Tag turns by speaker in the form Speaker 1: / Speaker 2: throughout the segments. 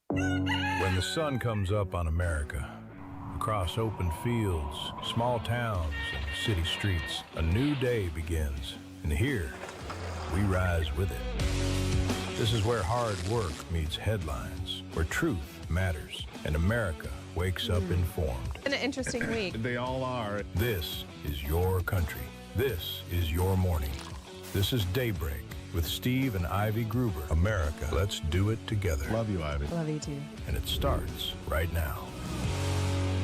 Speaker 1: When the sun comes up on America, across open fields, small towns, and city streets, a new day begins. And here, we rise with it. This is where hard work meets headlines, where truth matters, and America wakes up informed.
Speaker 2: An interesting week.
Speaker 3: They all are.
Speaker 1: This is your country. This is your morning. This is Daybreak with Steve and Ivy Gruber. America, let's do it together.
Speaker 3: Love you, Ivy.
Speaker 2: Love you too.
Speaker 1: And it starts right now.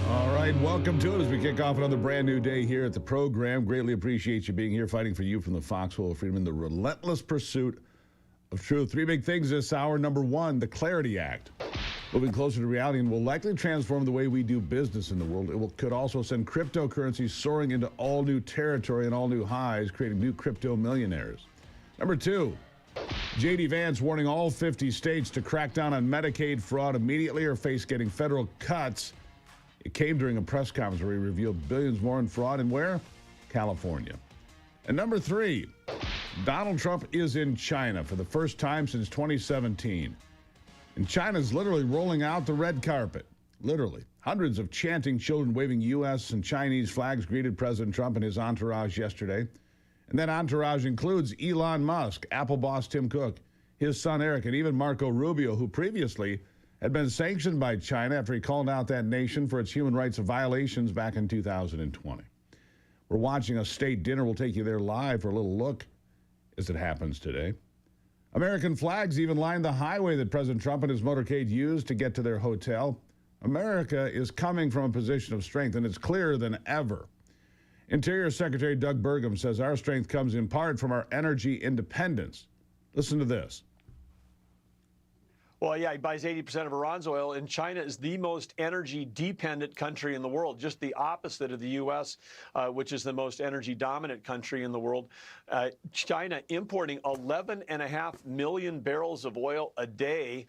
Speaker 3: All right, welcome to it as we kick off another brand new day here at the program. Greatly appreciate you being here, fighting for you from the foxhole of freedom in the relentless pursuit of truth. Three big things this hour. Number one, the Clarity Act. Moving closer to reality and will likely transform the way we do business in the world. It could also send cryptocurrencies soaring into all new territory and all new highs, creating new crypto millionaires. Number two, J.D. Vance warning all 50 states to crack down on Medicaid fraud immediately or face getting federal cuts. It came during a press conference where he revealed billions more in fraud. And where? California. And number three, Donald Trump is in China for the first time since 2017. And China's literally rolling out the red carpet. Literally. Hundreds of chanting children waving U.S. and Chinese flags greeted President Trump and his entourage yesterday. And that entourage includes Elon Musk, Apple boss Tim Cook, his son Eric, and even Marco Rubio, who previously had been sanctioned by China after he called out that nation for its human rights violations back in 2020. We're watching a state dinner. We'll take you there live for a little look as it happens today. American flags even lined the highway that President Trump and his motorcade used to get to their hotel. America is coming from a position of strength, and it's clearer than ever. Interior Secretary Doug Burgum says our strength comes in part from our energy independence. Listen to this.
Speaker 4: Well, yeah, he buys 80% of Iran's oil, and China is the most energy-dependent country in the world, just the opposite of the U.S., which is the most energy-dominant country in the world. China importing 11.5 million barrels of oil a day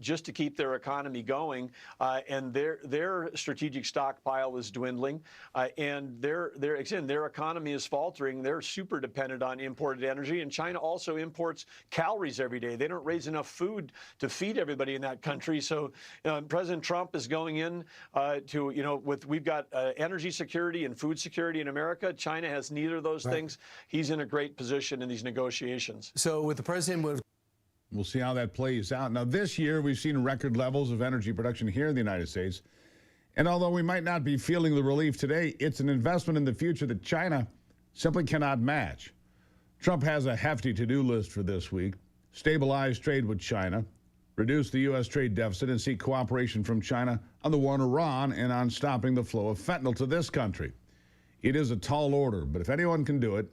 Speaker 4: just to keep their economy going, and their strategic stockpile is dwindling, and their economy is faltering. They're super dependent on imported energy, and China also imports calories every day. They don't raise enough food to feed everybody in that country. So President Trump is going in we've got energy security and food security in America. China has neither of those things. He's in a great position in these negotiations.
Speaker 5: So with the president,
Speaker 3: we'll see how that plays out. Now, this year, we've seen record levels of energy production here in the United States. And although we might not be feeling the relief today, it's an investment in the future that China simply cannot match. Trump has a hefty to-do list for this week. Stabilize trade with China, reduce the U.S. trade deficit, and seek cooperation from China on the war in Iran and on stopping the flow of fentanyl to this country. It is a tall order, but if anyone can do it,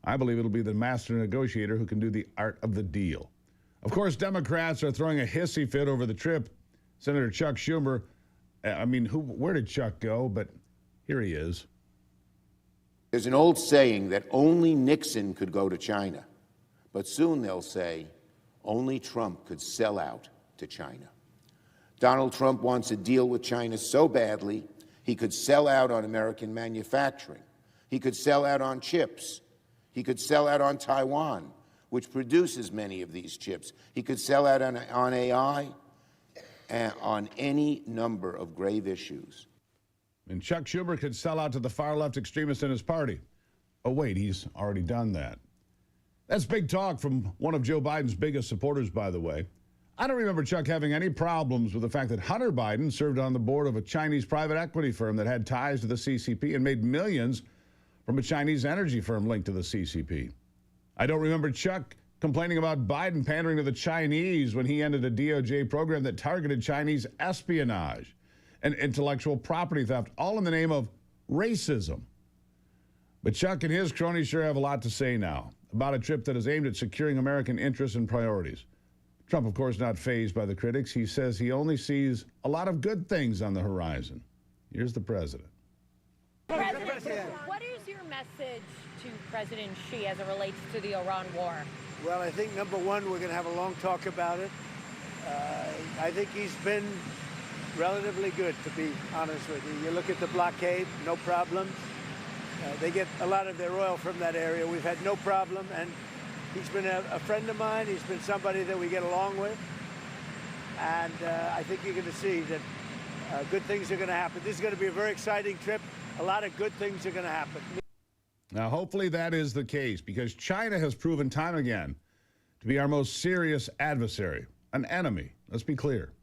Speaker 3: I believe it'll be the master negotiator who can do the art of the deal. Of course, Democrats are throwing a hissy fit over the trip. Senator Chuck Schumer, where did Chuck go? But here he is.
Speaker 6: There's an old saying that only Nixon could go to China, but soon they'll say only Trump could sell out to China. Donald Trump wants a deal with China so badly, he could sell out on American manufacturing. He could sell out on chips. He could sell out on Taiwan, which produces many of these chips. He could sell out on AI and on any number of grave issues.
Speaker 3: And Chuck Schumer could sell out to the far-left extremists in his party. Oh, wait, he's already done that. That's big talk from one of Joe Biden's biggest supporters, by the way. I don't remember Chuck having any problems with the fact that Hunter Biden served on the board of a Chinese private equity firm that had ties to the CCP and made millions from a Chinese energy firm linked to the CCP. I don't remember Chuck complaining about Biden pandering to the Chinese when he ended a DOJ program that targeted Chinese espionage and intellectual property theft, all in the name of racism. But Chuck and his cronies sure have a lot to say now about a trip that is aimed at securing American interests and priorities. Trump, of course, not fazed by the critics. He says he only sees a lot of good things on the horizon. Here's the president.
Speaker 7: President, what is your message to President Xi as it relates to the Iran war?
Speaker 8: Well, I think, number one, we're going to have a long talk about it. I think he's been relatively good, to be honest with you. You look at the blockade, no problems. They get a lot of their oil from that area. We've had no problem, and he's been a friend of mine. He's been somebody that we get along with. And I think you're going to see that good things are going to happen. This is going to be a very exciting trip. A lot of good things are going to happen.
Speaker 3: Now, hopefully that is the case, because China has proven time again to be our most serious adversary, an enemy. Let's be clear.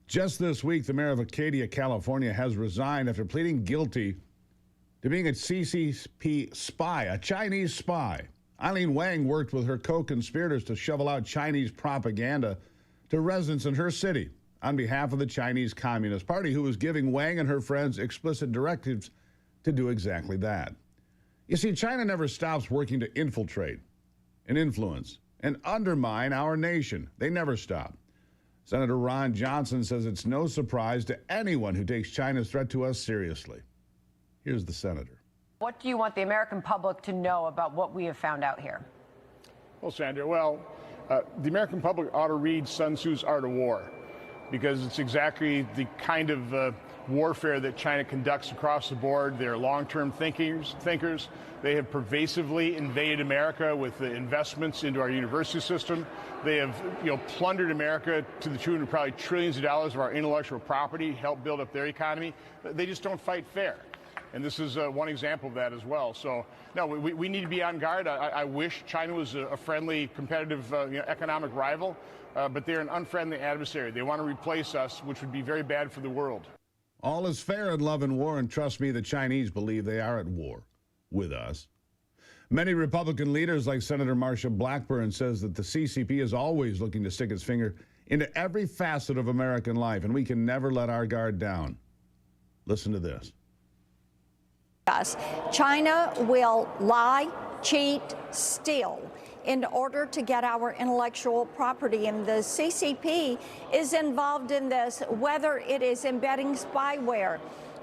Speaker 3: Just this week, the mayor of Acadia, California, has resigned after pleading guilty to being a CCP spy, a Chinese spy. Eileen Wang worked with her co-conspirators to shovel out Chinese propaganda to residents in her city on behalf of the Chinese Communist Party, who was giving Wang and her friends explicit directives to do exactly that. You see, China never stops working to infiltrate and influence and undermine our nation. They never stop. Senator Ron Johnson says it's no surprise to anyone who takes China's threat to us seriously. Here's the senator.
Speaker 2: What do you want the American public to know about what we have found out here?
Speaker 5: Well, Sandra, the American public ought to read Sun Tzu's Art of War, because it's exactly the kind of warfare that China conducts across the board. They're long-term thinkers. They have pervasively invaded America with the investments into our university system. They have, plundered America to the tune of probably trillions of dollars of our intellectual property, helped build up their economy. They just don't fight fair. And this is one example of that as well. So, no, we need to be on guard. I wish China was a friendly, competitive, economic rival, but they're an unfriendly adversary. They want to replace us, which would be very bad for the world.
Speaker 3: All is fair in love and war, and trust me, the Chinese believe they are at war with us. Many Republican leaders, like Senator Marsha Blackburn, says that the CCP is always looking to stick its finger into every facet of American life, and we can never let our guard down. Listen to this.
Speaker 9: China will lie, cheat, steal in order to get our intellectual property. And the CCP is involved in this, whether it is embedding spyware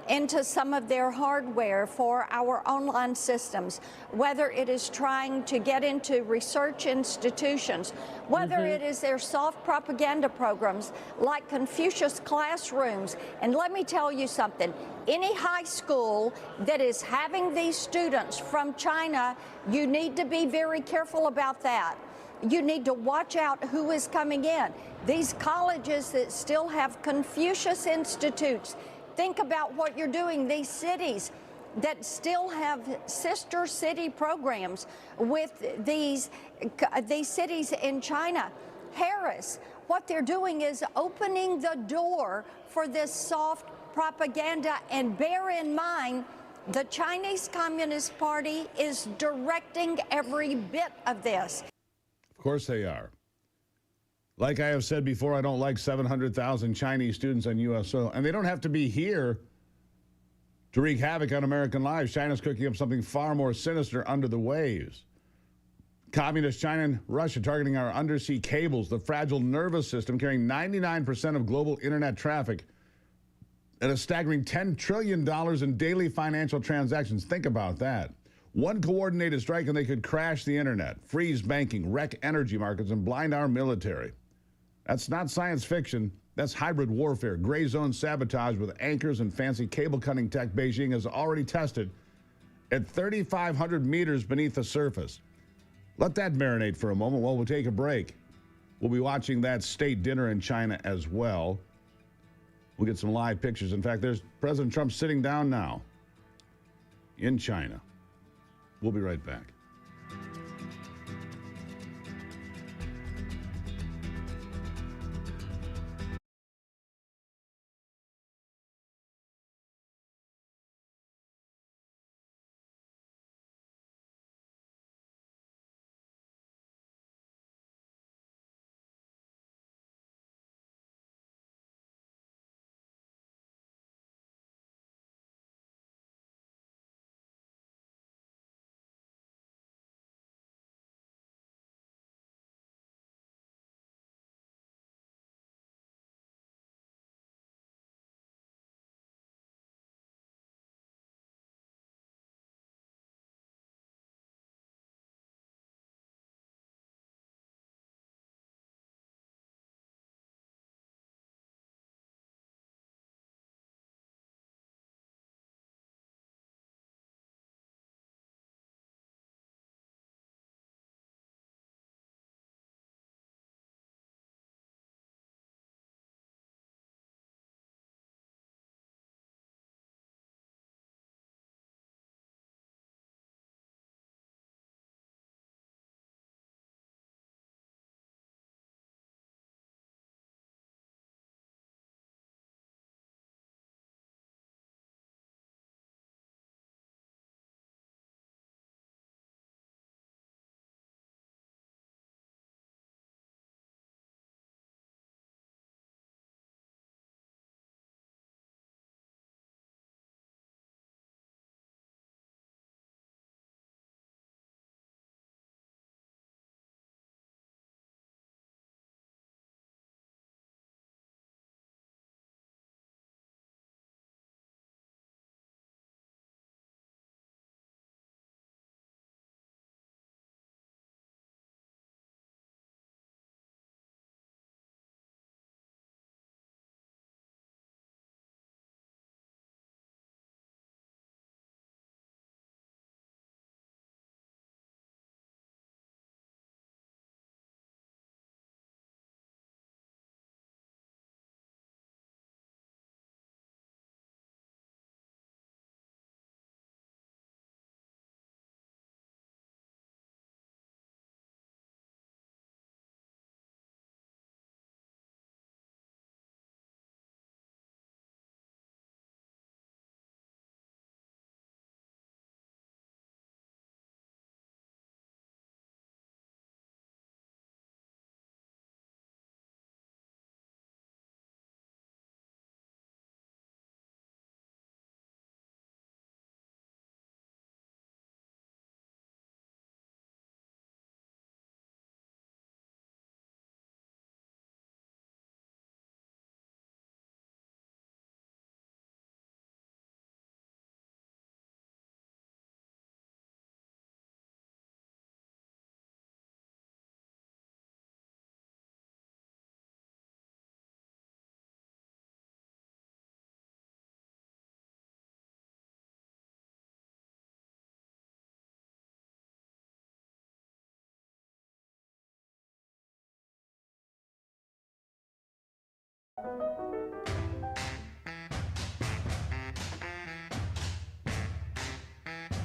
Speaker 9: into some of their hardware for our online systems, whether it is trying to get into research institutions, whether it is their soft propaganda programs like Confucius classrooms. And let me tell you something, any high school that is having these students from China, you need to be very careful about that. You need to watch out who is coming in. These colleges that still have Confucius institutes, think about what you're doing. These cities that still have sister city programs with these cities in China. Harris, what they're doing is opening the door for this soft propaganda. And bear in mind, the Chinese Communist Party is directing every bit of this.
Speaker 3: Of course they are. Like I have said before, I don't like 700,000 Chinese students on U.S. soil, and they don't have to be here to wreak havoc on American lives. China's cooking up something far more sinister under the waves. Communist China and Russia targeting our undersea cables, the fragile nervous system carrying 99% of global internet traffic, and a staggering $10 trillion in daily financial transactions. Think about that. One coordinated strike and they could crash the internet, freeze banking, wreck energy markets, and blind our military. That's not science fiction. That's hybrid warfare, gray zone sabotage with anchors and fancy cable cutting tech Beijing has already tested at 3,500 meters beneath the surface. Let that marinate for a moment while we take a break. We'll be watching that state dinner in China as well. We'll get some live pictures. In fact, there's President Trump sitting down now in China. We'll be right back.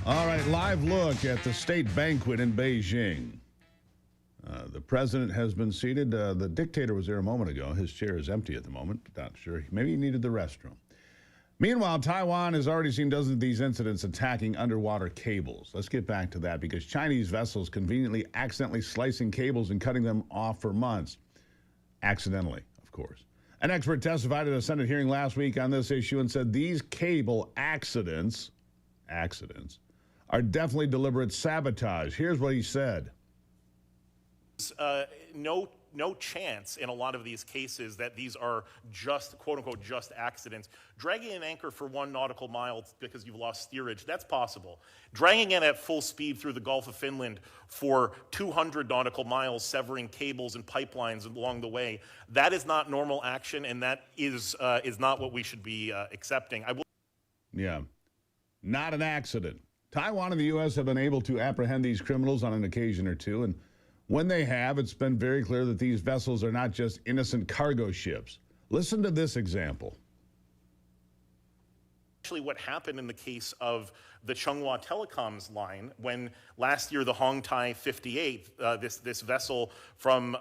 Speaker 3: All right, live look at the state banquet in Beijing. The president has been seated. The dictator was there a moment ago. His chair is empty at the moment. Not sure. Maybe he needed the restroom. Meanwhile, Taiwan has already seen dozens of these incidents attacking underwater cables. Let's get back to that because Chinese vessels conveniently accidentally slicing cables and cutting them off for months. Accidentally, of course. An expert testified at a Senate hearing last week on this issue and said these cable accidents are definitely deliberate sabotage. Here's what he said.
Speaker 10: No chance in a lot of these cases that these are just, quote unquote, just accidents. Dragging an anchor for 1 nautical mile because you've lost steerage, that's possible. Dragging it at full speed through the Gulf of Finland for 200 nautical miles, severing cables and pipelines along the way, that is not normal action, and that is not what we should be accepting.
Speaker 3: Yeah, not an accident. Taiwan and the U.S. have been able to apprehend these criminals on an occasion or two, and when they have, it's been very clear that these vessels are not just innocent cargo ships. Listen to this example.
Speaker 10: Actually, what happened in the case of the Changhua Telecoms line when last year the Hongtai 58, this vessel from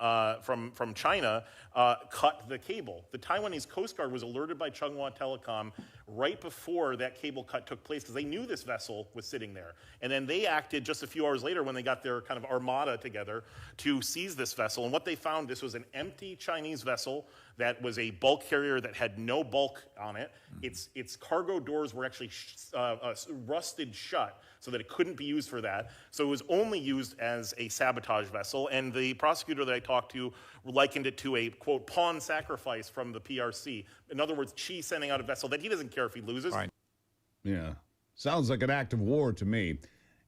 Speaker 10: China, cut the cable. The Taiwanese Coast Guard was alerted by Changhua Telecom right before that cable cut took place because they knew this vessel was sitting there. And then they acted just a few hours later when they got their kind of armada together to seize this vessel. And what they found, this was an empty Chinese vessel that was a bulk carrier that had no bulk on it. Its cargo doors were actually rusted shut so that it couldn't be used for that. So it was only used as a sabotage vessel. And the prosecutor that I talked to likened it to a, quote, pawn sacrifice from the PRC. In other words, Xi sending out a vessel that he doesn't care if he loses.
Speaker 3: Right. Yeah, sounds like an act of war to me.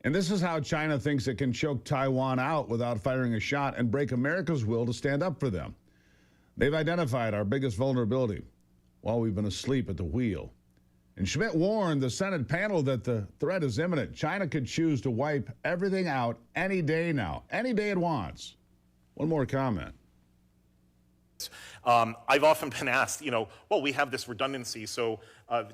Speaker 3: And this is how China thinks it can choke Taiwan out without firing a shot and break America's will to stand up for them. They've identified our biggest vulnerability while we've been asleep at the wheel. And Schmidt warned the Senate panel that the threat is imminent. China could choose to wipe everything out any day now, any day it wants. One more comment.
Speaker 10: I've often been asked, well, we have this redundancy, so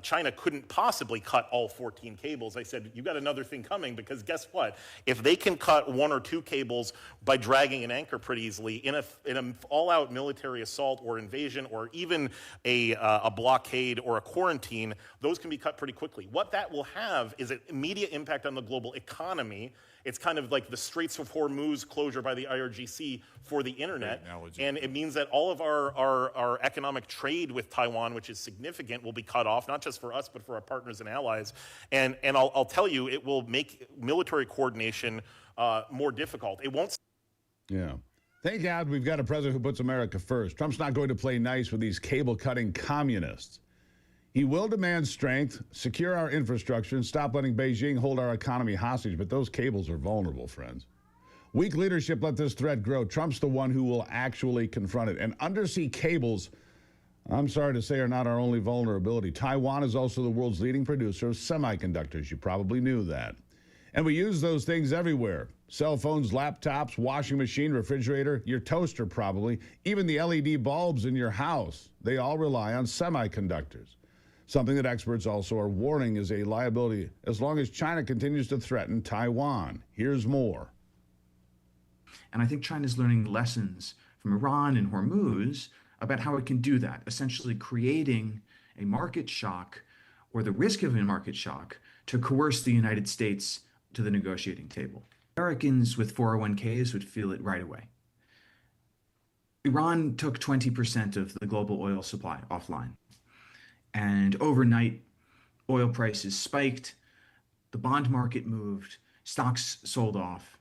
Speaker 10: China couldn't possibly cut all 14 cables. I said, you got another thing coming, because guess what? If they can cut 1 or 2 cables by dragging an anchor pretty easily in an all-out military assault or invasion or even a blockade or a quarantine, those can be cut pretty quickly. What that will have is an immediate impact on the global economy. It's kind of like the Straits of Hormuz closure by the IRGC for the internet. And it means that all of our economic trade with Taiwan, which is significant, will be cut off, not just for us, but for our partners and allies. And I'll tell you, it will make military coordination more difficult. It won't.
Speaker 3: Yeah. Thank God we've got a president who puts America first. Trump's not going to play nice with these cable-cutting communists. He will demand strength, secure our infrastructure, and stop letting Beijing hold our economy hostage. But those cables are vulnerable, friends. Weak leadership let this threat grow. Trump's the one who will actually confront it. And undersea cables, I'm sorry to say, are not our only vulnerability. Taiwan is also the world's leading producer of semiconductors. You probably knew that. And we use those things everywhere. Cell phones, laptops, washing machine, refrigerator, your toaster probably, even the LED bulbs in your house. They all rely on semiconductors. Something that experts also are warning is a liability as long as China continues to threaten Taiwan. Here's more.
Speaker 11: And I think China's learning lessons from Iran and Hormuz about how it can do that, essentially creating a market shock or the risk of a market shock to coerce the United States to the negotiating table. Americans with 401ks would feel it right away. Iran took 20% of the global oil supply offline. And overnight, oil prices spiked, the bond market moved, stocks sold off.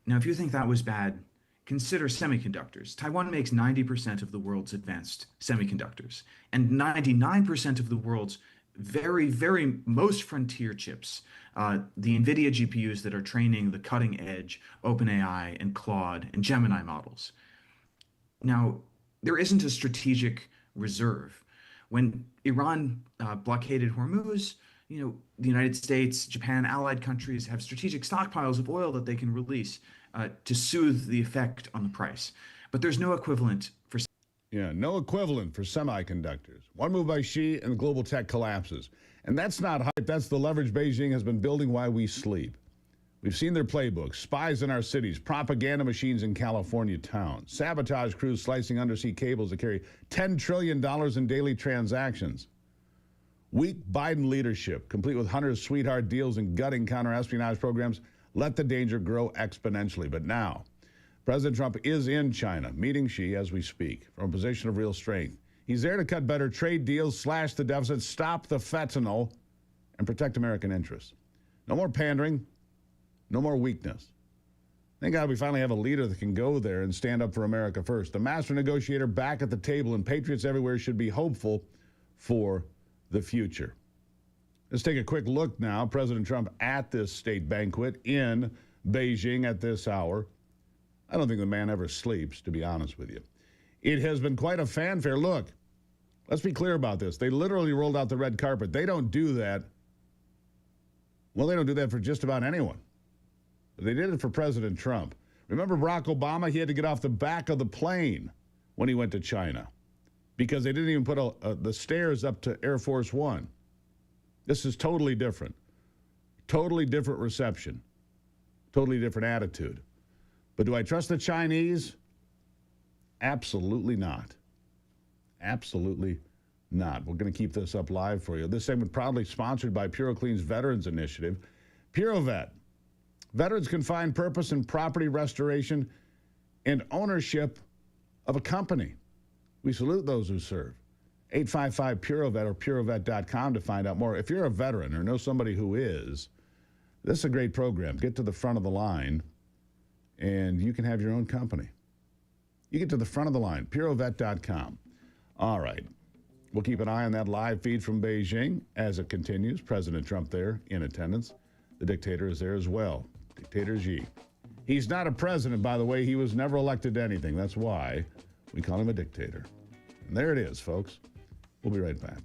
Speaker 11: Now, if you think that was bad, consider semiconductors. Taiwan makes 90% of the world's advanced semiconductors and 99% of the world's very most frontier chips, the NVIDIA GPUs that are training the cutting edge OpenAI and Claude and Gemini models. Now, there isn't a strategic reserve. When Iran blockaded Hormuz, the United States, Japan, allied countries have strategic stockpiles of oil that they can release to soothe the effect on the price. But there's no equivalent for.
Speaker 3: Yeah, no equivalent for semiconductors. One move by Xi and global tech collapses. And that's not hype. That's the leverage Beijing has been building while we sleep. We've seen their playbooks, spies in our cities, propaganda machines in California towns, sabotage crews slicing undersea cables that carry $10 trillion in daily transactions. Weak Biden leadership, complete with Hunter's sweetheart deals and gutting counter-espionage programs, let the danger grow exponentially. But now, President Trump is in China, meeting Xi as we speak, from a position of real strength. He's there to cut better trade deals, slash the deficit, stop the fentanyl, and protect American interests. No more pandering, no more weakness. Thank God we finally have a leader that can go there and stand up for America first. The master negotiator back at the table, and patriots everywhere should be hopeful for the future. Let's take a quick look now. President Trump at this state banquet in Beijing at this hour. I don't think the man ever sleeps, to be honest with you. It has been quite a fanfare. Look, let's be clear about this. They literally rolled out the red carpet. They don't do that. Well, they don't do that for just about anyone. They did it for President Trump. Remember Barack Obama? He had to get off the back of the plane when he went to China because they didn't even put the stairs up to Air Force One. This is totally different. Totally different reception. Totally different attitude. But do I trust the Chinese? Absolutely not. Absolutely not. We're going to keep this up live for you. This segment proudly sponsored by PuroClean's Veterans Initiative. PuroVet. Veterans can find purpose in property restoration and ownership of a company. We salute those who serve. 855-PuroVet or purovet.com to find out more. If you're a veteran or know somebody who is, this is a great program. Get to the front of the line, and you can have your own company. You get to the front of the line, purovet.com. All right. We'll keep an eye on that live feed from Beijing as it continues. President Trump there in attendance. The dictator is there as well. Dictator Xi. He's not a president, by the way. He was never elected to anything. That's why we call him a dictator. And there it is, folks. We'll be right back.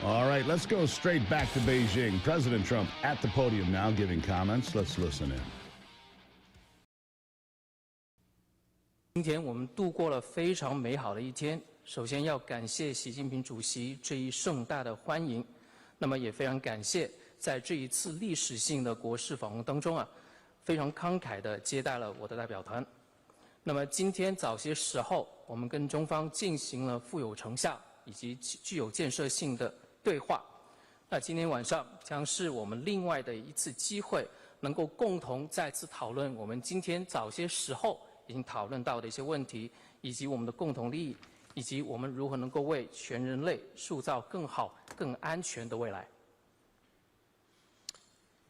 Speaker 3: All right, let's go straight back to Beijing. President Trump at the podium now giving comments. Let's listen in.
Speaker 12: 今天我们度过了非常美好的一天。首先要感谢习近平主席这一盛大的欢迎，那么也非常感谢在这一次历史性的国事访问当中非常慷慨地接待了我的代表团。那么今天早些时候，我们跟中方进行了富有成效以及具有建设性的对话。那今天晚上将是我们另外的一次机会，能够共同再次讨论我们今天早些时候已经讨论到的一些问题，以及我们的共同利益，以及我们如何能够为全人类塑造更好、更安全的未来。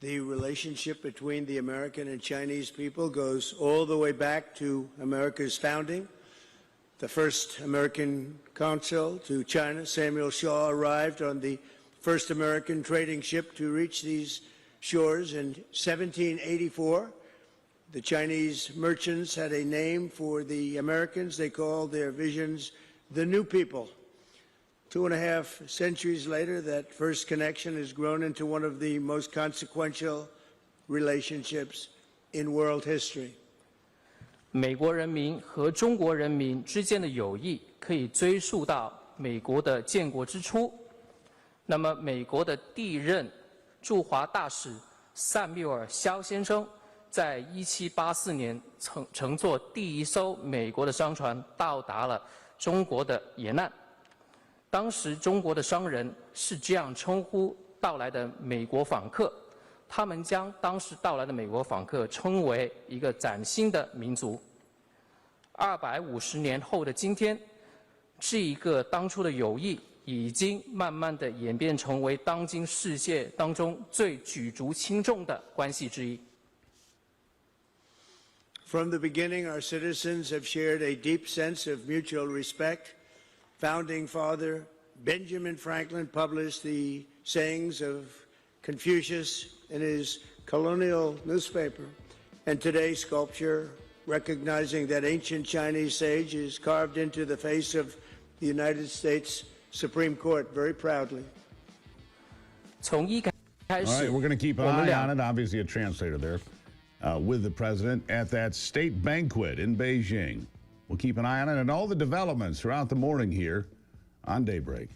Speaker 8: The relationship between the American and Chinese people goes all the way back to America's founding. The first American consul to China, Samuel Shaw, arrived on the first American trading ship to reach these shores in 1784. The Chinese merchants had a name for the Americans. They called their visions the New People. 2.5 centuries later, that first connection has grown into one of the most consequential relationships in world history.
Speaker 12: 美国人民和中国人民之间的友谊可以追溯到美国的建国之初。那么，美国的第一任驻华大使塞缪尔·肖先生在1784年乘坐第一艘美国的商船到达了中国的沿岸。当时中国的商人是这样称呼到来的美国访客，他们将当时到来的美国访客称为一个崭新的民族。250年后的今天，这一个当初的友谊已经慢慢的演变成为当今世界当中最举足轻重的关系之一。
Speaker 8: From the beginning, our citizens have shared a deep sense of mutual respect. Founding Father Benjamin Franklin published the sayings of Confucius in his colonial newspaper, and today's sculpture, recognizing that ancient Chinese sage, is carved into the face of the United States Supreme Court very proudly.
Speaker 12: 从一开始，
Speaker 3: All right, we're going to keep an eye on it. Obviously, a translator there with the president at that state banquet in Beijing. We'll keep an eye on it and all the developments throughout the morning here on Daybreak.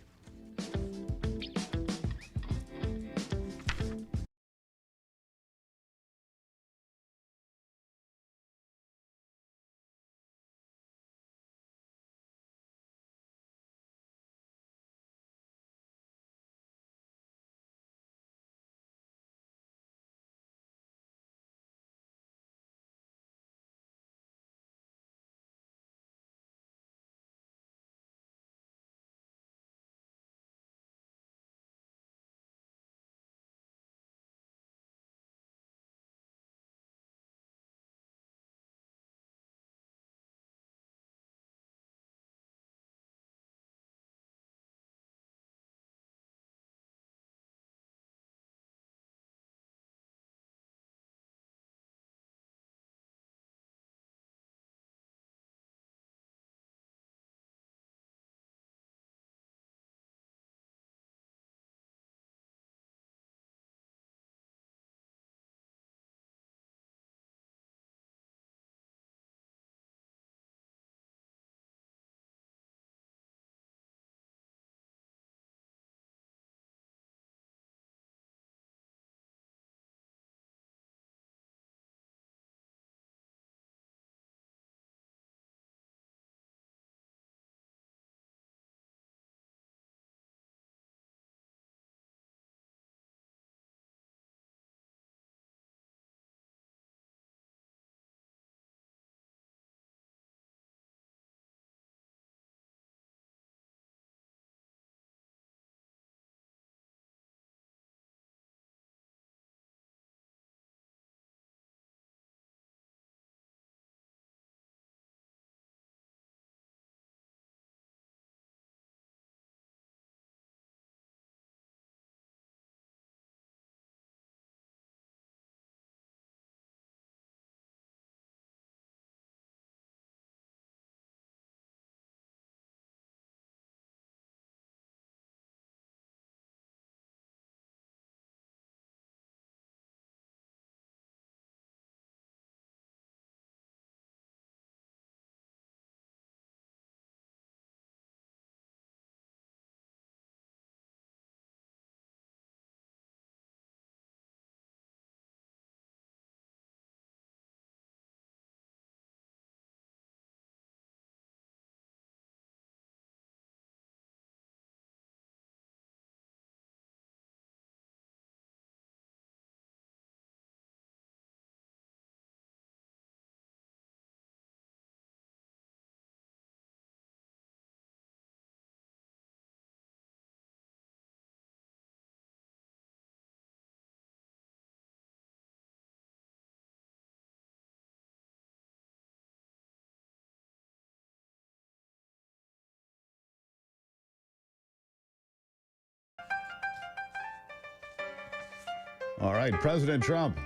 Speaker 3: All right, President Trump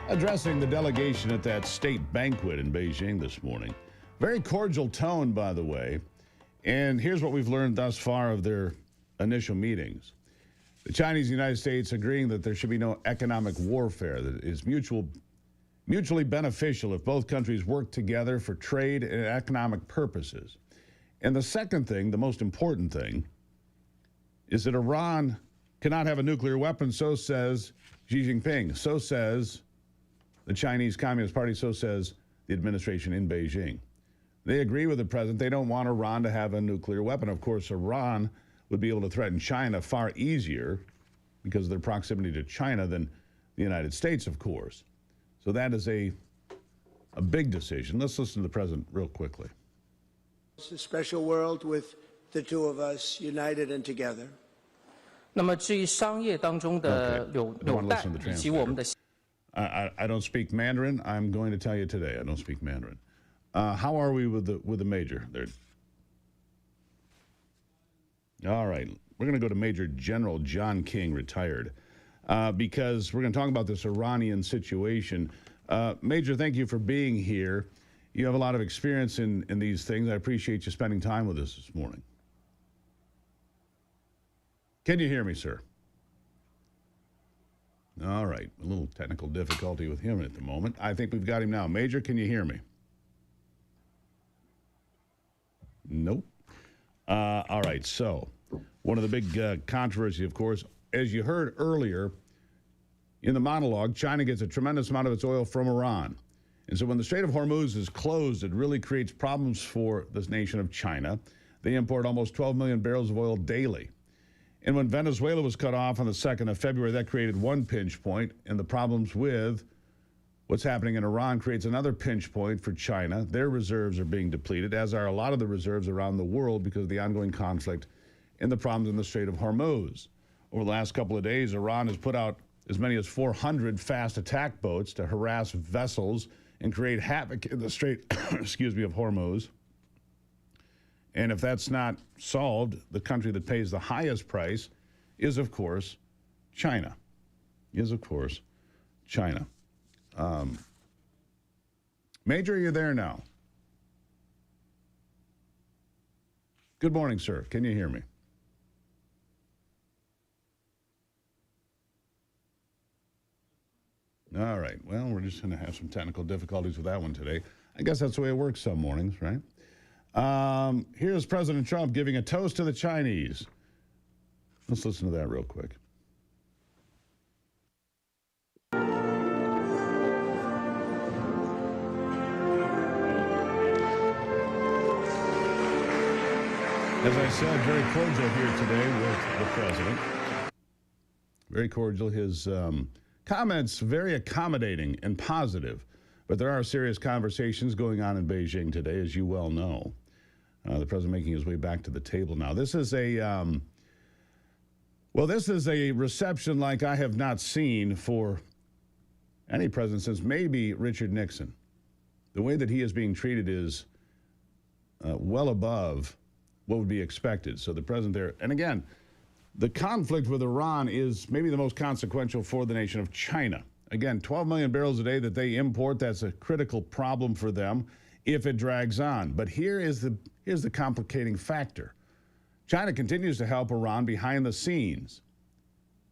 Speaker 3: addressing the delegation at that state banquet in Beijing this morning. Very cordial tone, by the way. And here's what we've learned thus far of their initial meetings. The Chinese and the United States agreeing that there should be no economic warfare, that is mutual mutually beneficial if both countries work together for trade and economic purposes. And the second thing, the most important thing, is that Iran cannot have a nuclear weapon, so says Xi Jinping, so says the Chinese Communist Party, so says the administration in Beijing. They agree with the president. They don't want Iran to have a nuclear weapon. Of course, Iran would be able to threaten China far easier because of their proximity to China than the United States, of course. So that is a big decision. Let's listen to the president real quickly.
Speaker 8: It's a special world with the two of us united and together.
Speaker 12: 那么至于商业当中的纽带以及我们的
Speaker 3: I don't speak Mandarin. I'm going to tell you today. I don't speak Mandarin. How are we with the major there? All right. We're going to go to Major General John King, retired, because we're going to talk about this Iranian situation. Major, thank you for being here. You have a lot of experience in these things. I appreciate you spending time with us this morning. Can you hear me, sir? All right. A little technical difficulty with him at the moment. I think we've got him now. Major, can you hear me? Nope. All right. So one of the big controversy, of course, as you heard earlier in the monologue, China gets a tremendous amount of its oil from Iran. And so when the Strait of Hormuz is closed, it really creates problems for this nation of China. They import almost 12 million barrels of oil daily. And when Venezuela was cut off on the 2nd of February, that created one pinch point, and the problems with what's happening in Iran creates another pinch point for China. Their reserves are being depleted, as are a lot of the reserves around the world because of the ongoing conflict and the problems in the Strait of Hormuz. Over the last couple of days, Iran has put out as many as 400 fast attack boats to harass vessels and create havoc in the Strait, excuse me, of Hormuz. And if that's not solved, the country that pays the highest price is, of course, China. Major, are you there now? Good morning, sir. Can you hear me? All right. Well, we're just going to have some technical difficulties with that one today. I guess that's the way it works some mornings, right? Here's President Trump giving a toast to the Chinese. Let's listen to that real quick. As I said, very cordial here today with the president. Very cordial. His comments very accommodating and positive. But there are serious conversations going on in Beijing today, as you well know. The president making his way back to the table now. This is a reception like I have not seen for any president since maybe Richard Nixon. The way that he is being treated is well above what would be expected. So the president there, and again, the conflict with Iran is maybe the most consequential for the nation of China. Again, 12 million barrels a day that they import, that's a critical problem for them if it drags on. But here's the complicating factor. China continues to help Iran behind the scenes.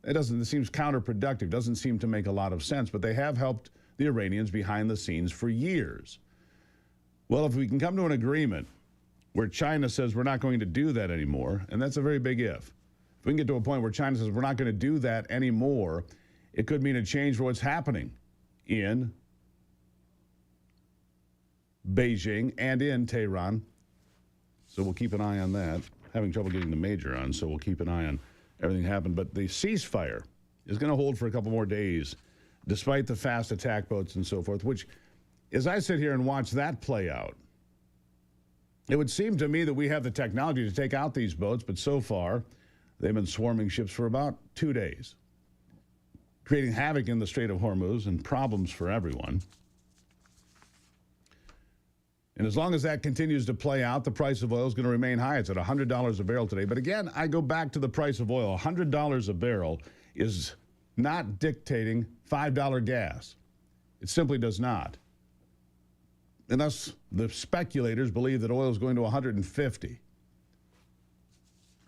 Speaker 3: It seems counterproductive, doesn't seem to make a lot of sense, but they have helped the Iranians behind the scenes for years. Well, if we can come to an agreement where China says we're not going to do that anymore, and that's a very big if we can get to a point where China says we're not going to do that anymore, it could mean a change for what's happening in Beijing and in Tehran. So we'll keep an eye on that. Having trouble getting the major on, so we'll keep an eye on everything happening. But the ceasefire is going to hold for a couple more days, despite the fast attack boats and so forth, which, as I sit here and watch that play out, it would seem to me that we have the technology to take out these boats, but so far, they've been swarming ships for about 2 days, creating havoc in the Strait of Hormuz and problems for everyone. And as long as that continues to play out, the price of oil is going to remain high. It's at $100 a barrel today. But again, I go back to the price of oil. $100 a barrel is not dictating $5 gas. It simply does not. And thus, the speculators believe that oil is going to 150.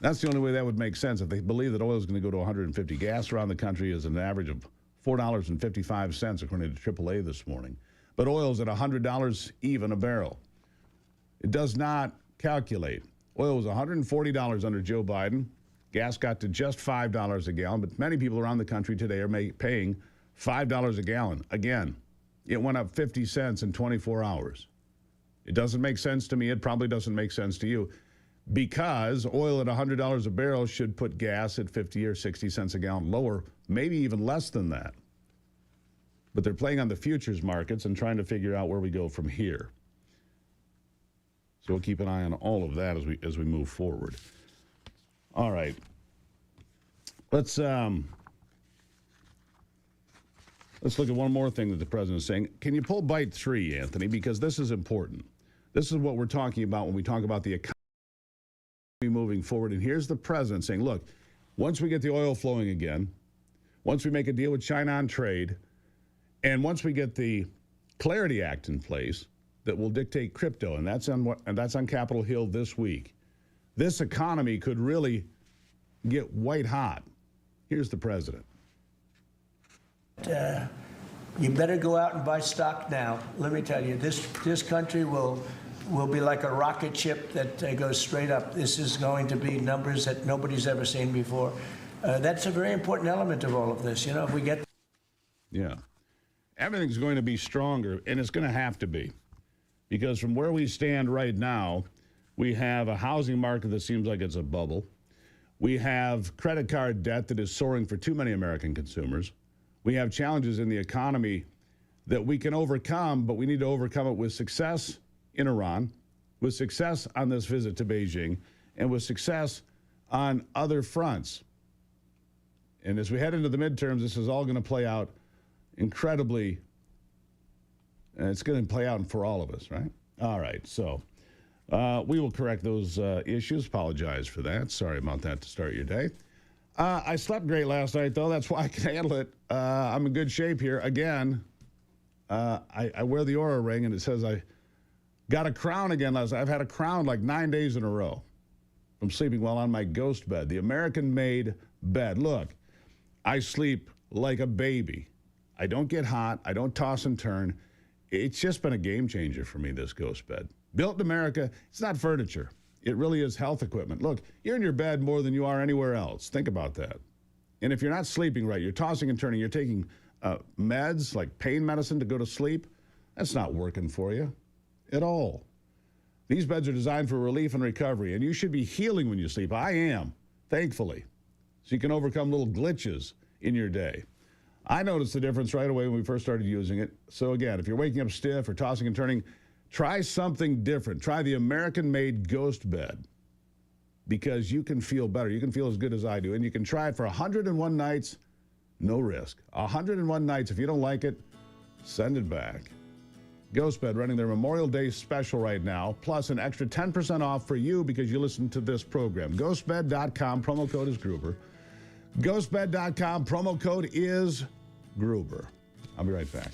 Speaker 3: That's the only way that would make sense, if they believe that oil is going to go to 150. Gas around the country is an average of $4.55, according to AAA this morning. But oil's at $100 even a barrel. It does not calculate. Oil was $140 under Joe Biden. Gas got to just $5 a gallon, but many people around the country today are paying $5 a gallon. Again, it went up 50 cents in 24 hours. It doesn't make sense to me. It probably doesn't make sense to you, because oil at $100 a barrel should put gas at 50 or 60 cents a gallon lower, maybe even less than that. But they're playing on the futures markets and trying to figure out where we go from here. So we'll keep an eye on all of that as we move forward. All right. Let's look at one more thing that the president is saying. Can you pull bite 3, Anthony? Because this is important. This is what we're talking about when we talk about the economy moving forward. And here's the president saying, look, once we get the oil flowing again, once we make a deal with China on trade, and once we get the Clarity Act in place that will dictate crypto, and that's on Capitol Hill this week, this economy could really get white hot. Here's the president.
Speaker 13: You better go out and buy stock now. Let me tell you, this country will be like a rocket ship that goes straight up. This is going to be numbers that nobody's ever seen before. That's a very important element of all of this. You know, if we get...
Speaker 3: Yeah. Everything's going to be stronger, and it's going to have to be. Because from where we stand right now, we have a housing market that seems like it's a bubble. We have credit card debt that is soaring for too many American consumers. We have challenges in the economy that we can overcome, but we need to overcome it with success in Iran, with success on this visit to Beijing, and with success on other fronts. And as we head into the midterms, this is all going to play out incredibly, and it's going to play out for all of us, right? All right, so we will correct those issues. Apologize for that. Sorry about that to start your day. I slept great last night, though. That's why I can handle it. I'm in good shape here. Again, I wear the Oura ring, and it says I got a crown again last night. I've had a crown like 9 days in a row from sleeping well on my ghost bed, the American-made bed. Look, I sleep like a baby. I don't get hot. I don't toss and turn. It's just been a game changer for me, this ghost bed. Built in America, it's not furniture. It really is health equipment. Look, you're in your bed more than you are anywhere else. Think about that. And if you're not sleeping right, you're tossing and turning, you're taking meds like pain medicine to go to sleep, that's not working for you at all. These beds are designed for relief and recovery, and you should be healing when you sleep. I am, thankfully, so you can overcome little glitches in your day. I noticed the difference right away when we first started using it. So again, if you're waking up stiff or tossing and turning, try something different. Try the American-made ghost bed, because you can feel better. You can feel as good as I do. And you can try it for 101 nights, no risk. 101 nights. If you don't like it, send it back. Ghostbed running their Memorial Day special right now, plus an extra 10% off for you because you listen to this program. Ghostbed.com, promo code is Gruber. Ghostbed.com, promo code is Gruber. I'll be right back.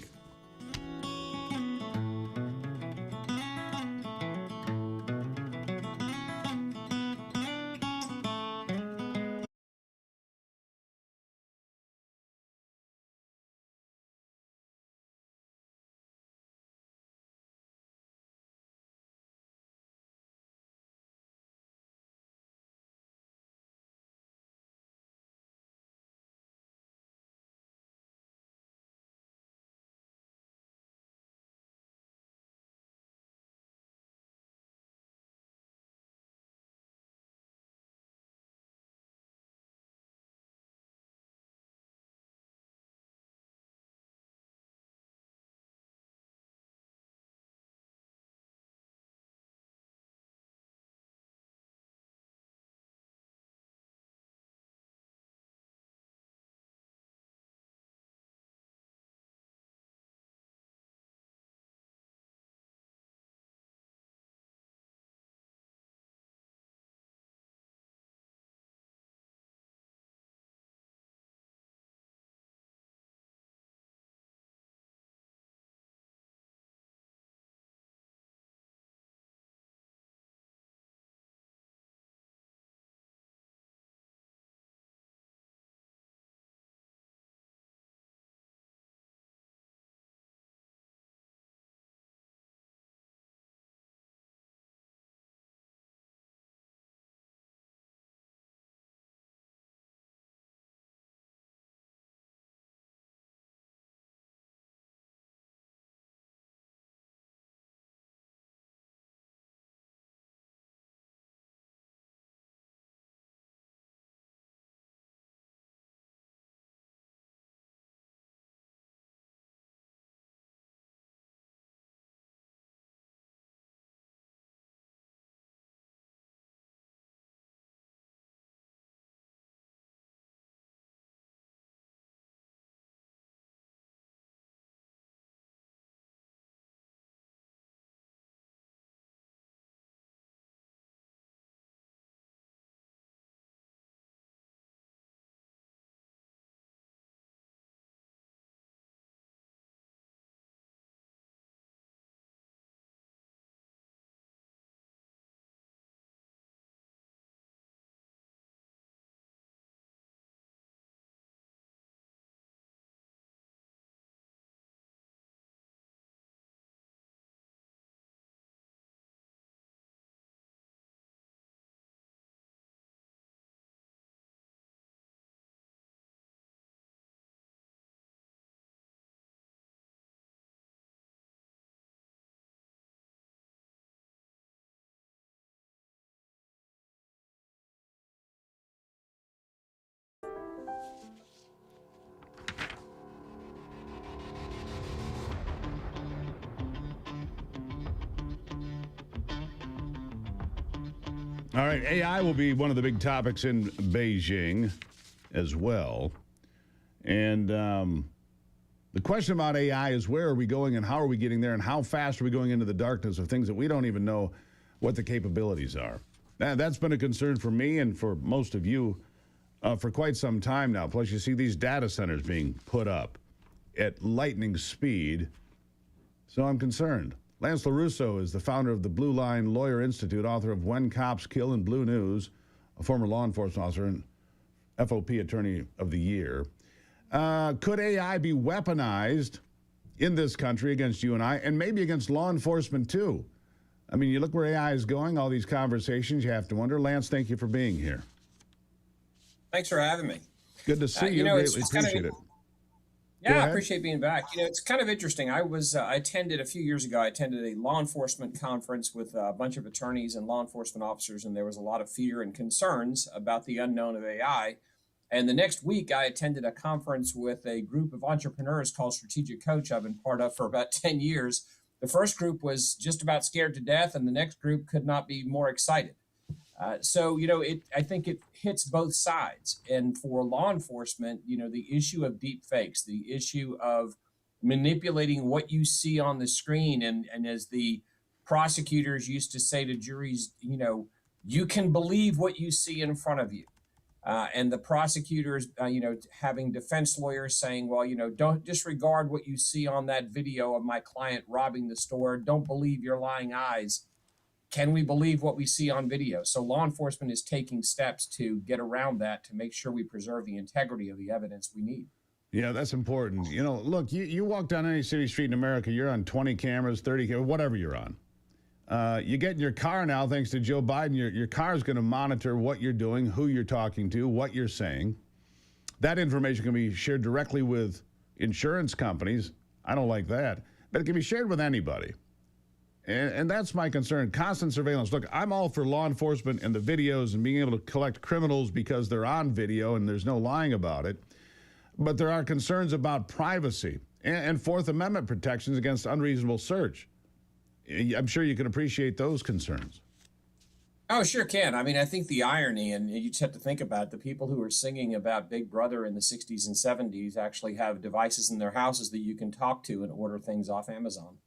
Speaker 3: All right, AI will be one of the big topics in Beijing as well. And the question about AI is where are we going and how are we getting there and how fast are we going into the darkness of things that we don't even know what the capabilities are. That's been a concern for me and for most of you for quite some time now. Plus, you see these data centers being put up at lightning speed. So I'm concerned. Lance LaRusso is the founder of the Blue Line Lawyer Institute, author of When Cops Kill in Blue News, a former law enforcement officer and FOP Attorney of the Year. Could AI be weaponized in this country against you and I, and maybe against law enforcement too? I mean, you look where AI is going, all these conversations, you have to wonder. Lance, thank you for being here.
Speaker 14: Thanks for having me.
Speaker 3: Good to see you. Greatly appreciate it.
Speaker 14: Yeah, I appreciate being back. It's kind of interesting. I attended a few years ago, I attended a law enforcement conference with a bunch of attorneys and law enforcement officers, and there was a lot of fear and concerns about the unknown of AI. And the next week, I attended a conference with a group of entrepreneurs called Strategic Coach I've been part of for about 10 years. The first group was just about scared to death, and the next group could not be more excited. I think it hits both sides. And for law enforcement, the issue of deep fakes, the issue of manipulating what you see on the screen. And as the prosecutors used to say to juries, you can believe what you see in front of you. And the prosecutors, having defense lawyers saying, well, don't disregard what you see on that video of my client robbing the store. Don't believe your lying eyes. Can we believe what we see on video? So law enforcement is taking steps to get around that to make sure we preserve the integrity of the evidence we need.
Speaker 3: Yeah, that's important. Look, you walk down any city street in America, you're on 20 cameras, 30 cameras, whatever you're on. You get in your car now, thanks to Joe Biden, your car is going to monitor what you're doing, who you're talking to, what you're saying. That information can be shared directly with insurance companies. I don't like that. But it can be shared with anybody. And that's my concern, constant surveillance. Look, I'm all for law enforcement and the videos and being able to collect criminals because they're on video and there's no lying about it. But there are concerns about privacy and Fourth Amendment protections against unreasonable search. I'm sure you can appreciate those concerns.
Speaker 14: Oh, sure can. I mean, I think the irony, and you just have to think about it, the people who were singing about Big Brother in the 60s and 70s actually have devices in their houses that you can talk to and order things off Amazon.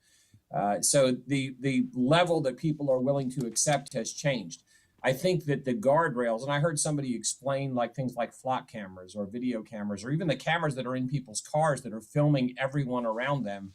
Speaker 14: So the level that people are willing to accept has changed. I think that the guardrails, and I heard somebody explain like things like flock cameras or video cameras, or even the cameras that are in people's cars that are filming everyone around them.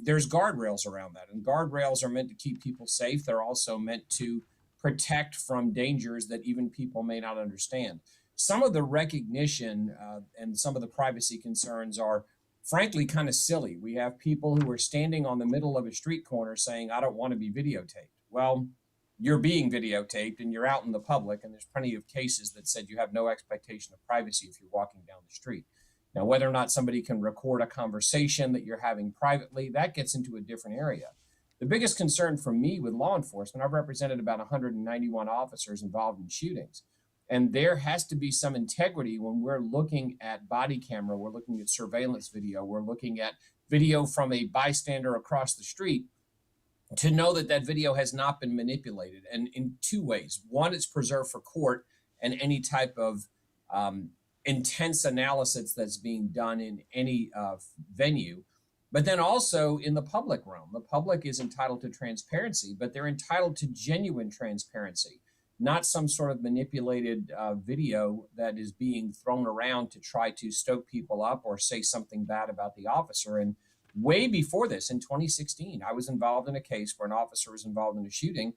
Speaker 14: There's guardrails around that, and guardrails are meant to keep people safe. They're also meant to protect from dangers that even people may not understand. Some of the recognition and some of the privacy concerns are frankly kind of silly. We have people who are standing on the middle of a street corner saying, I don't want to be videotaped. Well, you're being videotaped and you're out in the public, and there's plenty of cases that said you have no expectation of privacy if you're walking down the street. Now, whether or not somebody can record a conversation that you're having privately, that gets into a different area. The biggest concern for me with law enforcement, I've represented about 191 officers involved in shootings. And there has to be some integrity when we're looking at body camera, we're looking at surveillance video, we're looking at video from a bystander across the street, to know that that video has not been manipulated. And in two ways. One, it's preserved for court and any type of intense analysis that's being done in any venue. But then also in the public realm, the public is entitled to transparency, but they're entitled to genuine transparency, not some sort of manipulated video that is being thrown around to try to stoke people up or say something bad about the officer. And way before this, in 2016, I was involved in a case where an officer was involved in a shooting,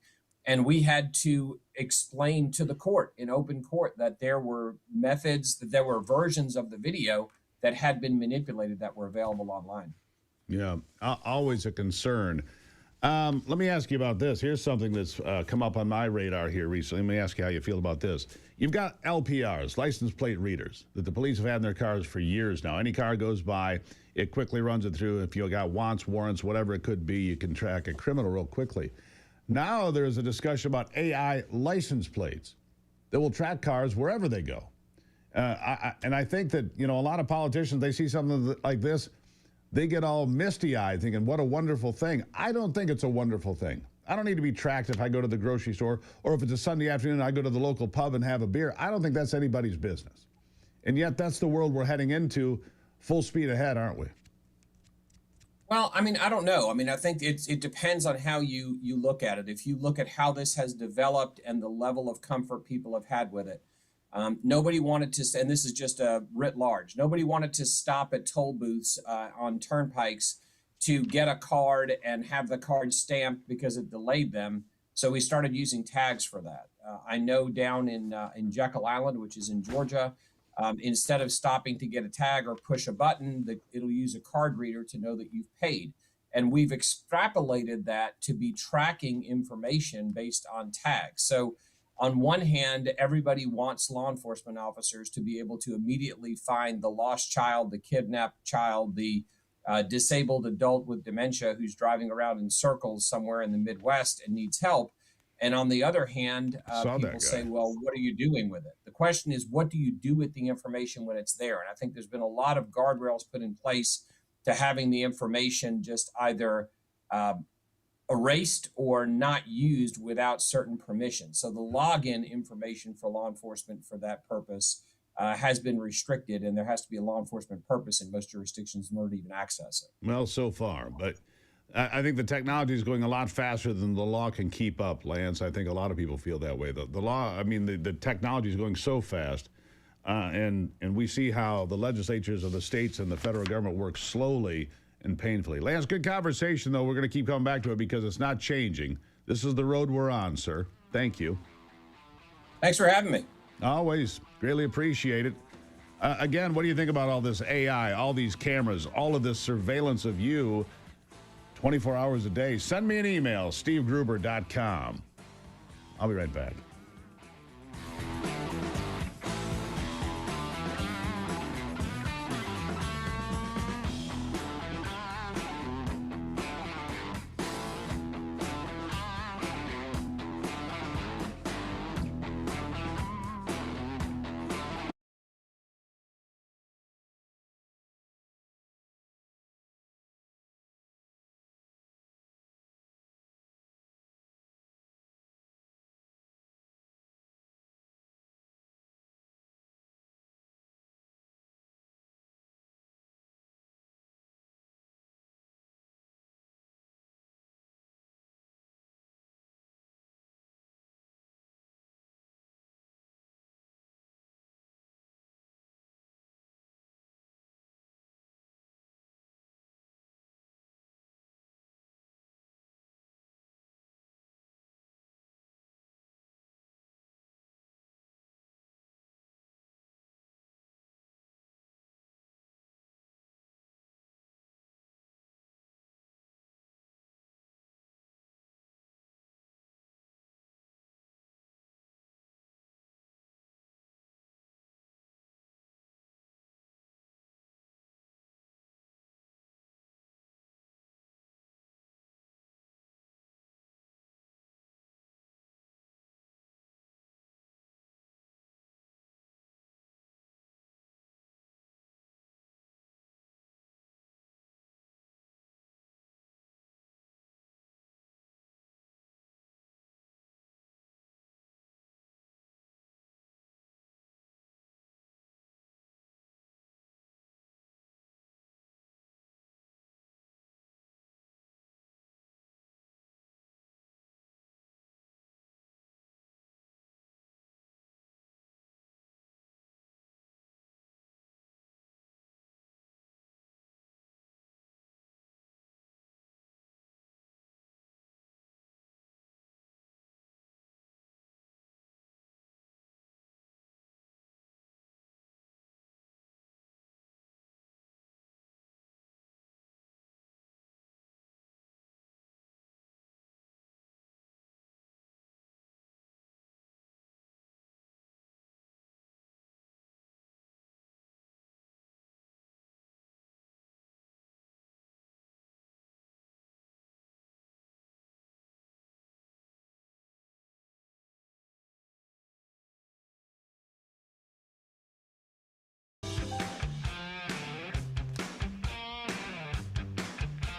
Speaker 14: and we had to explain to the court in open court that there were methods, that there were versions of the video that had been manipulated that were available online.
Speaker 3: Yeah, always a concern. Let me ask you about this. Here's something that's come up on my radar here recently. Let me ask you how you feel about this. You've got LPRs, license plate readers, that the police have had in their cars for years now. Any car goes by, it quickly runs it through. If you got wants, warrants, whatever it could be, you can track a criminal real quickly. Now there's a discussion about AI license plates that will track cars wherever they go. And I think that, a lot of politicians, they see something like this, they get all misty-eyed thinking, what a wonderful thing. I don't think it's a wonderful thing. I don't need to be tracked if I go to the grocery store, or if it's a Sunday afternoon and I go to the local pub and have a beer. I don't think that's anybody's business. And yet that's the world we're heading into, full speed ahead, aren't we?
Speaker 14: Well, I mean, I don't know. I mean, I think it depends on how you look at it. If you look at how this has developed and the level of comfort people have had with it, nobody wanted to, and this is just writ large, nobody wanted to stop at toll booths on turnpikes to get a card and have the card stamped because it delayed them. So we started using tags for that. I know down in Jekyll Island, which is in Georgia, instead of stopping to get a tag or push a button, it'll use a card reader to know that you've paid. And we've extrapolated that to be tracking information based on tags. So on one hand, everybody wants law enforcement officers to be able to immediately find the lost child, the kidnapped child, the disabled adult with dementia who's driving around in circles somewhere in the Midwest and needs help. And on the other hand, people say, well, what are you doing with it? The question is, what do you do with the information when it's there? And I think there's been a lot of guardrails put in place to having the information just either erased or not used without certain permission. So the login information for law enforcement for that purpose has been restricted, and there has to be a law enforcement purpose in most jurisdictions in order to even access it.
Speaker 3: Well, so far, but I think the technology is going a lot faster than the law can keep up, Lance. I think a lot of people feel that way. The law, I mean, the technology is going so fast, and we see how the legislatures of the states and the federal government work slowly and painfully. Lance, good conversation, though. We're going to keep coming back to it because it's not changing. This is the road we're on, sir. Thank you.
Speaker 14: Thanks for having me.
Speaker 3: Always. Greatly appreciate it. Again, what do you think about all this AI, all these cameras, all of this surveillance of you 24 hours a day? Send me an email, stevegruber.com. I'll be right back.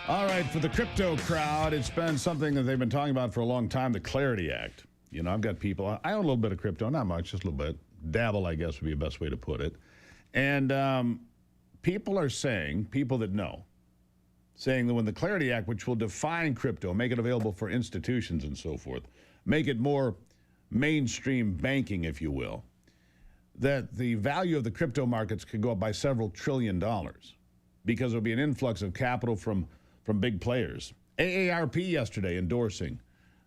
Speaker 3: All right, for the crypto crowd, it's been something that they've been talking about for a long time, the Clarity Act. You know, I've got people, I own a little bit of crypto, not much, just a little bit. Dabble, I guess, would be the best way to put it. And people are saying, people that know, saying that when the Clarity Act, which will define crypto, make it available for institutions and so forth, make it more mainstream banking, if you will, that the value of the crypto markets could go up by several $1 trillion because there'll be an influx of capital from big players. AARP yesterday endorsing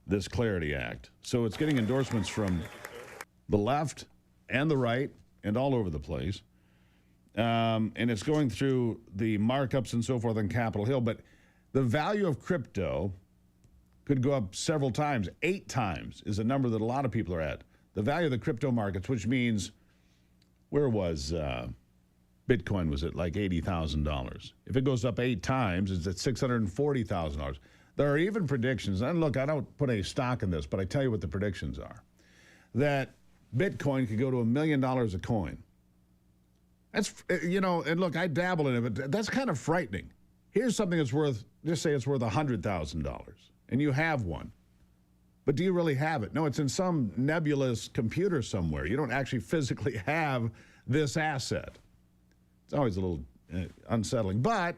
Speaker 3: this Clarity Act. So it's getting endorsements from the left and the right and all over the place. And it's going through the markups and so forth on Capitol Hill. But the value of crypto could go up several times. 8 times is a number that a lot of people are at. The value of the crypto markets, which means, where was Bitcoin? Was at like $80,000. If it goes up 8 times, it's at $640,000. There are even predictions, and look, I don't put any stock in this, but I tell you what the predictions are, that Bitcoin could go to $1 million a coin. That's, you know, and look, I dabble in it, but that's kind of frightening. Here's something that's worth, just say it's worth $100,000, and you have one. But do you really have it? No, it's in some nebulous computer somewhere. You don't actually physically have this asset. It's always a little unsettling, but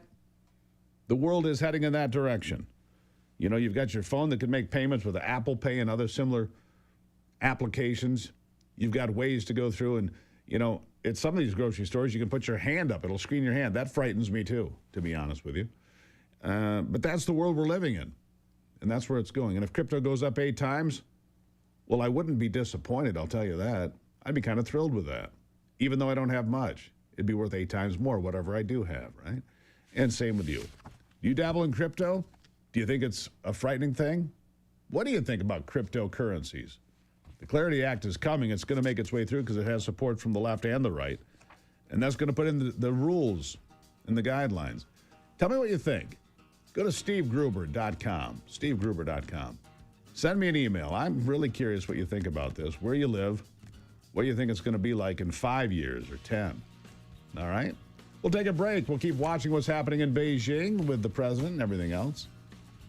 Speaker 3: the world is heading in that direction. You know, you've got your phone that can make payments with Apple Pay and other similar applications. You've got ways to go through and, you know, at some of these grocery stores, you can put your hand up. It'll screen your hand. That frightens me too, to be honest with you. But that's the world we're living in, and that's where it's going. And if crypto goes up 8 times, well, I wouldn't be disappointed, I'll tell you that. I'd be kind of thrilled with that. Even though I don't have much, it'd be worth 8 times more, whatever I do have, right? And same with you. Do you dabble in crypto? Do you think it's a frightening thing? What do you think about cryptocurrencies? The Clarity Act is coming. It's going to make its way through because it has support from the left and the right. And that's going to put in the rules and the guidelines. Tell me what you think. Go to stevegruber.com, stevegruber.com. Send me an email. I'm really curious what you think about this, where you live, what you think it's going to be like in 5 years or 10. All right? We'll take a break. We'll keep watching what's happening in Beijing with the president and everything else.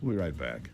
Speaker 3: We'll be right back.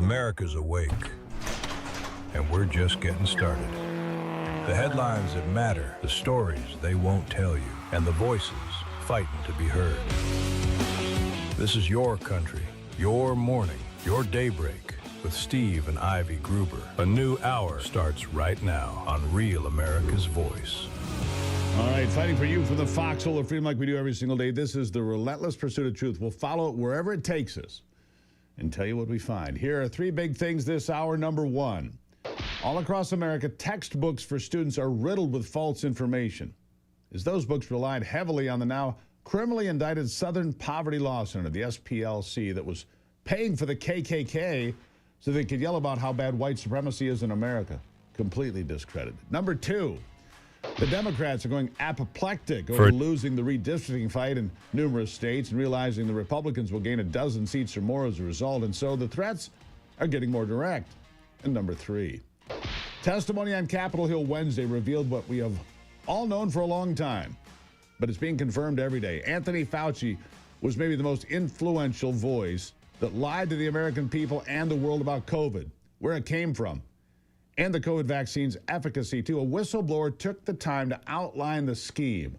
Speaker 1: America's awake, and we're just getting started. The headlines that matter, the stories they won't tell you, and the voices fighting to be heard. This is your country, your morning, your daybreak with Steve and Ivy Gruber. A new hour starts right now on Real America's Voice.
Speaker 3: All right, fighting for you from the foxhole of freedom like we do every single day. This is the relentless pursuit of truth. We'll follow it wherever it takes us and tell you what we find. Here are three big things this hour. Number one, all across America, textbooks for students are riddled with false information, as those books relied heavily on the now criminally indicted Southern Poverty Law Center, the SPLC, that was paying for the KKK so they could yell about how bad white supremacy is in America. Completely discredited. Number two, the Democrats are going apoplectic over losing the redistricting fight in numerous states and realizing the Republicans will gain a dozen seats or more as a result, and so the threats are getting more direct. And number three, testimony on Capitol Hill Wednesday revealed what we have all known for a long time, but it's being confirmed every day. Anthony Fauci was maybe the most influential voice that lied to the American people and the world about COVID, where it came from, and the COVID vaccine's efficacy, too. A whistleblower took the time to outline the scheme,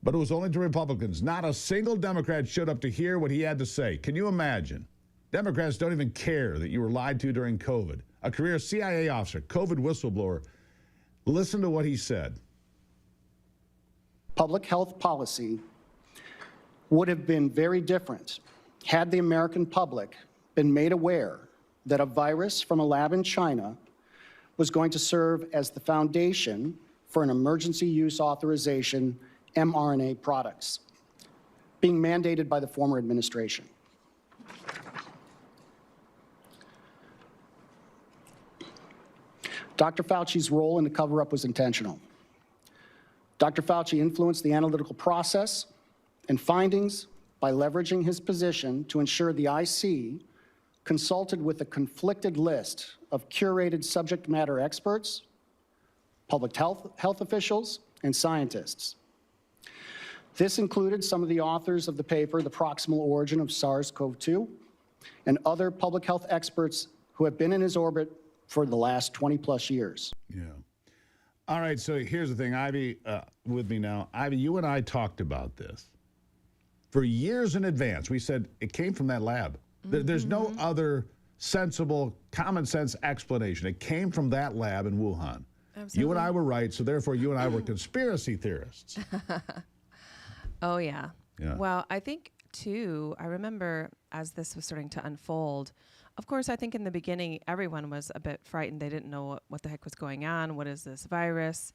Speaker 3: but it was only to Republicans. Not a single Democrat showed up to hear what he had to say. Can you imagine? Democrats don't even care that you were lied to during COVID. A career CIA officer, COVID whistleblower, listen to what he said.
Speaker 15: Public health policy would have been very different had the American public been made aware that a virus from a lab in China was going to serve as the foundation for an emergency use authorization mRNA products being mandated by the former administration. Dr. Fauci's role in the cover-up was intentional. Dr. Fauci influenced the analytical process and findings by leveraging his position to ensure the IC consulted with a conflicted list of curated subject matter experts, public health officials, and scientists. This included some of the authors of the paper, The Proximal Origin of SARS-CoV-2, and other public health experts who have been in his orbit for the last 20-plus years.
Speaker 3: Yeah. All right, so here's the thing. Ivy, with me now. Ivy, you and I talked about this for years in advance. We said it came from that lab. There's no other sensible, common sense explanation. It came from that lab in Wuhan. Absolutely. You and I were right, so therefore you and I were conspiracy theorists.
Speaker 16: Oh, yeah. Well, I think, too, I remember as this was starting to unfold, of course, I think in the beginning, everyone was a bit frightened. They didn't know what the heck was going on. What is this virus?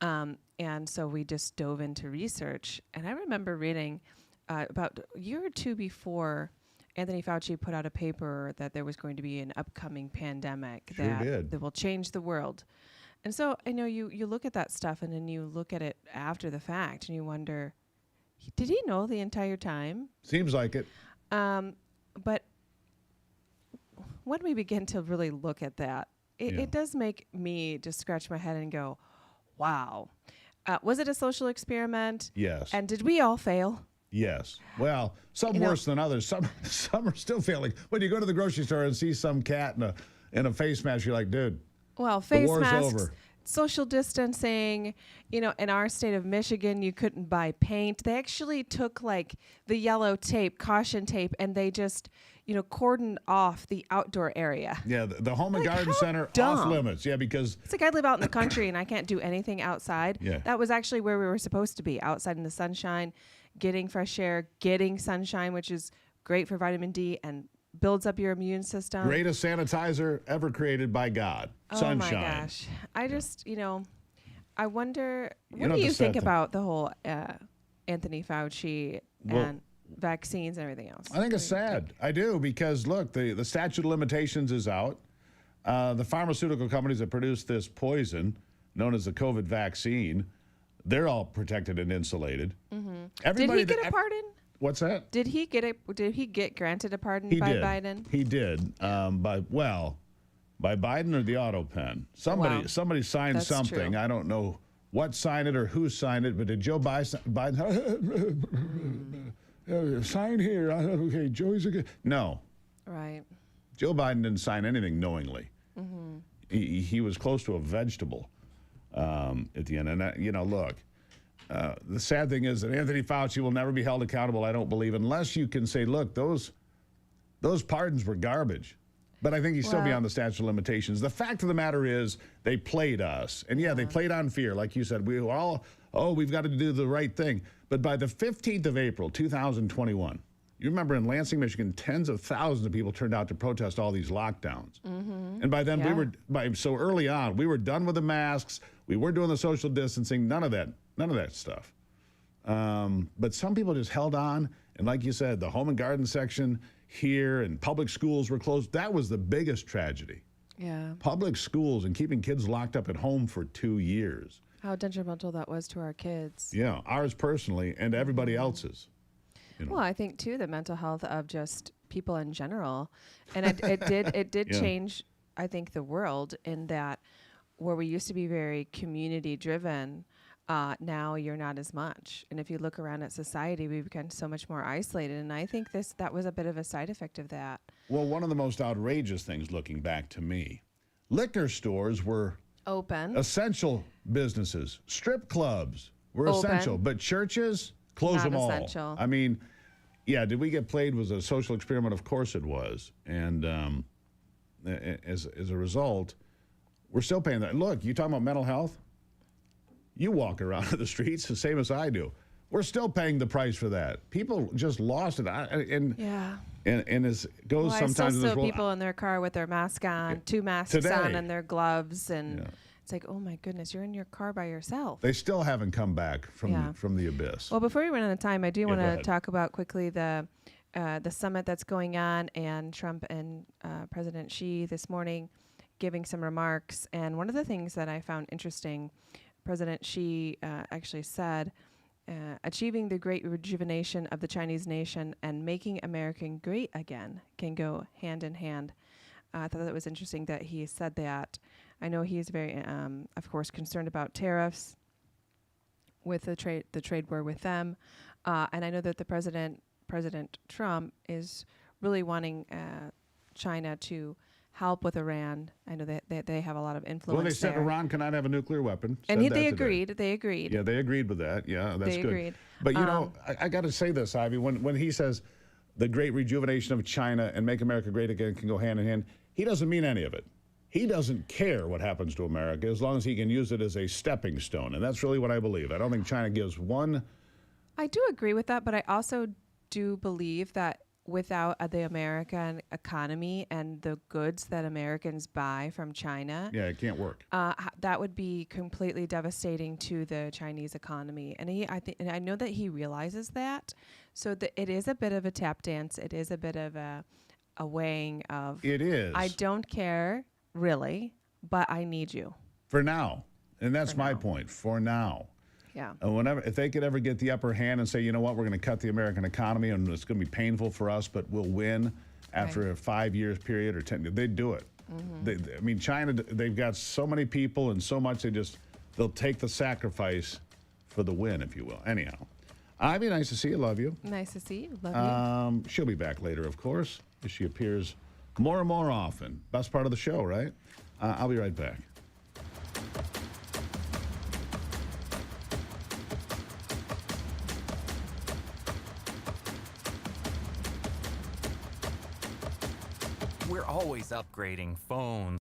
Speaker 16: And so we just dove into research. And I remember reading about a year or two before Anthony Fauci put out a paper that there was going to be an upcoming pandemic that will change the world. And so I know you look at that stuff and then you look at it after the fact and you wonder, did he know the entire time?
Speaker 3: Seems like it.
Speaker 16: But when we begin to really look at that, it does make me just scratch my head and go, wow. Was it a social experiment?
Speaker 3: Yes.
Speaker 16: And did we all fail?
Speaker 3: Yes. Well, some worse than others. Some are still failing. When you go to the grocery store and see some cat in a face mask, you're like, dude,
Speaker 16: well, face
Speaker 3: the war's
Speaker 16: masks,
Speaker 3: over.
Speaker 16: social distancing. In our state of Michigan, you couldn't buy paint. They actually took like the yellow tape, caution tape, and they just, cordoned off the outdoor area.
Speaker 3: Yeah, the home and garden center off limits. Yeah, because
Speaker 16: it's like I live out in the country and I can't do anything outside.
Speaker 3: Yeah.
Speaker 16: That was actually where we were supposed to be, outside in the sunshine, getting fresh air, getting sunshine, which is great for vitamin D and builds up your immune system.
Speaker 3: Greatest sanitizer ever created by God. Sunshine.
Speaker 16: Oh my gosh. I just, I wonder, what do you think about the whole Anthony Fauci and vaccines and everything else?
Speaker 3: I think it's sad. I do, because look, the statute of limitations is out. The pharmaceutical companies that produce this poison, known as the COVID vaccine, they're all protected and insulated.
Speaker 16: Mm-hmm. Did he get a pardon?
Speaker 3: What's that?
Speaker 16: Did he get granted a pardon by Biden?
Speaker 3: He did. By Biden or the auto pen. Somebody signed
Speaker 16: That's
Speaker 3: something.
Speaker 16: True.
Speaker 3: I don't know what signed it or who signed it, but did Joe Biden sign here? Okay, Joey's a good. No.
Speaker 16: Right.
Speaker 3: Joe Biden didn't sign anything knowingly.
Speaker 16: Mm-hmm.
Speaker 3: He was close to a vegetable at the end. And, look, the sad thing is that Anthony Fauci will never be held accountable, I don't believe, unless you can say, look, those pardons were garbage. But I think he's still beyond the statute of limitations. The fact of the matter is they played us. And, they played on fear. Like you said, we were all, we've got to do the right thing. But by the 15th of April, 2021, you remember in Lansing, Michigan, tens of thousands of people turned out to protest all these lockdowns.
Speaker 16: Mm-hmm.
Speaker 3: And by then, so early on, we were done with the masks. We weren't doing the social distancing, none of that stuff. But some people just held on. And like you said, the home and garden section here and public schools were closed. That was the biggest tragedy.
Speaker 16: Yeah.
Speaker 3: Public schools and keeping kids locked up at home for 2 years.
Speaker 16: How detrimental that was to our kids.
Speaker 3: Yeah, ours personally and everybody else's.
Speaker 16: Well, I think too the mental health of just people in general, and it did change. I think the world in that where we used to be very community driven. Now you're not as much. And if you look around at society, we've become so much more isolated. And I think that was a bit of a side effect of that.
Speaker 3: Well, one of the most outrageous things looking back to me, liquor stores were
Speaker 16: open.
Speaker 3: Essential businesses. Strip clubs were
Speaker 16: open.
Speaker 3: Essential. But churches, close
Speaker 16: not
Speaker 3: them all.
Speaker 16: Essential.
Speaker 3: I mean, did we get played? Was a social experiment? Of course it was. And as a result, we're still paying that. Look, you talking about mental health? You walk around the streets the same as I do. We're still paying the price for that. People just lost it. And as it goes sometimes
Speaker 16: I
Speaker 3: in
Speaker 16: still
Speaker 3: this
Speaker 16: see
Speaker 3: world.
Speaker 16: people in their car with their mask on, 2 masks
Speaker 3: Today.
Speaker 16: on, and their gloves, and it's like, oh my goodness, you're in your car by yourself.
Speaker 3: They still haven't come back from the abyss.
Speaker 16: Well, before we run out of time, I do want
Speaker 3: go
Speaker 16: to
Speaker 3: ahead.
Speaker 16: talk about quickly the summit that's going on, and Trump and President Xi this morning giving some remarks. And one of the things that I found interesting, President Xi actually said, achieving the great rejuvenation of the Chinese nation and making America great again can go hand in hand. I thought that was interesting that he said that. I know he is very, of course, concerned about tariffs with the trade war with them, and I know that President Trump is really wanting China to help with Iran. I know that they have a lot of influence.
Speaker 3: Well, they said
Speaker 16: there.
Speaker 3: Iran cannot have a nuclear weapon.
Speaker 16: And
Speaker 3: Said that
Speaker 16: they
Speaker 3: today.
Speaker 16: agreed. They agreed.
Speaker 3: Yeah, they agreed with that. Yeah, that's
Speaker 16: They
Speaker 3: good.
Speaker 16: agreed.
Speaker 3: But I got to say this, Ivy. When he says the great rejuvenation of China and make America great again can go hand in hand, he doesn't mean any of it. He doesn't care what happens to America as long as he can use it as a stepping stone, and that's really what I believe. I don't think China gives one.
Speaker 16: I do agree with that, but I also do believe that without the American economy and the goods that Americans buy from China,
Speaker 3: It can't work.
Speaker 16: that would be completely devastating to the Chinese economy. And I know that he realizes that. So it is a bit of a tap dance. It is a bit of a weighing of.
Speaker 3: It is.
Speaker 16: I don't care really, but I need you
Speaker 3: for now, and that's my point. For now.
Speaker 16: Yeah.
Speaker 3: If they could ever get the upper hand and say, you know what, we're going to cut the American economy and it's going to be painful for us, but we'll win after a 5 years period or 10, they'd do it.
Speaker 16: Mm-hmm.
Speaker 3: China, they've got so many people and so much, they'll take the sacrifice for the win, if you will. Anyhow, Ivy, nice to see you. Love you.
Speaker 16: Nice to see you. Love you.
Speaker 3: She'll be back later, of course, as she appears more and more often. Best part of the show, right? I'll be right back.
Speaker 17: We're always upgrading phones.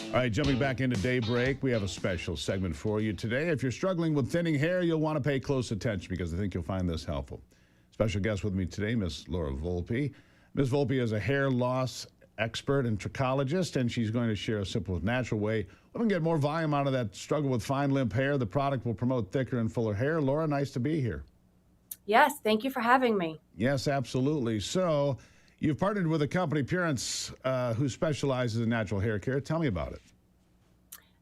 Speaker 3: All right, jumping back into Daybreak, we have a special segment for you today. If you're struggling with thinning hair, you'll want to pay close attention because I think you'll find this helpful. Special guest with me today, Miss Laura Volpe. Ms. Volpe is a hair loss expert and trichologist, and she's going to share a simple, natural way we can get more volume out of that struggle with fine, limp hair. The product will promote thicker and fuller hair. Laura, nice to be here.
Speaker 18: Yes, thank you for having me.
Speaker 3: Yes, absolutely. So you've partnered with a company, Purance, who specializes in natural hair care. Tell me about it.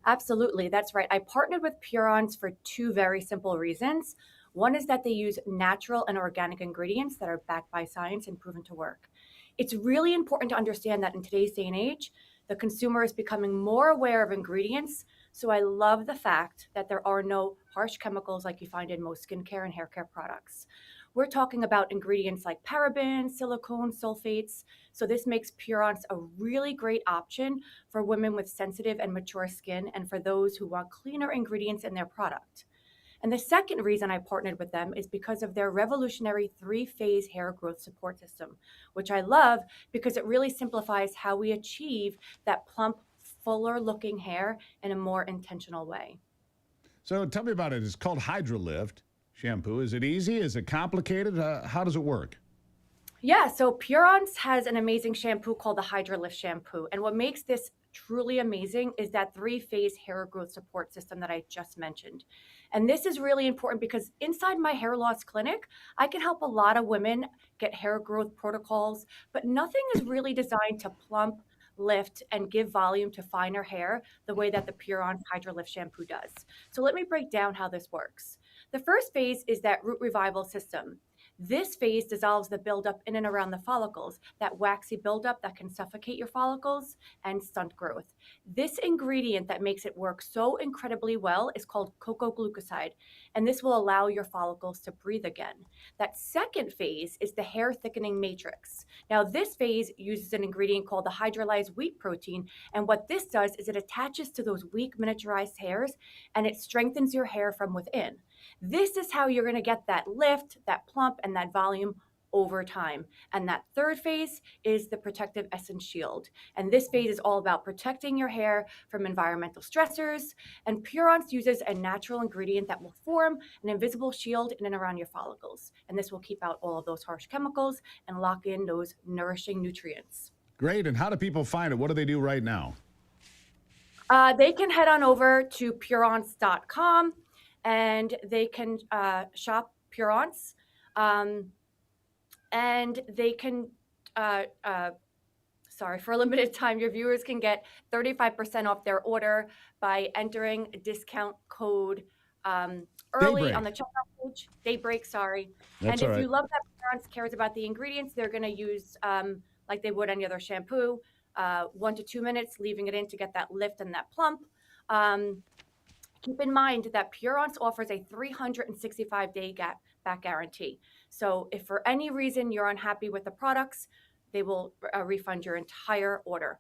Speaker 18: Absolutely, that's right. I partnered with Purance for two very simple reasons. One is that they use natural and organic ingredients that are backed by science and proven to work. It's really important to understand that in today's day and age, the consumer is becoming more aware of ingredients. So I love the fact that there are no harsh chemicals like you find in most skincare and hair care products. We're talking about ingredients like parabens, silicone, sulfates. So this makes Purance a really great option for women with sensitive and mature skin and for those who want cleaner ingredients in their product. And the second reason I partnered with them is because of their revolutionary 3-phase hair growth support system, which I love because it really simplifies how we achieve that plump, fuller looking hair in a more intentional way.
Speaker 3: So tell me about it. It's called HydroLift shampoo. Is it easy? Is it complicated? How does it work?
Speaker 18: Yeah, so Purance has an amazing shampoo called the HydroLift shampoo. And what makes this truly amazing is that 3-phase hair growth support system that I just mentioned. And this is really important because inside my hair loss clinic, I can help a lot of women get hair growth protocols, but nothing is really designed to plump, lift, and give volume to finer hair the way that the Purance HydroLift shampoo does. So let me break down how this works. The first phase is that root revival system. This phase dissolves the buildup in and around the follicles, that waxy buildup that can suffocate your follicles and stunt growth. This ingredient that makes it work so incredibly well is called cocoa glucoside, and this will allow your follicles to breathe again. That second phase is the hair thickening matrix. Now, this phase uses an ingredient called the hydrolyzed wheat protein, and what this does is it attaches to those weak miniaturized hairs, and it strengthens your hair from within. This is how you're going to get that lift, that plump, and that volume over time. And that third phase is the protective essence shield. And this phase is all about protecting your hair from environmental stressors. And Purance uses a natural ingredient that will form an invisible shield in and around your follicles. And this will keep out all of those harsh chemicals and lock in those nourishing nutrients.
Speaker 3: Great. And how do people find it? What do they do right now?
Speaker 18: They can head on over to Purance.com. And they can shop Purance, and they can, for a limited time, your viewers can get 35% off their order by entering discount code early
Speaker 3: Daybreak
Speaker 18: on the checkout page. Daybreak, sorry.
Speaker 3: That's
Speaker 18: and if
Speaker 3: all
Speaker 18: you
Speaker 3: right.
Speaker 18: love that Purance cares about the ingredients, they're going to use, like they would any other shampoo, 1 to 2 minutes, leaving it in to get that lift and that plump. Keep in mind that Purance offers a 365-day back guarantee. So if for any reason you're unhappy with the products, they will refund your entire order.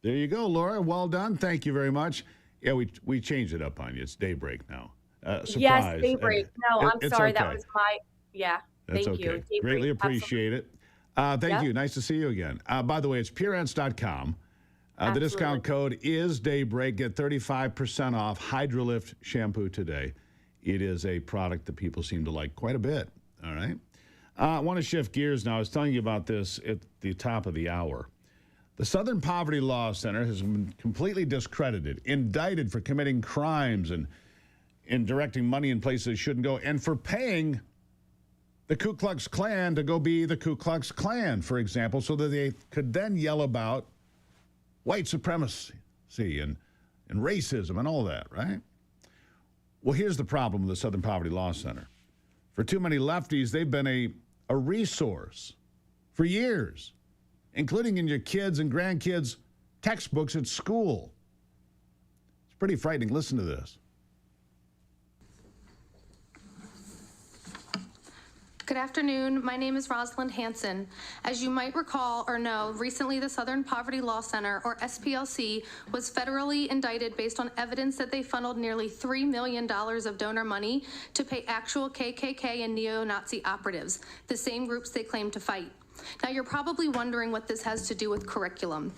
Speaker 3: There you go, Laura. Well done. Thank you very much. Yeah, we changed it up on you. It's Daybreak now. Surprise.
Speaker 18: Yes, Daybreak. No, I'm sorry.
Speaker 3: Okay.
Speaker 18: That was my,
Speaker 3: That's
Speaker 18: thank
Speaker 3: okay.
Speaker 18: you. Daybreak.
Speaker 3: Greatly appreciate it. Thank you.
Speaker 18: Yep.
Speaker 3: Nice to see you again. By the way, it's Purance.com. The discount code is Daybreak. Get 35% off HydroLift shampoo today. It is a product that people seem to like quite a bit. All right. I want to shift gears now. I was telling you about this at the top of the hour. The Southern Poverty Law Center has been completely discredited, indicted for committing crimes and directing money in places it shouldn't go, and for paying the Ku Klux Klan to go be the Ku Klux Klan, for example, so that they could then yell about white supremacy and racism and all that, right? Well, here's the problem with the Southern Poverty Law Center. For too many lefties, they've been a resource for years, including in your kids' and grandkids' textbooks at school. It's pretty frightening. Listen to this.
Speaker 19: Good afternoon. My name is Rosalind Hansen. As you might recall or know, recently the Southern Poverty Law Center, or SPLC, was federally indicted based on evidence that they funneled nearly $3 million of donor money to pay actual KKK and neo-Nazi operatives, the same groups they claim to fight. Now, you're probably wondering what this has to do with curriculum.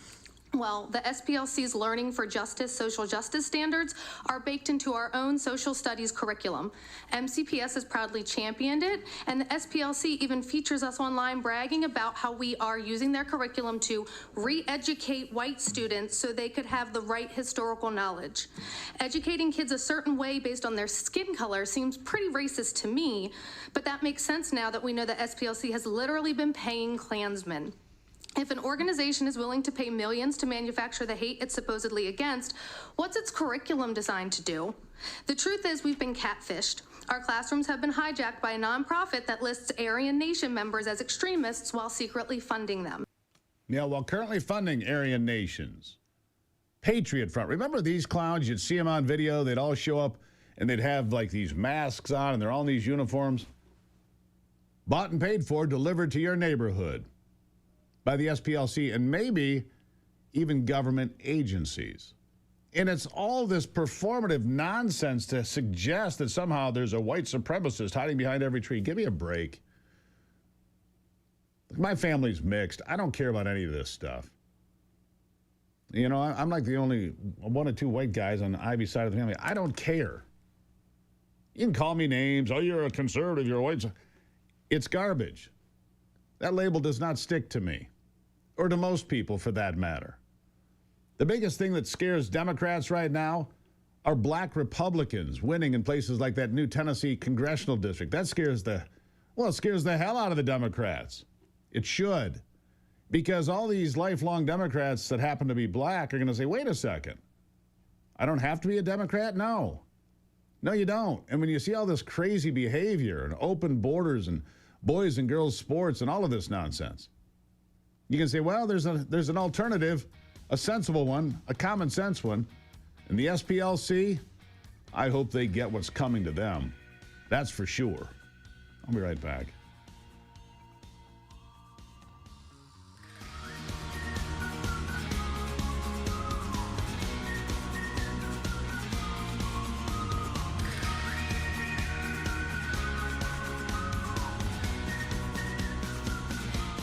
Speaker 19: Well, the SPLC's Learning for Justice social justice standards are baked into our own social studies curriculum. MCPS has proudly championed it, and the SPLC even features us online bragging about how we are using their curriculum to re-educate white students so they could have the right historical knowledge. Educating kids a certain way based on their skin color seems pretty racist to me, but that makes sense now that we know that SPLC has literally been paying Klansmen. If an organization is willing to pay millions to manufacture the hate it's supposedly against, what's its curriculum designed to do? The truth is we've been catfished. Our classrooms have been hijacked by a nonprofit that lists Aryan Nation members as extremists while secretly funding them.
Speaker 3: Yeah, while currently funding Aryan nations. Patriot Front. Remember these clowns? You'd see them on video. They'd all show up, and they'd have, like, these masks on, and they're all in these uniforms. Bought and paid for, delivered to your neighborhood by the SPLC and maybe even government agencies. And it's all this performative nonsense to suggest that somehow there's a white supremacist hiding behind every tree. Give me a break. My family's mixed. I don't care about any of this stuff. You know, I'm like the only one or two white guys on Ivy's side of the family. I don't care. You can call me names. Oh, you're a conservative. You're a white. It's garbage. That label does not stick to me, or to most people for that matter. The biggest thing that scares Democrats right now are black Republicans winning in places like that new Tennessee congressional district. That scares the hell out of the Democrats. It should. Because all these lifelong Democrats that happen to be black are going to say, wait a second, I don't have to be a Democrat? No. No, you don't. And when you see all this crazy behavior and open borders and boys and girls sports and all of this nonsense, you can say, well, there's an alternative, a sensible one, a common sense one. And the SPLC, I hope they get what's coming to them. That's for sure. I'll be right back.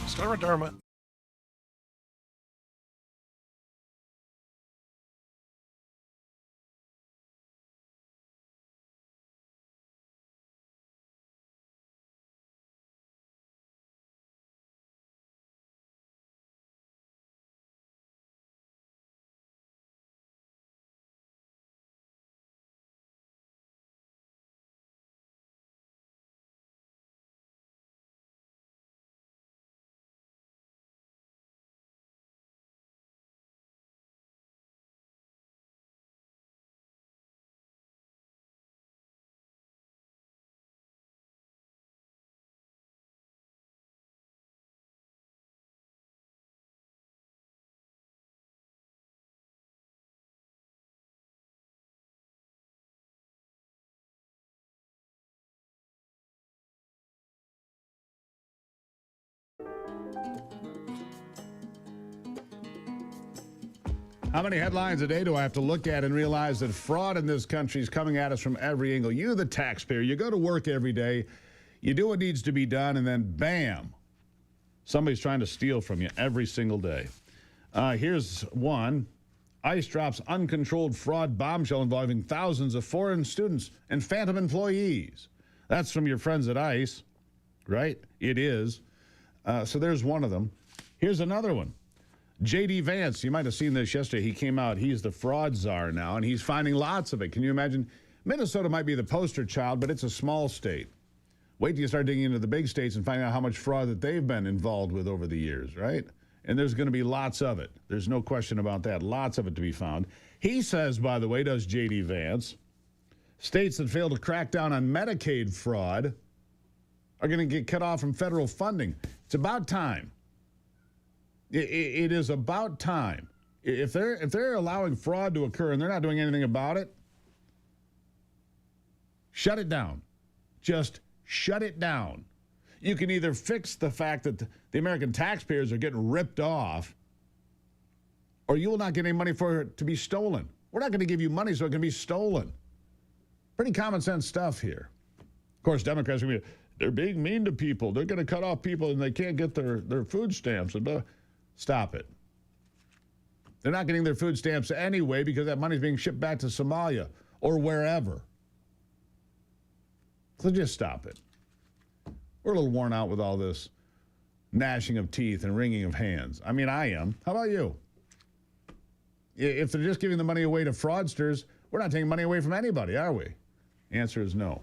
Speaker 20: Scleroderma.
Speaker 3: How many headlines a day do I have to look at and realize that fraud in this country is coming at us from every angle? You, the taxpayer, you go to work every day, you do what needs to be done, and then bam, somebody's trying to steal from you every single day. Here's one. ICE drops uncontrolled fraud bombshell involving thousands of foreign students and phantom employees. That's from your friends at ICE, right? It is. So there's one of them. Here's another one. J.D. Vance, you might have seen this yesterday. He came out. He's the fraud czar now, and he's finding lots of it. Can you imagine? Minnesota might be the poster child, but it's a small state. Wait till you start digging into the big states and find out how much fraud that they've been involved with over the years, right? And there's going to be lots of it. There's no question about that. Lots of it to be found. He says, by the way, does J.D. Vance, states that fail to crack down on Medicaid fraud are going to get cut off from federal funding. It's about time. It is about time. If they're allowing fraud to occur and they're not doing anything about it, shut it down. Just shut it down. You can either fix the fact that the American taxpayers are getting ripped off, or you will not get any money for it to be stolen. We're not going to give you money so it can be stolen. Pretty common sense stuff here. Of course, Democrats are going to be, They're being mean to people. They're going to cut off people and they can't get their food stamps. Stop it. They're not getting their food stamps anyway because that money's being shipped back to Somalia or wherever. So just stop it. We're a little worn out with all this gnashing of teeth and wringing of hands. I mean, I am. How about you? If they're just giving the money away to fraudsters, we're not taking money away from anybody, are we? The answer is no.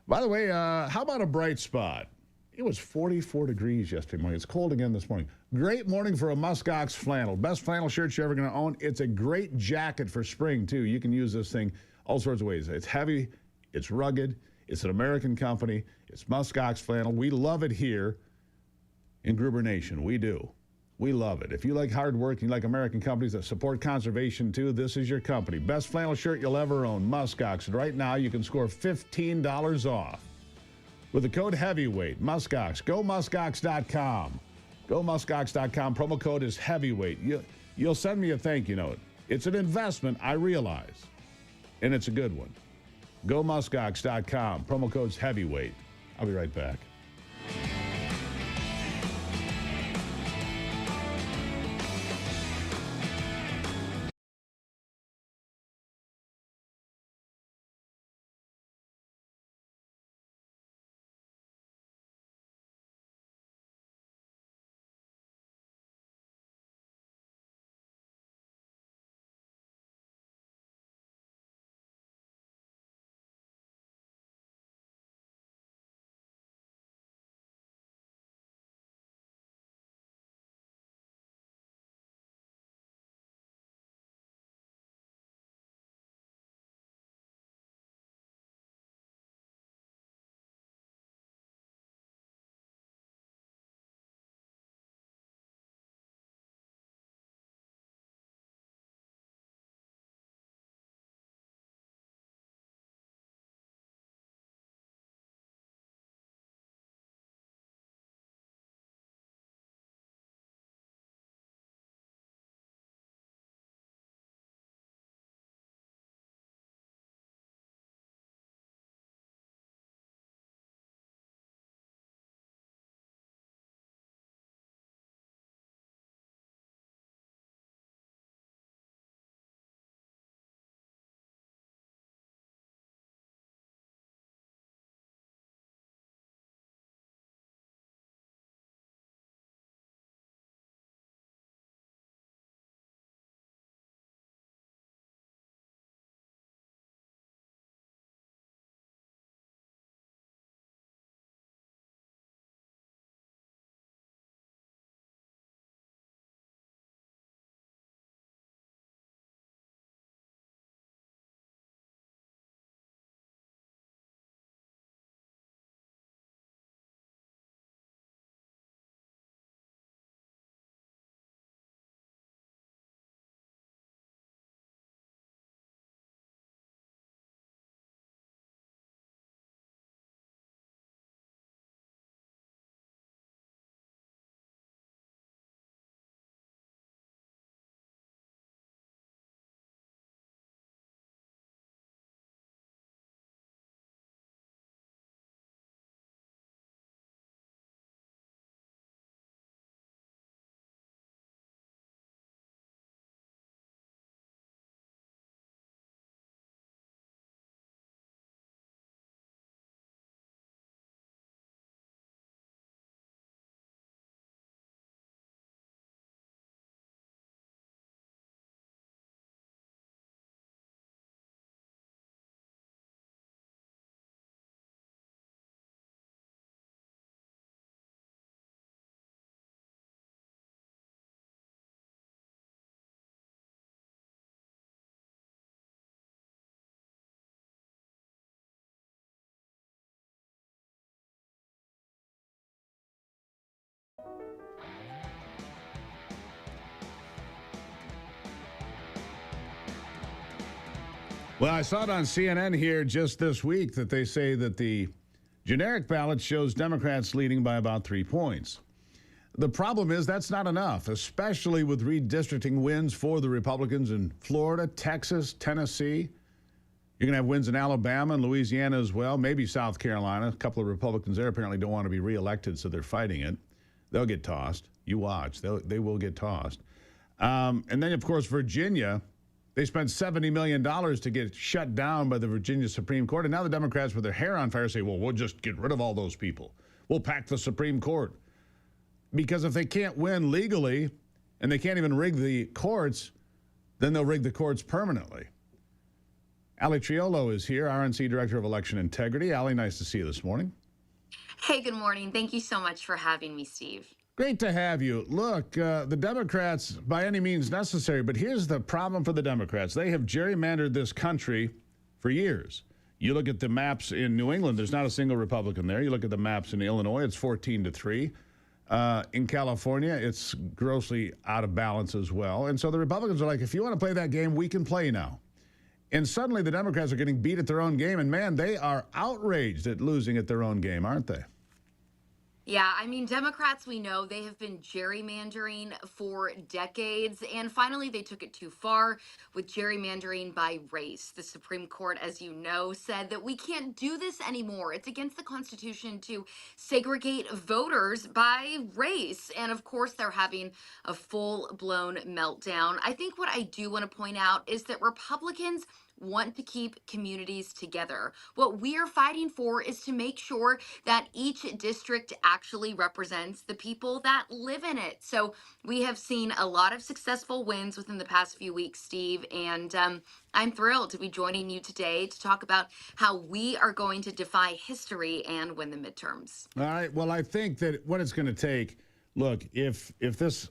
Speaker 3: By the way, how about a bright spot? It was 44 degrees yesterday morning. It's cold again this morning. Great morning for a muskox flannel. Best flannel shirt you're ever going to own. It's a great jacket for spring, too. You can use this thing all sorts of ways. It's heavy. It's rugged. It's an American company. It's muskox flannel. We love it here in Gruber Nation. We do. We love it. If you like hard work, you like American companies that support conservation, too, this is your company. Best flannel shirt you'll ever own, muskox. And right now, you can score $15 off with the code HEAVYWEIGHT, muskox. Go muskox.com. Go muskox.com. Promo code is HEAVYWEIGHT. You'll send me a thank you note. It's an investment, I realize, and it's a good one. Go muskox.com. Promo code's HEAVYWEIGHT. I'll be right back. Well, I saw it on CNN here just this week that they say that the generic ballot shows Democrats leading by about 3 points. The problem is that's not enough, especially with redistricting wins for the Republicans in Florida, Texas, Tennessee. You're going to have wins in Alabama and Louisiana as well, maybe South Carolina. A couple of Republicans there apparently don't want to be reelected, so they're fighting it. They'll get tossed. You watch. They will get tossed. And then, of course, Virginia, they spent $70 million to get shut down by the Virginia Supreme Court. And now the Democrats, with their hair on fire, say, well, we'll just get rid of all those people. We'll pack the Supreme Court. Because if they can't win legally and they can't even rig the courts, then they'll rig the courts permanently. Ali Triolo is here, RNC Director of Election Integrity. Ali, nice to see you this morning.
Speaker 20: Hey, good morning. Thank you so much for having me, Steve.
Speaker 3: Great to have you. Look, the Democrats, by any means necessary, but here's the problem for the Democrats. They have gerrymandered this country for years. You look at the maps in New England, there's not a single Republican there. You look at the maps in Illinois, it's 14-3. In California, it's grossly out of balance as well. And so the Republicans are like, if you want to play that game, we can play now. And suddenly the Democrats are getting beat at their own game. And, man, they are outraged at losing at their own game, aren't they?
Speaker 20: Yeah, I mean, Democrats, we know they have been gerrymandering for decades, and finally they took it too far with gerrymandering by race. The Supreme Court, as you know, said that we can't do this anymore. It's against the Constitution to segregate voters by race. And of course, they're having a full-blown meltdown. I think what I do want to point out is that Republicans want to keep communities together. What we are fighting for is to make sure that each district actually represents the people that live in it. So we have seen a lot of successful wins within the past few weeks, Steve, and I'm thrilled to be joining you today to talk about how we are going to defy history and win the midterms.
Speaker 3: All right. Well, I think that what it's going to take, look, if this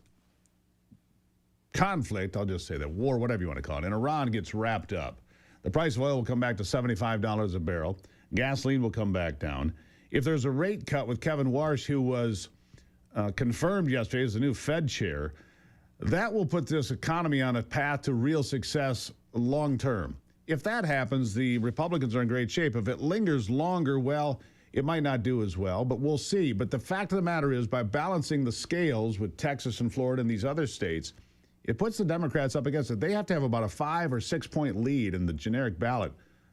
Speaker 3: conflict, I'll just say that, war, whatever you want to call it, in Iran gets wrapped up, the price of oil will come back to $75 a barrel. Gasoline will come back down. If there's a rate cut with Kevin Warsh, who was confirmed yesterday as the new Fed chair, that will put this economy on a path to real success long term. If that happens, the Republicans are in great shape. If it lingers longer, well, it might not do as well, but we'll see. But the fact of the matter is, by balancing the scales with Texas and Florida and these other states, it puts the Democrats up against it. They have to have about a 5 or 6 point lead in the generic ballot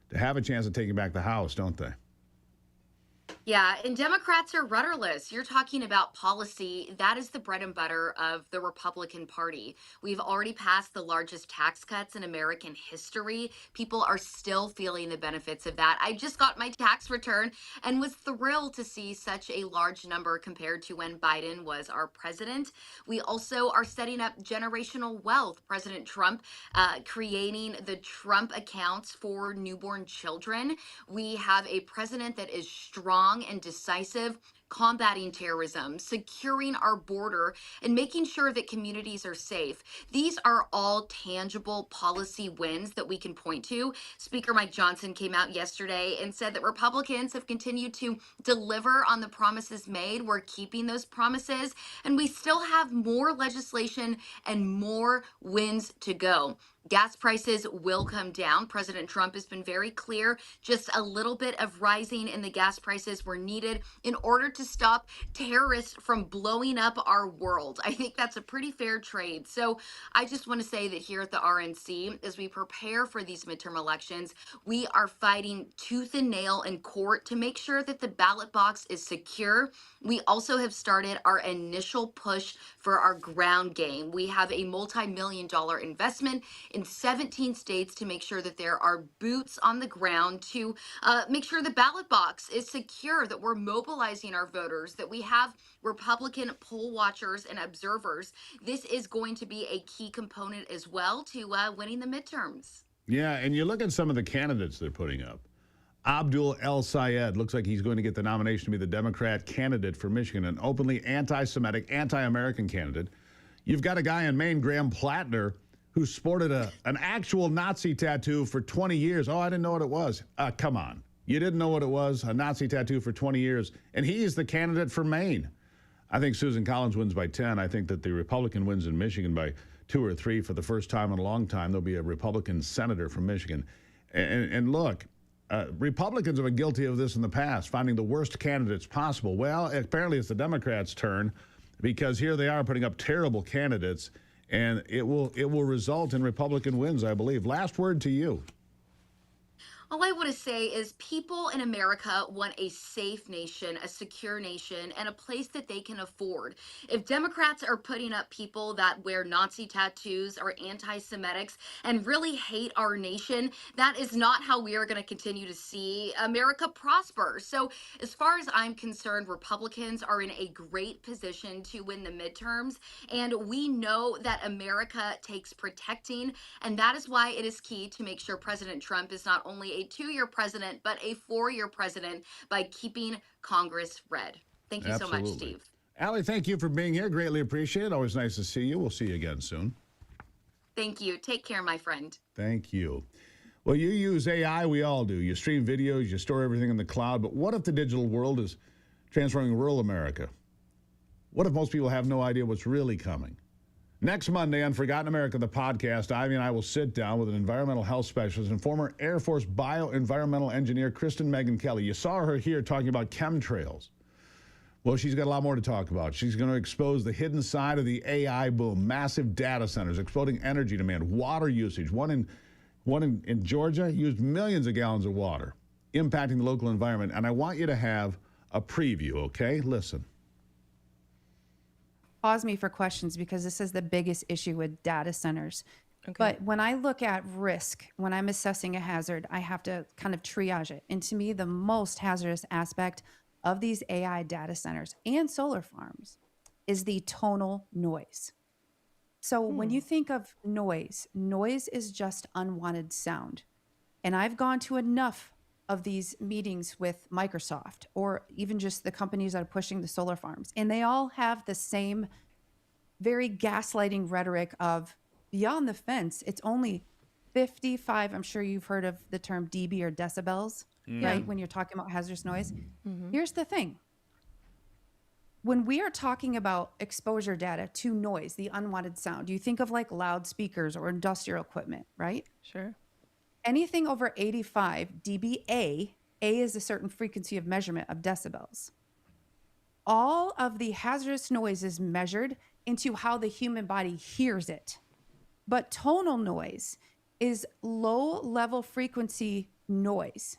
Speaker 3: to have a chance of taking back the House, don't they?
Speaker 20: Yeah, and Democrats are rudderless. You're talking about policy. That is the bread and butter of the Republican Party. We've already passed the largest tax cuts in American history. People are still feeling the benefits of that. I just got my tax return and was thrilled to see such a large number compared to when Biden was our president. We also are setting up generational wealth. President Trump creating the Trump accounts for newborn children. We have a president that is strong and decisive, combating terrorism, securing our border, and making sure that communities are safe. These are all tangible policy wins that we can point to. Speaker Mike Johnson came out yesterday and said that Republicans have continued to deliver on the promises made. We're keeping those promises, and we still have more legislation and more wins to go. Gas prices will come down. President Trump has been very clear. Just a little bit of rising in the gas prices were needed in order to stop terrorists from blowing up our world. I think that's a pretty fair trade. So I just want to say that here at the RNC, as we prepare for these midterm elections, we are fighting tooth and nail in court to make sure that the ballot box is secure. We also have started our initial push for our ground game. We have a multi-million-dollar investment in 17 states to make sure that there are boots on the ground to make sure the ballot box is secure, that we're mobilizing our voters, that we have Republican poll watchers and observers. This is going to be a key component as well to winning the midterms.
Speaker 3: Yeah, and you look at some of the candidates they're putting up. Abdul El Sayed looks like he's going to get the nomination to be the Democrat candidate for Michigan, an openly anti-Semitic, anti-American candidate. You've got a guy in Maine, Graham Plattner, who sported an actual Nazi tattoo for 20 years. Oh, I didn't know what it was. Come on. You didn't know what it was? A Nazi tattoo for 20 years. And he is the candidate for Maine. I think Susan Collins wins by 10. I think that the Republican wins in Michigan by 2 or 3 for the first time in a long time. There'll be a Republican senator from Michigan. And look, Republicans have been guilty of this in the past, finding the worst candidates possible. Well, apparently it's the Democrats' turn, because here they are putting up terrible candidates. And it will result in Republican wins, I believe. Last word to you.
Speaker 20: All I want to say is people in America want a safe nation, a secure nation, and a place that they can afford. If Democrats are putting up people that wear Nazi tattoos or anti Semitics and really hate our nation, that is not how we are going to continue to see America prosper. So, as far as I'm concerned, Republicans are in a great position to win the midterms. And we know that America takes protecting. And that is why it is key to make sure President Trump is not only a 2-year president, but a 4-year president by keeping Congress red. Thank you so much, Steve.
Speaker 3: Allie, thank you for being here. Greatly appreciate it. Always nice to see you. We'll see you again soon.
Speaker 20: Thank you. Take care, my friend.
Speaker 3: Thank you. Well, you use AI. We all do. You stream videos. You store everything in the cloud. But what if the digital world is transforming rural America? What if most people have no idea what's really coming? Next Monday on Forgotten America, the podcast, Ivy and I will sit down with an environmental health specialist and former Air Force bioenvironmental engineer, Kristen Megan Kelly. You saw her here talking about chemtrails. Well, she's got a lot more to talk about. She's going to expose the hidden side of the AI boom, massive data centers, exploding energy demand, water usage. One in Georgia used millions of gallons of water, impacting the local environment. And I want you to have a preview, okay? Listen.
Speaker 21: Pause me for questions because this is the biggest issue with data centers. Okay. But when I look at risk, when I'm assessing a hazard, I have to kind of triage it. And to me, the most hazardous aspect of these AI data centers and solar farms is the tonal noise. So when you think of noise, noise is just unwanted sound. And I've gone to enough of these meetings with Microsoft or even just the companies that are pushing the solar farms. And they all have the same very gaslighting rhetoric of beyond the fence, it's only 55. I'm sure you've heard of the term dB or decibels, right? When you're talking about hazardous noise. Here's the thing. When we are talking about exposure data to noise, the unwanted sound, you think of like loudspeakers or industrial equipment, right?
Speaker 16: Sure.
Speaker 21: Anything over 85 dBA, A is a certain frequency of measurement of decibels. All of the hazardous noise is measured into how the human body hears it. But tonal noise is low-level frequency noise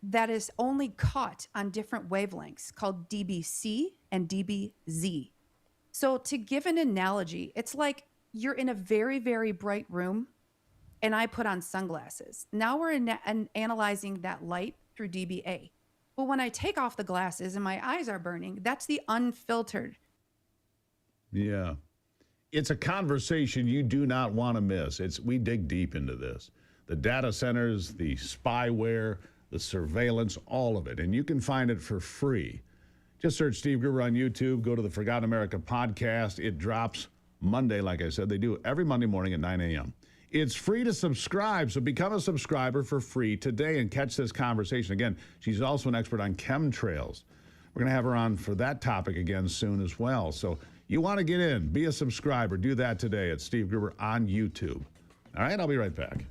Speaker 21: that is only caught on different wavelengths called dBc and dBz. So to give an analogy, it's like you're in a very, very bright room and I put on sunglasses. Now we're analyzing that light through dBA. But when I take off the glasses and my eyes are burning, that's the unfiltered.
Speaker 3: Yeah. It's a conversation you do not want to miss. We dig deep into this. The data centers, the spyware, the surveillance, all of it. And you can find it for free. Just search Steve Gruber on YouTube. Go to the Forgotten America podcast. It drops Monday, like I said. They do every Monday morning at 9 a.m. It's free to subscribe, so become a subscriber for free today and catch this conversation. Again, she's also an expert on chemtrails. We're going to have her on for that topic again soon as well. So you want to get in, be a subscriber. Do that today at Steve Gruber on YouTube. All right, I'll be right back.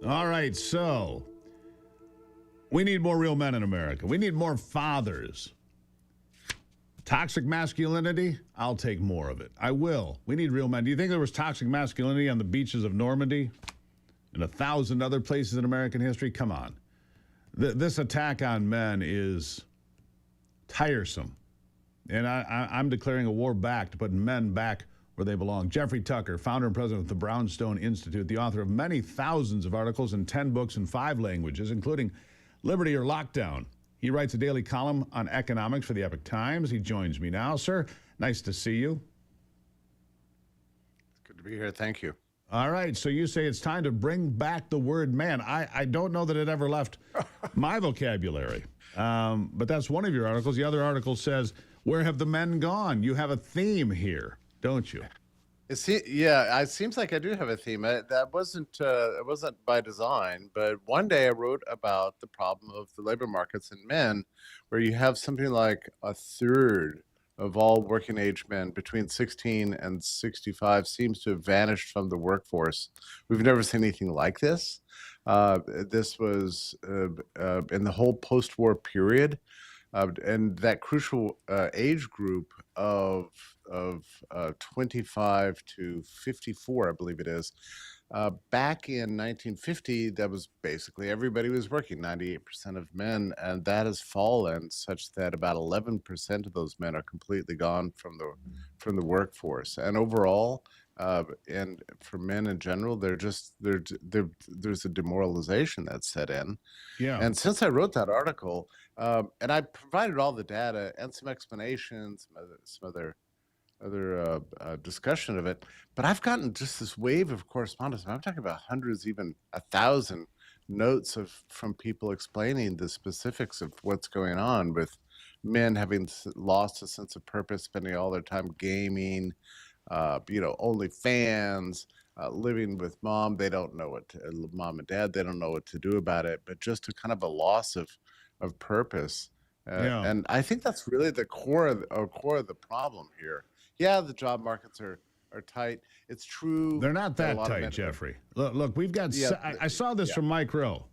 Speaker 3: All right, so we need more real men in America. We need more fathers. Toxic masculinity, I'll take more of it. I will. We need real men. Do you think there was toxic masculinity on the beaches of Normandy and 1,000 other places in American history? Come on. This attack on men is tiresome. And I'm declaring a war back to put men back where they belong. Jeffrey Tucker, founder and president of the Brownstone Institute, the author of many thousands of articles in 10 books in 5 languages, including Liberty or Lockdown. He writes a daily column on economics for the Epoch Times. He joins me now. Sir, nice to see you.
Speaker 4: It's good to be here. Thank you.
Speaker 3: All right, so you say it's time to bring back the word man. I don't know that it ever left my vocabulary, but that's one of your articles. The other article says, where have the men gone? You have a theme here, don't you?
Speaker 4: Yeah, it seems like I do have a theme. That wasn't it wasn't by design, but one day I wrote about the problem of the labor markets and men, where you have something like a third of all working age men between 16 and 65 seems to have vanished from the workforce. We've never seen anything like this. This was in the whole post-war period. And that crucial age group of 25 to 54, I believe it is, back in 1950, that was basically everybody was working, 98% of men, and that has fallen such that about 11% of those men are completely gone from the workforce. And overall, and for men in general, there's a demoralization that's set in.
Speaker 3: Yeah.
Speaker 4: And since I wrote that article, and I provided all the data and some explanations, some other discussion of it, but I've gotten just this wave of correspondence. I'm talking about hundreds, even 1,000 notes from people explaining the specifics of what's going on with men having lost a sense of purpose, spending all their time gaming, OnlyFans, living with mom. They don't know mom and dad, they don't know what to do about it, but just a kind of a loss of purpose.
Speaker 3: Yeah.
Speaker 4: And I think that's really the core of the problem here. Yeah, the job markets are tight. It's true.
Speaker 3: They're not
Speaker 4: that a
Speaker 3: that
Speaker 4: lot of
Speaker 3: tight,
Speaker 4: men-
Speaker 3: Jeffrey. Look, we've got.
Speaker 4: Yeah,
Speaker 3: I saw this from Mike Rowe,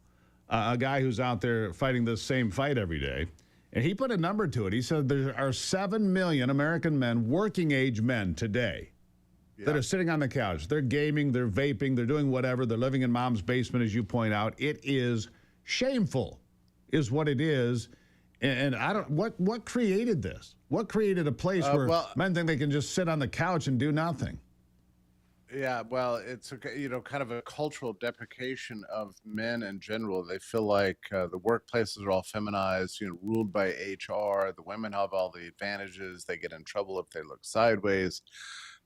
Speaker 3: a guy who's out there fighting the same fight every day, and he put a number to it. He said there are 7 million American men, working age men today, that are sitting on the couch. They're gaming, they're vaping, they're doing whatever. They're living in mom's basement, as you point out. It is shameful, is what it is. And I don't. What created this? What created a place where men think they can just sit on the couch and do nothing?
Speaker 4: Yeah, well, it's kind of a cultural deprecation of men in general. They feel like the workplaces are all feminized, ruled by HR. The women have all the advantages. They get in trouble if they look sideways.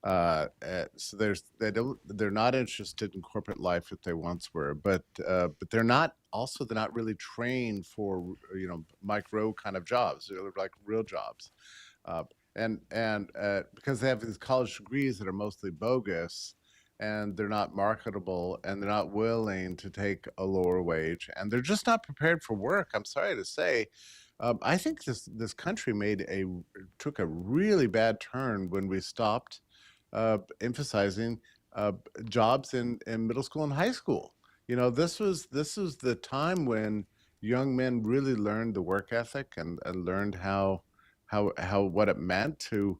Speaker 4: So they're not interested in corporate life that they once were, but they're not really trained for Mike Rowe kind of jobs. They're like real jobs. And because they have these college degrees that are mostly bogus, and they're not marketable, and they're not willing to take a lower wage, and they're just not prepared for work. I'm sorry to say. I think this country took a really bad turn when we stopped emphasizing jobs in middle school and high school. This was the time when young men really learned the work ethic and learned how what it meant to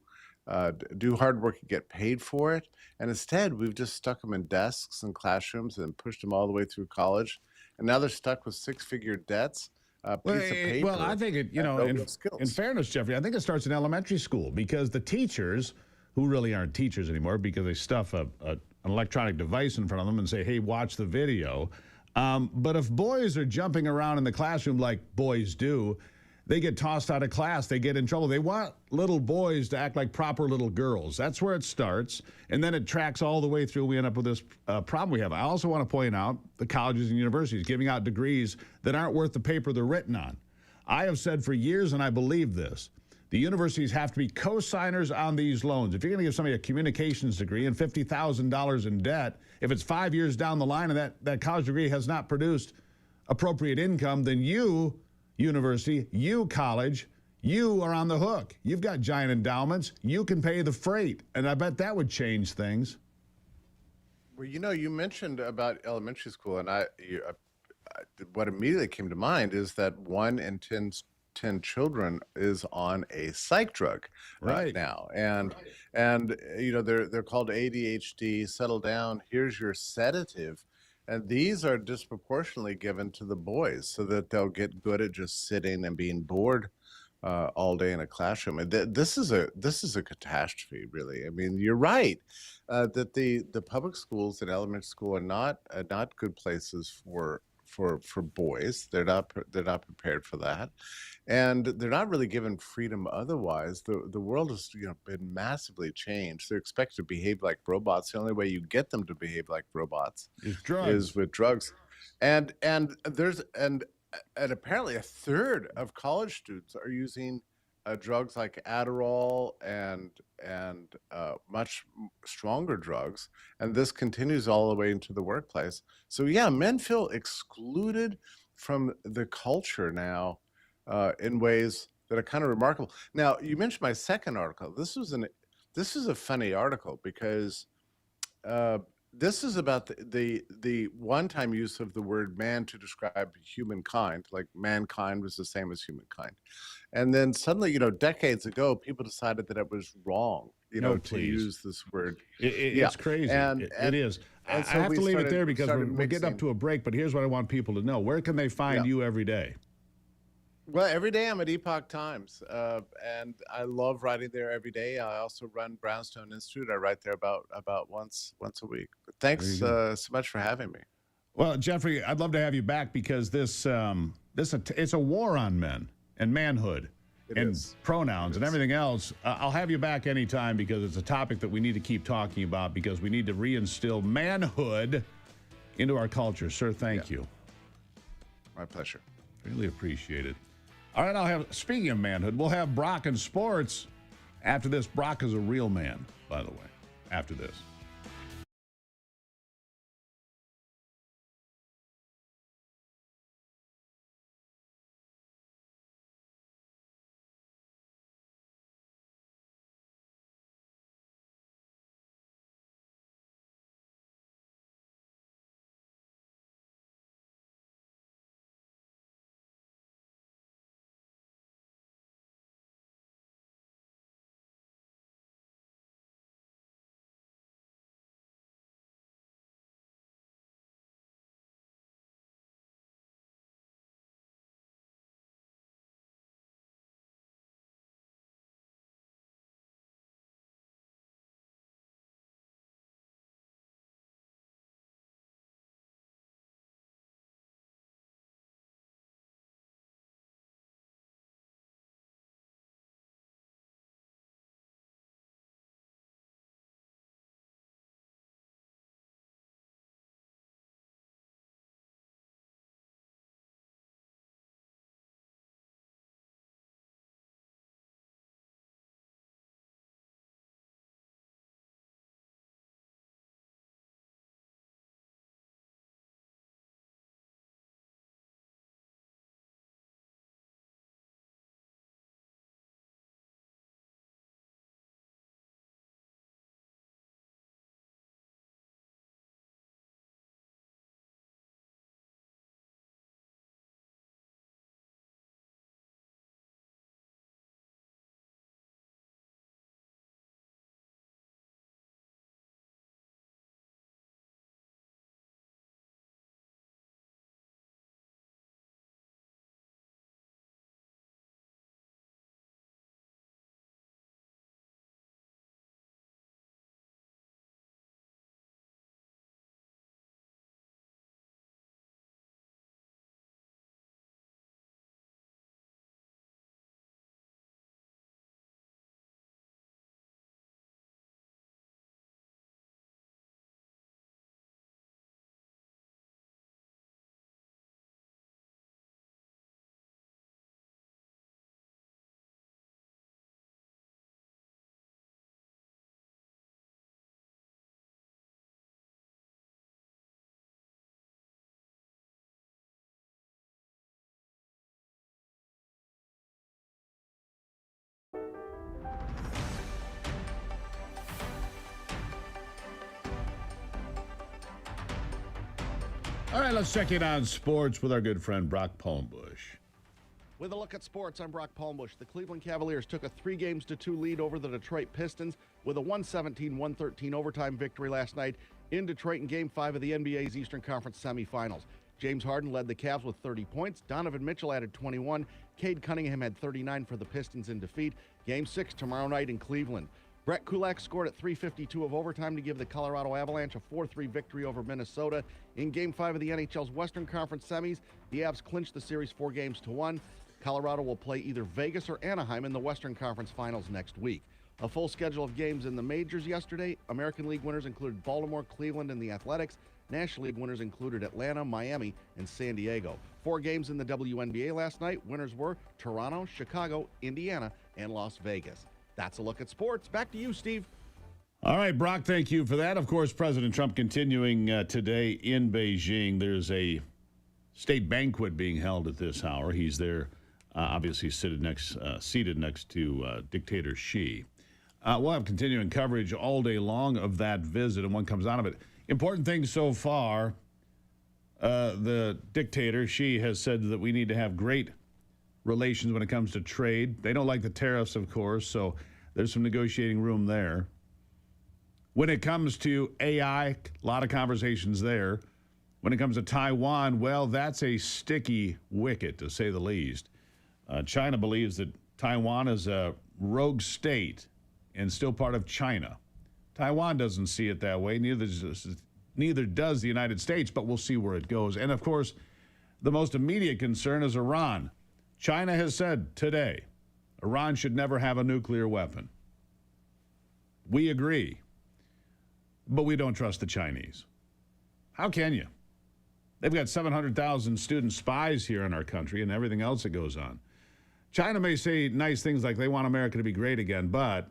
Speaker 4: do hard work and get paid for it. And instead, we've just stuck them in desks and classrooms and pushed them all the way through college. And now they're stuck with 6-figure debts. Piece of paper.
Speaker 3: Well, I think in fairness, Jeffrey, I think it starts in elementary school, because the teachers, who really aren't teachers anymore because they stuff an electronic device in front of them and say, hey, watch the video. But if boys are jumping around in the classroom like boys do, they get tossed out of class. They get in trouble. They want little boys to act like proper little girls. That's where it starts. And then it tracks all the way through. We end up with this problem we have. I also want to point out the colleges and universities giving out degrees that aren't worth the paper they're written on. I have said for years, and I believe this, the universities have to be co-signers on these loans. If you're going to give somebody a communications degree and $50,000 in debt, if it's 5 years down the line and that college degree has not produced appropriate income, then you, university, you, college, you are on the hook. You've got giant endowments. You can pay the freight. And I bet that would change things.
Speaker 4: Well, you mentioned about elementary school, and what immediately came to mind is that 1 in 10 children is on a psych drug now, and they're called ADHD. Settle down. Here's your sedative, and these are disproportionately given to the boys so that they'll get good at just sitting and being bored all day in a classroom. And this is a catastrophe, really. I mean, you're right that the public schools and elementary school are not good places for boys. They're not prepared for that, and they're not really given freedom otherwise. The world has been massively changed. They're expected to behave like robots. The only way you get them to behave like robots is with drugs, and apparently a third of college students are using drugs like Adderall and much stronger drugs, and this continues all the way into the workplace. So yeah, men feel excluded from the culture now in ways that are kind of remarkable. Now, you mentioned my second article. This is a funny article because this is about the one-time use of the word man to describe humankind, like mankind was the same as humankind. And then suddenly, decades ago, people decided that it was wrong, to use this word.
Speaker 3: It's crazy. It is. I
Speaker 4: so
Speaker 3: have
Speaker 4: we
Speaker 3: to leave it
Speaker 4: started-
Speaker 3: there because
Speaker 4: started
Speaker 3: we're getting up
Speaker 4: mixing.
Speaker 3: to a break, but here's what I want people to know. Where can they find you every day?
Speaker 4: Well, every day I'm at Epoch Times, and I love writing there every day. I also run Brownstone Institute. I write there about once a week. But thanks so much for having me.
Speaker 3: Well, Jeffrey, I'd love to have you back because it's a war on men and manhood and pronouns and everything else. I'll have you back anytime because it's a topic that we need to keep talking about because we need to reinstill manhood into our culture. Sir, thank you.
Speaker 4: My pleasure.
Speaker 3: Really appreciate it. All right, speaking of manhood, we'll have Brock in sports. After this, Brock is a real man, by the way, after this. All right, let's check in on sports with our good friend Brock Palmbush.
Speaker 6: With a look at sports, I'm Brock Palmbush. The Cleveland Cavaliers took a 3-2 lead over the Detroit Pistons with a 117-113 overtime victory last night in Detroit in Game 5 of the NBA's Eastern Conference semifinals. James Harden led the Cavs with 30 points. Donovan Mitchell added 21. Cade Cunningham had 39 for the Pistons in defeat. Game 6 tomorrow night in Cleveland. Brett Kulak scored at 3:52 of overtime to give the Colorado Avalanche a 4-3 victory over Minnesota. In Game 5 of the NHL's Western Conference semis, the Avs clinched the series 4-1. Colorado will play either Vegas or Anaheim in the Western Conference Finals next week. A full schedule of games in the majors yesterday. American League winners included Baltimore, Cleveland, and the Athletics. National League winners included Atlanta, Miami, and San Diego. 4 games in the WNBA last night. Winners were Toronto, Chicago, Indiana, and Las Vegas. That's a look at sports. Back to you, Steve.
Speaker 3: All right, Brock, thank you for that. Of course, President Trump continuing today in Beijing. There's a state banquet being held at this hour. He's there, obviously seated next to dictator Xi. We'll have continuing coverage all day long of that visit and what comes out of it. Important thing so far, the dictator Xi has said that we need to have great relations when it comes to trade. They don't like the tariffs, of course, so there's some negotiating room there. When it comes to AI, a lot of conversations there. When it comes to Taiwan, well, that's a sticky wicket, to say the least. China believes that Taiwan is a rogue state and still part of China. Taiwan doesn't see it that way. Neither does the United States, but we'll see where it goes. And, of course, the most immediate concern is Iran. China has said today Iran should never have a nuclear weapon. We agree, but we don't trust the Chinese. How can you? They've got 700,000 student spies here in our country and everything else that goes on. China may say nice things like they want America to be great again, but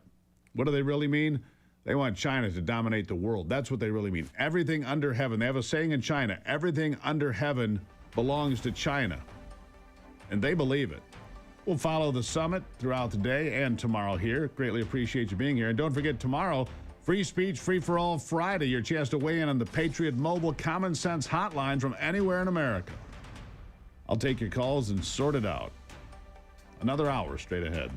Speaker 3: what do they really mean? They want China to dominate the world. That's what they really mean. Everything under heaven. They have a saying in China, everything under heaven belongs to China. And they believe it. We'll follow the summit throughout the day and tomorrow here. Greatly appreciate you being here. And don't forget, tomorrow, Free Speech, Free for All Friday. Your chance to weigh in on the Patriot Mobile Common Sense Hotline from anywhere in America. I'll take your calls and sort it out. Another hour straight ahead.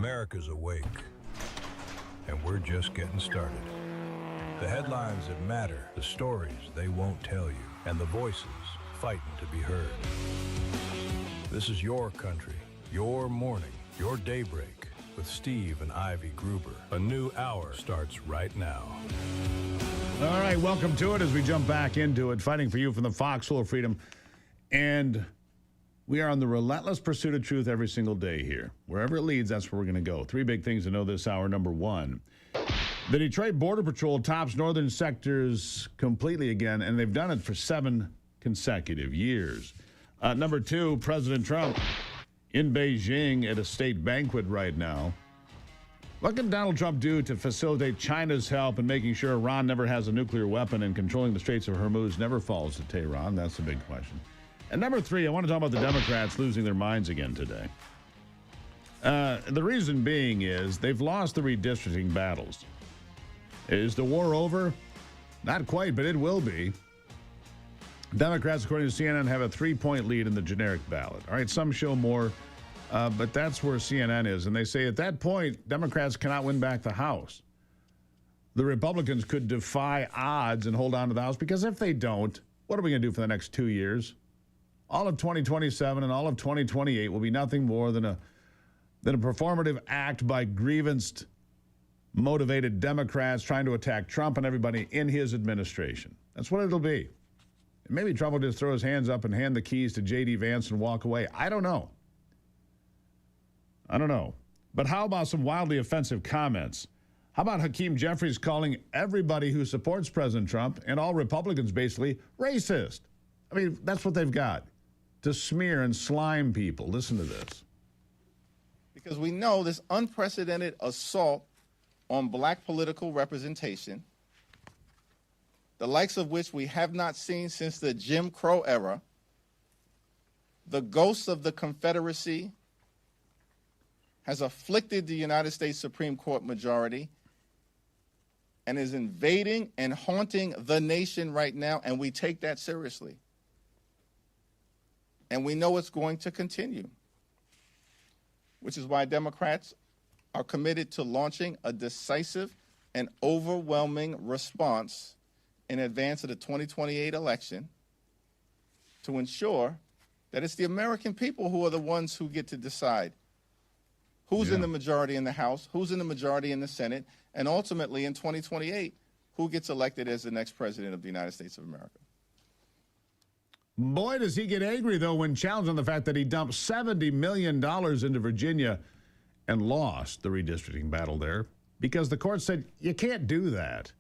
Speaker 1: America's awake, and we're just getting started. The headlines that matter, the stories they won't tell you, and the voices fighting to be heard. This is your country, your morning, your daybreak with Steve and Ivy Gruber. A new hour starts right now.
Speaker 3: All right, welcome to it as we jump back into it, fighting for you from the foxhole of freedom. And we are on the relentless pursuit of truth every single day here. Wherever it leads, that's where we're going to go. Three big things to know this hour. Number one, the Detroit Border Patrol tops northern sectors completely again, and they've done it for 7 consecutive years. Number two, President Trump in Beijing at a state banquet right now. What can Donald Trump do to facilitate China's help in making sure Iran never has a nuclear weapon and controlling the Straits of Hormuz never falls to Tehran? That's the big question. And number three, I want to talk about the Democrats losing their minds again today. The reason being is they've lost the redistricting battles. Is the war over? Not quite, but it will be. Democrats, according to CNN, have a 3-point lead in the generic ballot. All right, some show more, but that's where CNN is. And they say at that point, Democrats cannot win back the House. The Republicans could defy odds and hold on to the House, because if they don't, what are we going to do for the next 2 years? All of 2027 and all of 2028 will be nothing more than a performative act by grievance-motivated Democrats trying to attack Trump and everybody in his administration. That's what it'll be. And maybe Trump will just throw his hands up and hand the keys to J.D. Vance and walk away. I don't know. But how about some wildly offensive comments? How about Hakeem Jeffries calling everybody who supports President Trump, and all Republicans basically, racist? I mean, that's what they've got, to smear and slime people. Listen to this.
Speaker 7: Because we know this unprecedented assault on black political representation, the likes of which we have not seen since the Jim Crow era, the ghost of the Confederacy has afflicted the United States Supreme Court majority and is invading and haunting the nation right now, and we take that seriously. And we know it's going to continue, which is why Democrats are committed to launching a decisive and overwhelming response in advance of the 2028 election to ensure that it's the American people who are the ones who get to decide who's in the majority in the House, who's in the majority in the Senate, and ultimately in 2028, who gets elected as the next president of the United States of America.
Speaker 3: Boy, does he get angry, though, when challenged on the fact that he dumped $70 million into Virginia and lost the redistricting battle there because the court said you can't do that.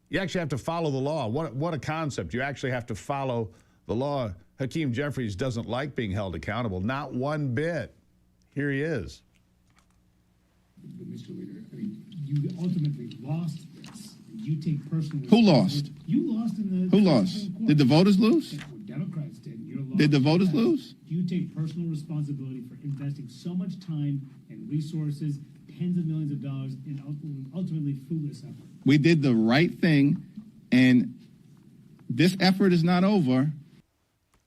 Speaker 3: You actually have to follow the law. What a concept. You actually have to follow the law. Hakeem Jeffries doesn't like being held accountable. Not one bit. Here he is.
Speaker 22: But Mr. Leader, I mean, you ultimately lost this. You take personal.
Speaker 7: Who lost?
Speaker 22: You lost in the.
Speaker 7: Who lost? Did the voters lose?
Speaker 22: Democrats did. You're lost.
Speaker 7: Did the voters lose?
Speaker 22: You take personal responsibility for investing so much time and resources, tens of millions of dollars, in ultimately fruitless effort.
Speaker 7: We did the right thing, and this effort is not over.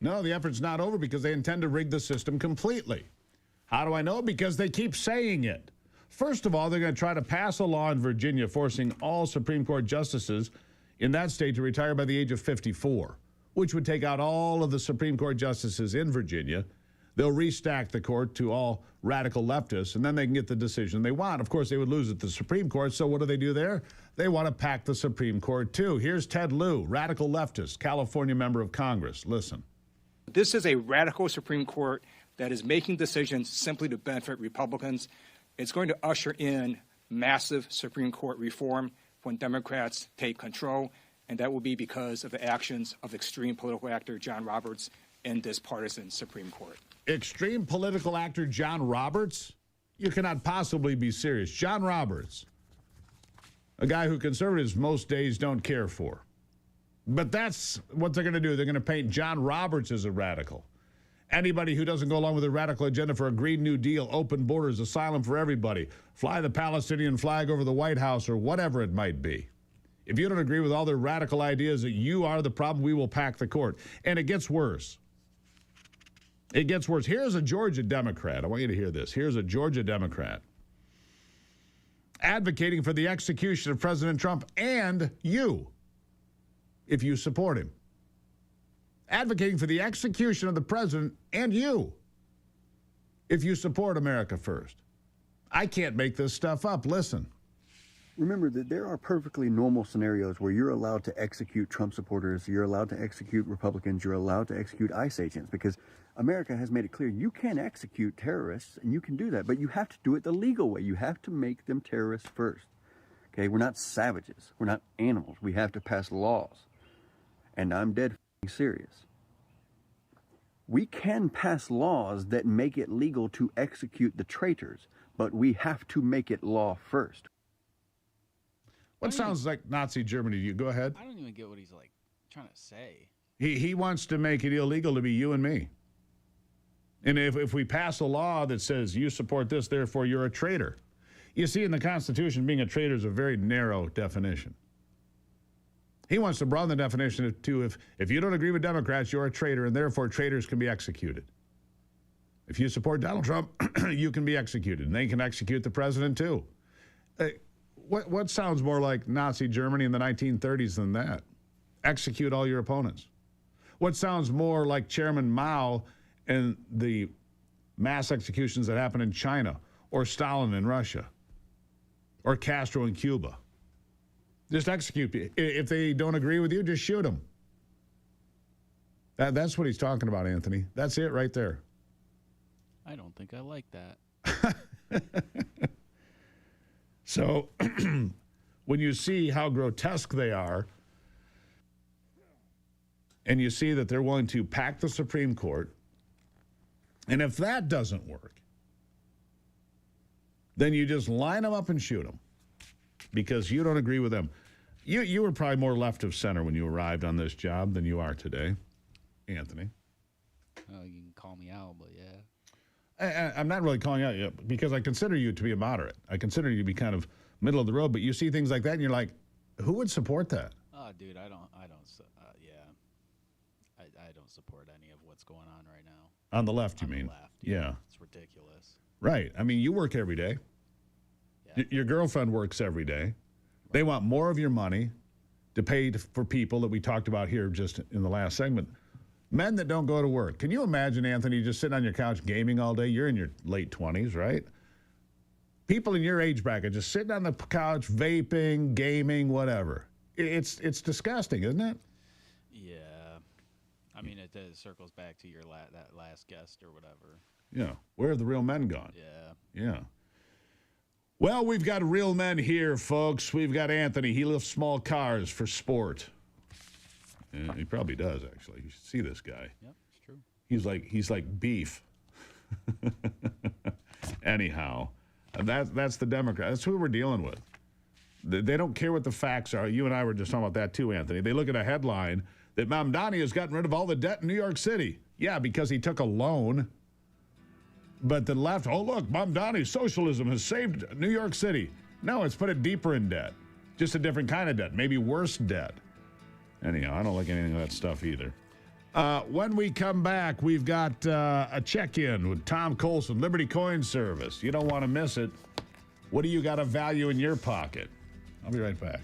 Speaker 3: No, the effort's not over because they intend to rig the system completely. How do I know? Because they keep saying it. First of all, they're going to try to pass a law in Virginia forcing all Supreme Court justices in that state to retire by the age of 54, which would take out all of the Supreme Court justices in Virginia. They'll restack the court to all radical leftists, and then they can get the decision they want. Of course, they would lose at the Supreme Court, so what do there? They want to pack the Supreme Court, too. Here's Ted Lieu, radical leftist, California member of Congress. Listen.
Speaker 23: This is a radical Supreme Court that is making decisions simply to benefit Republicans. It's going to usher in massive Supreme Court reform when Democrats take control, and that will be because of the actions of extreme political actor John Roberts in this partisan Supreme Court.
Speaker 3: Extreme political actor John Roberts? You cannot possibly be serious. John Roberts, a guy who conservatives most days don't care for. But that's what they're going to do. They're going to paint John Roberts as a radical. Anybody who doesn't go along with a radical agenda for a Green New Deal, open borders, asylum for everybody, fly the Palestinian flag over the White House, or whatever it might be. If you don't agree with all their radical ideas that you are the problem, we will pack the court. And it gets worse. It gets worse. Here's a Georgia Democrat. I want you to hear this. Here's a Georgia Democrat advocating for the execution of President Trump and you, if you support him. Advocating for the execution of the president and you, if you support America First. I can't make this stuff up. Listen.
Speaker 2: Remember that there are perfectly normal scenarios where you're allowed to execute Trump supporters, you're allowed to execute Republicans, you're allowed to execute ICE agents, because America has made it clear you can execute terrorists, and you can do that, but you have to do it the legal way. You have to make them terrorists first. Okay, we're not savages. We're not animals. We have to pass laws. And I'm dead serious. We can pass laws that make it legal to execute the traitors, but we have to make it law first.
Speaker 3: What sounds like Nazi Germany to you? Go ahead.
Speaker 5: I don't even get what he's like trying to say.
Speaker 3: He wants to make it illegal to be you and me. And if we pass a law that says you support this, therefore you're a traitor. You see, in the Constitution, being a traitor is a very narrow definition. He wants to broaden the definition to if you don't agree with Democrats, you're a traitor, and therefore traitors can be executed. If you support Donald Trump, you can be executed, and they can execute the president too. What sounds more like Nazi Germany in the 1930s than that? Execute all your opponents. What sounds more like Chairman Mao and the mass executions that happened in China, or Stalin in Russia, or Castro in Cuba? Just execute people. If they don't agree with you, just shoot them. That's what he's talking about, Anthony. That's it right there.
Speaker 5: I don't think I like that.
Speaker 3: So when you see how grotesque they are, and you see that they're willing to pack the Supreme Court, and if that doesn't work, then you just line them up and shoot them because you don't agree with them. You were probably more left of center when you arrived on this job than you are today, Anthony.
Speaker 5: Oh, you can call me out, but yeah.
Speaker 3: I'm not really calling out you because I consider you to be a moderate. I consider you to be kind of middle of the road, but you see things like that and you're like, who would support that?
Speaker 5: Oh, dude, I don't support any of what's going on right now.
Speaker 3: On the left, you mean?
Speaker 5: On the left.
Speaker 3: Yeah.
Speaker 5: It's ridiculous.
Speaker 3: Right. I mean, you work every day.
Speaker 5: Yeah.
Speaker 3: Your girlfriend works every day. Right. They want more of your money to pay for people that we talked about here just in the last segment. Men that don't go to work. Can you imagine, Anthony, just sitting on your couch gaming all day? You're in your late 20s, right? People in your age bracket just sitting on the couch, vaping, gaming, whatever. It's disgusting, isn't it?
Speaker 5: Yeah. I mean, it circles back to your that last guest or whatever.
Speaker 3: Yeah. Where have the real men gone?
Speaker 5: Yeah.
Speaker 3: Yeah. Well, we've got real men here, folks. We've got Anthony. He lifts small cars for sport. Yeah, he probably does, actually. You should see this guy.
Speaker 5: Yep, it's true.
Speaker 3: He's like beef. Anyhow, that's the Democrat. That's who we're dealing with. They don't care what the facts are. You and I were just talking about that too, Anthony. They look at a headline that Mamdani has gotten rid of all the debt in New York City. Yeah, because he took a loan. But the left, oh, look, Mamdani's socialism has saved New York City. No, it's put it deeper in debt. Just a different kind of debt, maybe worse debt. Anyhow, I don't like anything of that stuff either. When we come back, we've got a check-in with Tom Colson, Liberty Coin Service. You don't want to miss it. What do you got of value in your pocket? I'll be right back.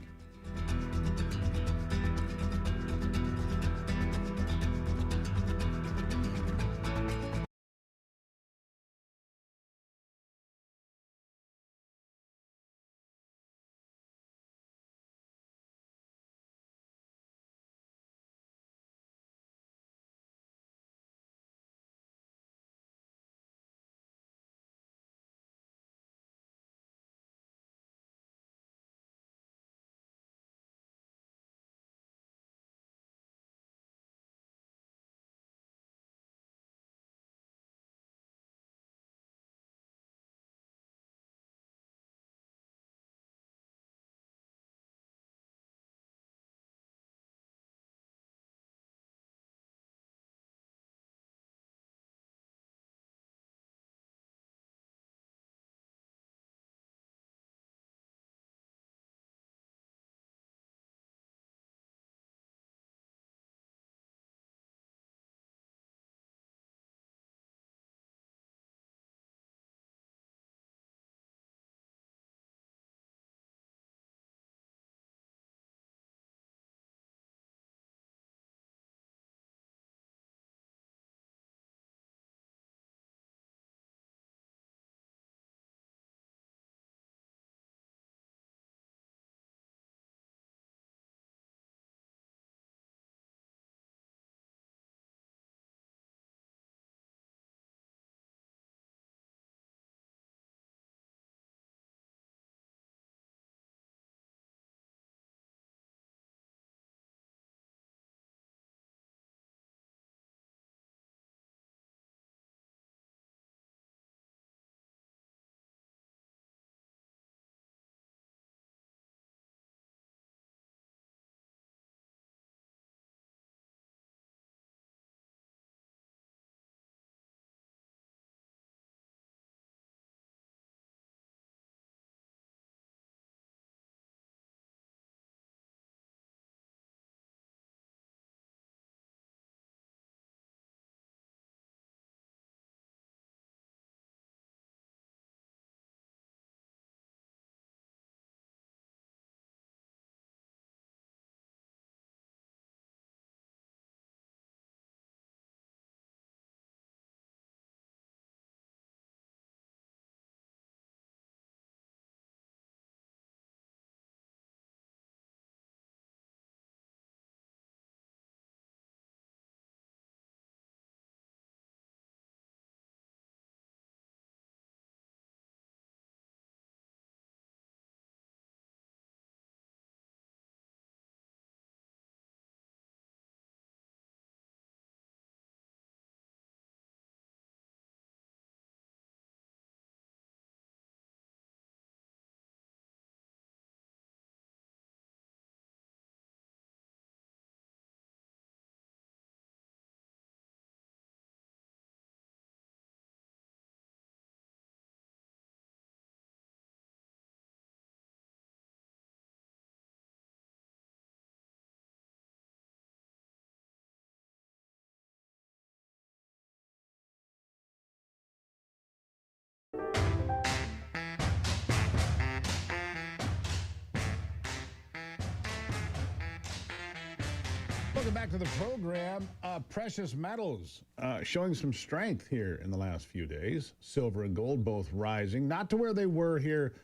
Speaker 3: welcome back to the program. Precious metals showing some strength here in the last few days. Silver and gold both rising, not to where they were here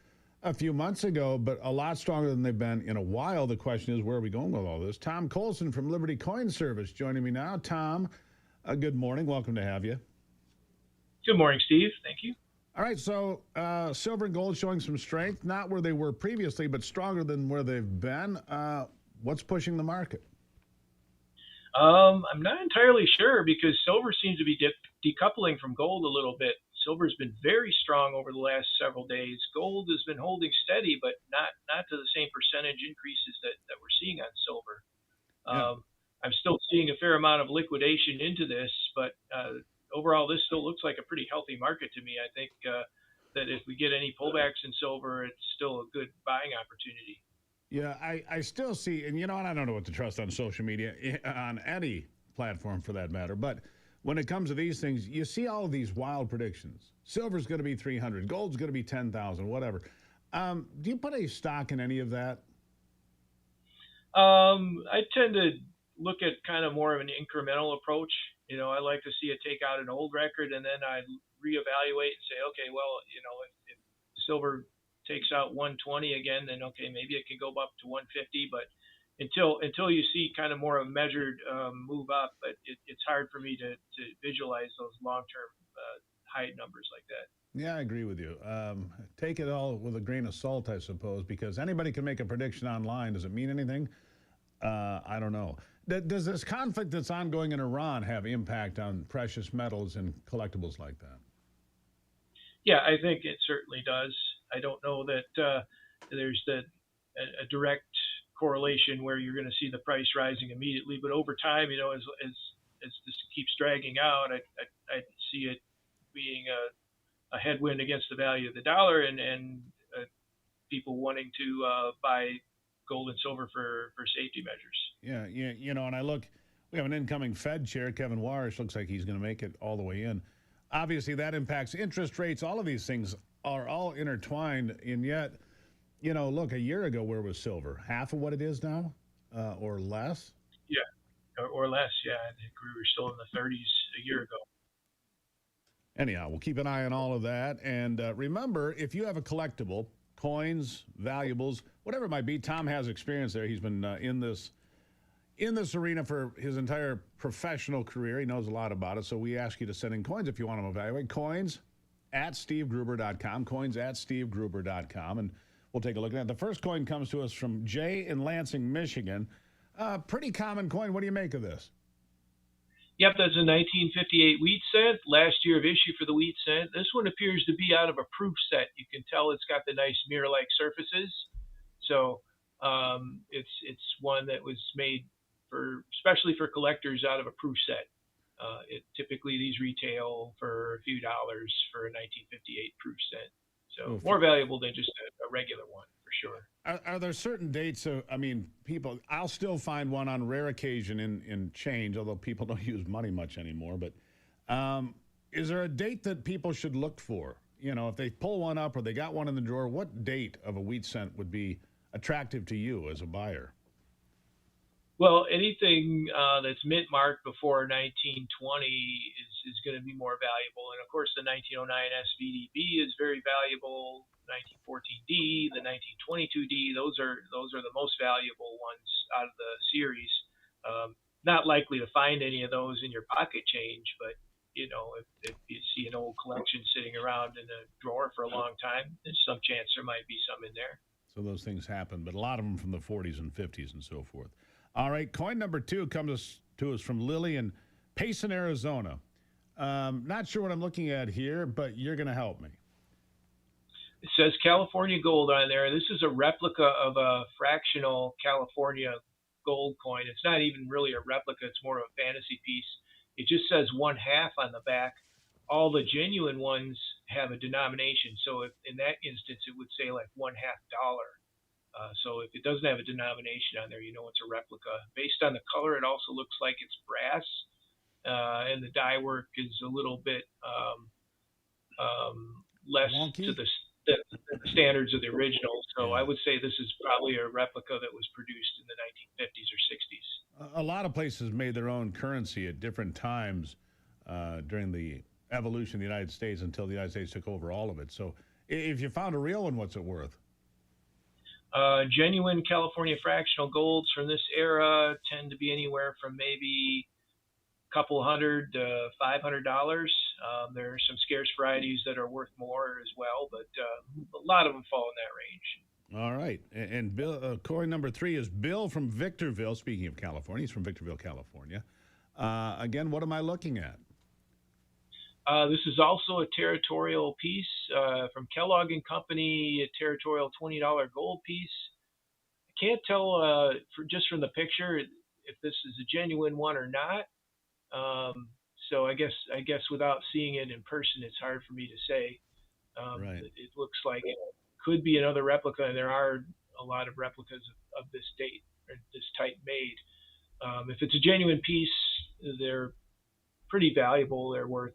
Speaker 3: a few months ago, but a lot stronger than they've been in a while. The question is, where are we going with all this? Tom Colson from Liberty Coin Service joining me now. Tom, good morning. Welcome to have you.
Speaker 9: Good morning, Steve. Thank you.
Speaker 3: All right, so silver and gold showing some strength, not where they were previously, but stronger than where they've been. What's pushing the market?
Speaker 9: I'm not entirely sure because silver seems to be decoupling from gold a little bit. Silver's been very strong over the last several days. Gold has been holding steady, but not to the same percentage increases that we're seeing on silver. I'm still seeing a fair amount of liquidation into this, but overall, this still looks like a pretty healthy market to me. I think that if we get any pullbacks in silver, it's still a good buying opportunity.
Speaker 3: Yeah, I still see, and you know what, I don't know what to trust on social media, on any platform for that matter, but when it comes to these things, you see all of these wild predictions. Silver's going to be 300, gold's going to be 10,000, whatever. Do you put any stock in any of that?
Speaker 9: I tend to look at kind of more of an incremental approach. You know, I like to see it take out an old record, and then I reevaluate and say, okay, well, you know, if silver takes out 120 again, then okay, maybe it can go up to 150. But until you see kind of more of a measured move up, but it's hard for me to visualize those long-term high numbers like that.
Speaker 3: Yeah, I agree with you. Take it all with a grain of salt, I suppose, because anybody can make a prediction online. Does it mean anything? I don't know. Does this conflict that's ongoing in Iran have impact on precious metals and collectibles like that?
Speaker 9: Yeah, I think it certainly does. I don't know that there's a direct correlation where you're going to see the price rising immediately, but over time, you know, as this keeps dragging out, I see it being a headwind against the value of the dollar and people wanting to buy gold and silver for safety measures.
Speaker 3: Yeah, you know, and I look, we have an incoming Fed chair, Kevin Warsh, looks like he's going to make it all the way in. Obviously, that impacts interest rates. All of these things are all intertwined, and yet, you know, look, a year ago, where was silver? Half of what it is now, or less?
Speaker 9: Yeah, or less, yeah. I think we were still in the 30s a year ago.
Speaker 3: Anyhow, we'll keep an eye on all of that. And remember, if you have a collectible, coins, valuables, whatever it might be, Tom has experience there. He's been in this arena for his entire professional career. He knows a lot about it. So we ask you to send in coins if you want them evaluate. Coins at stevegruber.com. Coins at stevegruber.com. And we'll take a look at that. The first coin comes to us from Jay in Lansing, Michigan. Pretty common coin. What do you make of this?
Speaker 9: Yep, that's a 1958 wheat cent. Last year of issue for the wheat cent. This one appears to be out of a proof set. You can tell it's got the nice mirror-like surfaces. So it's one that was made especially for collectors out of a proof set. Typically these retail for a few dollars for a 1958 proof cent. So more valuable than just a regular one, for sure.
Speaker 3: Are there certain dates? I'll still find one on rare occasion in change, although people don't use money much anymore. But is there a date that people should look for? You know, if they pull one up or they got one in the drawer, what date of a wheat cent would be attractive to you as a buyer?
Speaker 9: Well, anything that's mint marked before 1920 is going to be more valuable. And of course, the 1909 SVDB is very valuable. 1914D, the 1922D, those are the most valuable ones out of the series. Not likely to find any of those in your pocket change, but you know, if you see an old collection sitting around in a drawer for a long time, there's some chance there might be some in there.
Speaker 3: So those things happen, but a lot of them from the 40s and 50s and so forth. All right, coin number 2 comes to us from Lily in Payson, Arizona. Not sure what I'm looking at here, but you're going to help me.
Speaker 9: It says California gold on there. This is a replica of a fractional California gold coin. It's not even really a replica. It's more of a fantasy piece. It just says 1/2 on the back. All the genuine ones have a denomination. So if in that instance, it would say like $1/2. So if it doesn't have a denomination on there, you know it's a replica. Based on the color, it also looks like it's brass, and the die work is a little bit less to the standards of the original. So I would say this is probably a replica that was produced in the 1950s or 60s.
Speaker 3: a lot of places made their own currency at different times during the evolution of the United States until the United States took over all of it. So if you found a real one, what's it worth?
Speaker 9: Genuine California fractional golds from this era tend to be anywhere from maybe a couple $100 to $500. There are some scarce varieties that are worth more as well, but a lot of them fall in that range.
Speaker 3: All right. And Bill, coin number 3 is Bill from Victorville. Speaking of California, he's from Victorville, California. Again, what am I looking at?
Speaker 9: This is also a territorial piece from Kellogg and Company, a territorial $20 gold piece. I can't tell just from the picture if this is a genuine one or not. So I guess without seeing it in person, it's hard for me to say.
Speaker 3: Right.
Speaker 9: It looks like it could be another replica, and there are a lot of replicas of this date or this type made. If it's a genuine piece, they're pretty valuable. They're worth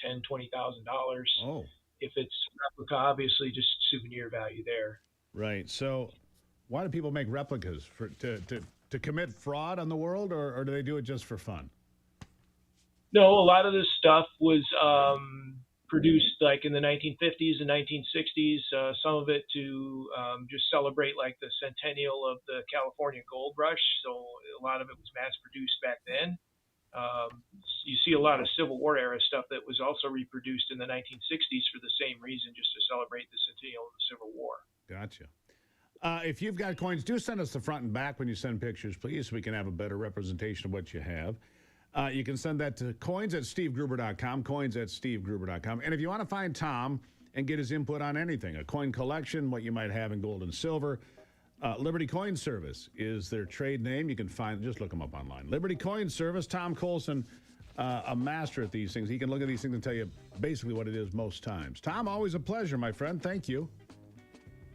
Speaker 9: $10,000, $20,000.
Speaker 3: Oh.
Speaker 9: If it's replica, obviously just souvenir value there.
Speaker 3: Right. So why do people make replicas? To commit fraud on the world, or do they do it just for fun?
Speaker 9: No, a lot of this stuff was produced like in the 1950s and 1960s. Some of it to just celebrate like the centennial of the California gold rush. So a lot of it was mass produced back then. You see a lot of Civil War era stuff that was also reproduced in the 1960s for the same reason, just to celebrate the centennial of the Civil War.
Speaker 3: Gotcha. If you've got coins, do send us the front and back when you send pictures, please, so we can have a better representation of what you have. You can send that to coins@stevegruber.com, coins@stevegruber.com. And if you want to find Tom and get his input on anything, a coin collection, what you might have in gold and silver, Liberty Coin Service is their trade name. You can find, just look them up online. Liberty Coin Service, Tom Colson, a master at these things. He can look at these things and tell you basically what it is most times. Tom, always a pleasure, my friend. Thank you.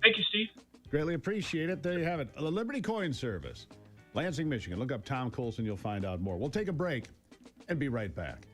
Speaker 9: Thank you, Steve.
Speaker 3: Greatly appreciate it. There you have it. The Liberty Coin Service, Lansing, Michigan. Look up Tom Colson. You'll find out more. We'll take a break and be right back.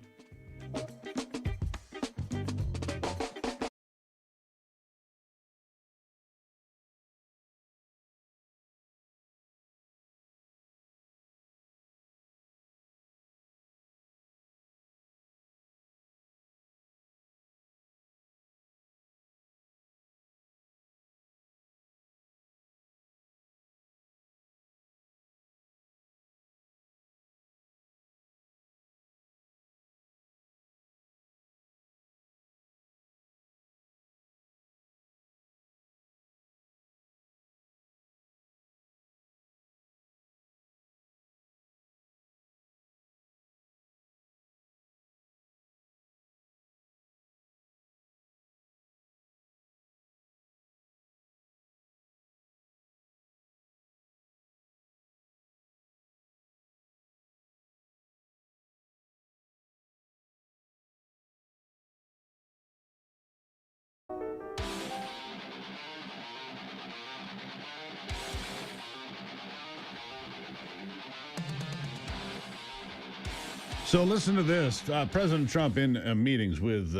Speaker 3: So listen to this. President Trump in meetings with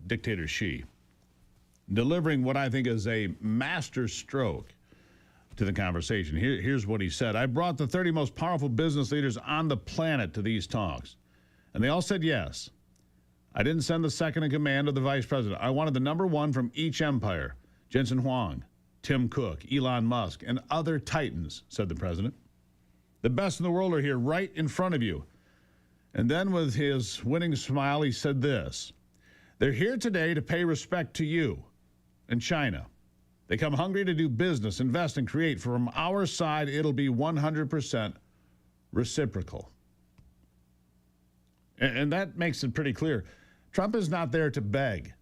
Speaker 3: dictator Xi, delivering what I think is a master stroke to the conversation. Here's what he said. I brought the 30 most powerful business leaders on the planet to these talks, and they all said yes. I didn't send the second in command or the vice president. I wanted the number one from each empire. Jensen Huang, Tim Cook, Elon Musk, and other titans, said the president. The best in the world are here right in front of you. And then with his winning smile, he said this. They're here today to pay respect to you and China. They come hungry to do business, invest, and create. From our side, it'll be 100% reciprocal. And that makes it pretty clear. Trump is not there to beg.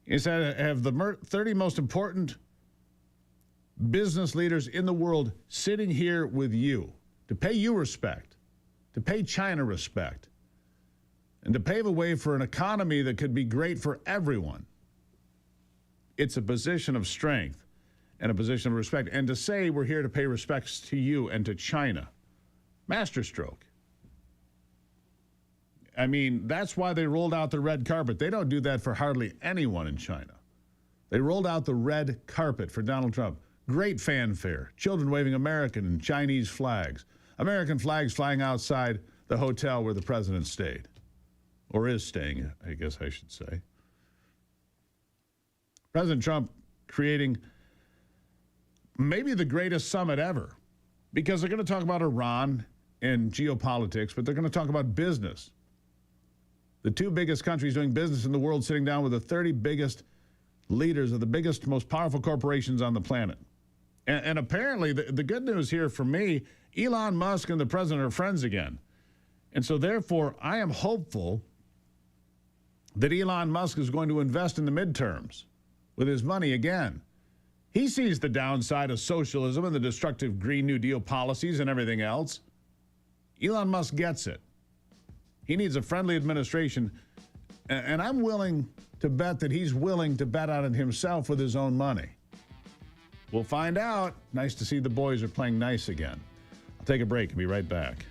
Speaker 3: He said, have the 30 most important business leaders in the world sitting here with you to pay you respect, to pay China respect, and to pave a way for an economy that could be great for everyone. It's a position of strength and a position of respect. And to say we're here to pay respects to you and to China, masterstroke. I mean, that's why they rolled out the red carpet. They don't do that for hardly anyone in China. They rolled out the red carpet for Donald Trump. Great fanfare, children waving American and Chinese flags, American flags flying outside the hotel where the president stayed. Or is staying, I guess I should say. President Trump creating maybe the greatest summit ever, because they're going to talk about Iran and geopolitics, but they're going to talk about business. The two biggest countries doing business in the world sitting down with the 30 biggest leaders of the biggest, most powerful corporations on the planet. And apparently, the good news here for me, Elon Musk and the president are friends again. And so therefore, I am hopeful that Elon Musk is going to invest in the midterms with his money again. He sees the downside of socialism and the destructive Green New Deal policies and everything else. Elon Musk gets it. He needs a friendly administration, and I'm willing to bet that he's willing to bet on it himself with his own money. We'll find out. Nice to see the boys are playing nice again. I'll take a break and be right back.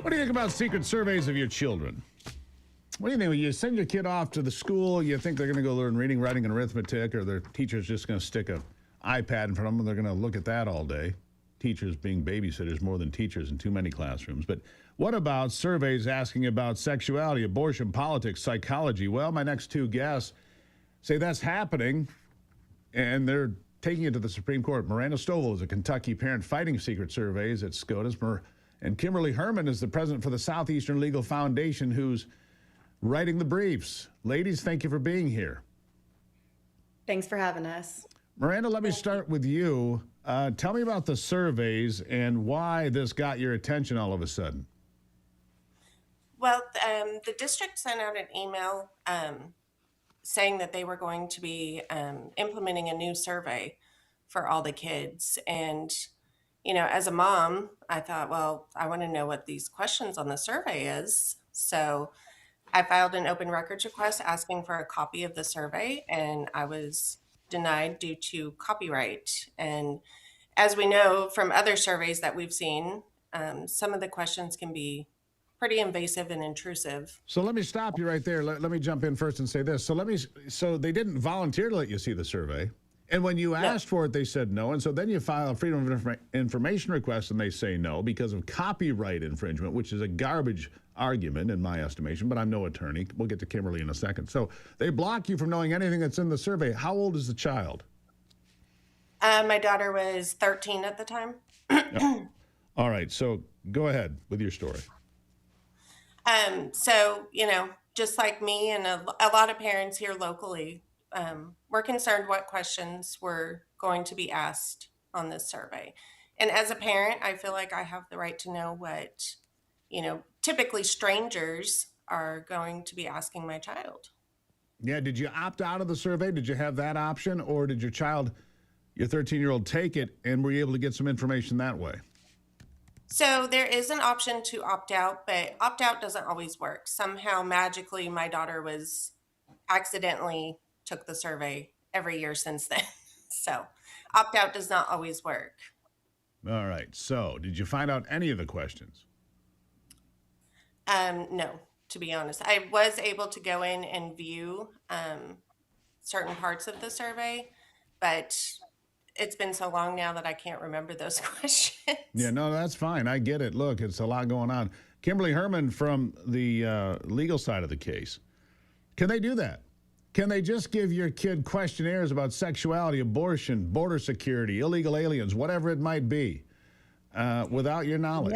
Speaker 3: What do you think about secret surveys of your children? What do you think? When you send your kid off to the school, you think they're going to go learn reading, writing, and arithmetic, or their teacher's just going to stick an iPad in front of them and they're going to look at that all day? Teachers being babysitters more than teachers in too many classrooms. But what about surveys asking about sexuality, abortion, politics, psychology? Well, my next two guests say that's happening, and they're taking it to the Supreme Court. Miranda Stovall is a Kentucky parent fighting secret surveys at SCOTUS. And Kimberly Herman is the president for the Southeastern Legal Foundation, who's writing the briefs. Ladies, thank you for being here.
Speaker 8: Thanks for having us.
Speaker 3: Miranda, let me start with you. Tell me about the surveys and why this got your attention all of a sudden.
Speaker 10: Well, the district sent out an email saying that they were going to be implementing a new survey for all the kids. And, you know, as a mom, I thought, well, I want to know what these questions on the survey is. So I filed an open records request asking for a copy of the survey, and I was denied due to copyright. And as we know from other surveys that we've seen, some of the questions can be pretty invasive and intrusive.
Speaker 3: So let me stop you right there. Let me jump in first and say this. So they didn't volunteer to let you see the survey. And when you asked for it, they said no. And so then you file a Freedom of Information request and they say no because of copyright infringement, which is a garbage argument in my estimation, but I'm no attorney. We'll get to Kimberly in a second. So they block you from knowing anything that's in the survey. How old is the child?
Speaker 10: My daughter was 13 at the time.
Speaker 3: All right. So go ahead with your story.
Speaker 10: So, you know, just like me and a lot of parents here locally, we're concerned what questions were going to be asked on this survey. And as a parent, I feel like I have the right to know what, you know, typically strangers are going to be asking my child.
Speaker 3: Yeah. Did you opt out of the survey? Did you have that option? Or did your child, your 13-year-old, take it and were you able to get some information that way?
Speaker 10: So there is an option to opt out, but opt out doesn't always work. Somehow magically my daughter accidentally took the survey every year since then. So opt out does not always work.
Speaker 3: All right. So did you find out any of the questions?
Speaker 10: No, to be honest. I was able to go in and view certain parts of the survey, but it's been so long now that I can't remember those questions.
Speaker 3: Yeah, no, that's fine. I get it. Look, it's a lot going on. Kimberly Herman from the legal side of the case. Can they do that? Can they just give your kid questionnaires about sexuality, abortion, border security, illegal aliens, whatever it might be, without your knowledge?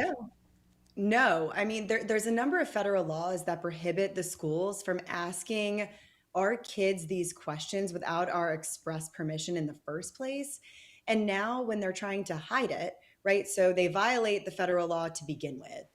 Speaker 8: No. I mean, there's a number of federal laws that prohibit the schools from asking our kids these questions without our express permission in the first place. And now when they're trying to hide it, right? So they violate the federal law to begin with.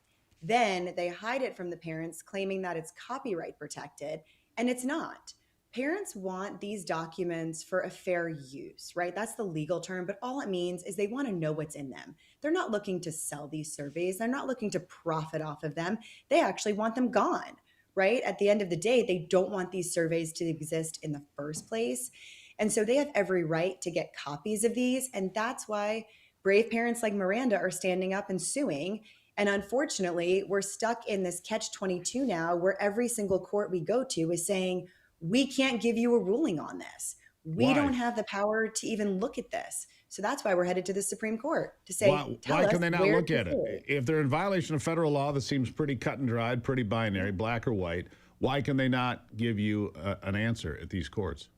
Speaker 8: Then they hide it from the parents, claiming that it's copyright protected, and it's not. Parents want these documents for a fair use, right? That's the legal term, but all it means is they want to know what's in them. They're not looking to sell these surveys. They're not looking to profit off of them. They actually want them gone. Right? At the end of the day, they don't want these surveys to exist in the first place. And so they have every right to get copies of these. And that's why brave parents like Miranda are standing up and suing. And unfortunately, we're stuck in this catch-22 now where every single court we go to is saying, we can't give you a ruling on this. We don't have the power to even look at this. So that's why we're headed to the Supreme Court to say,
Speaker 3: why can they not look at it? If they're in violation of federal law that seems pretty cut and dried, pretty binary, black or white, why can they not give you an answer at these courts?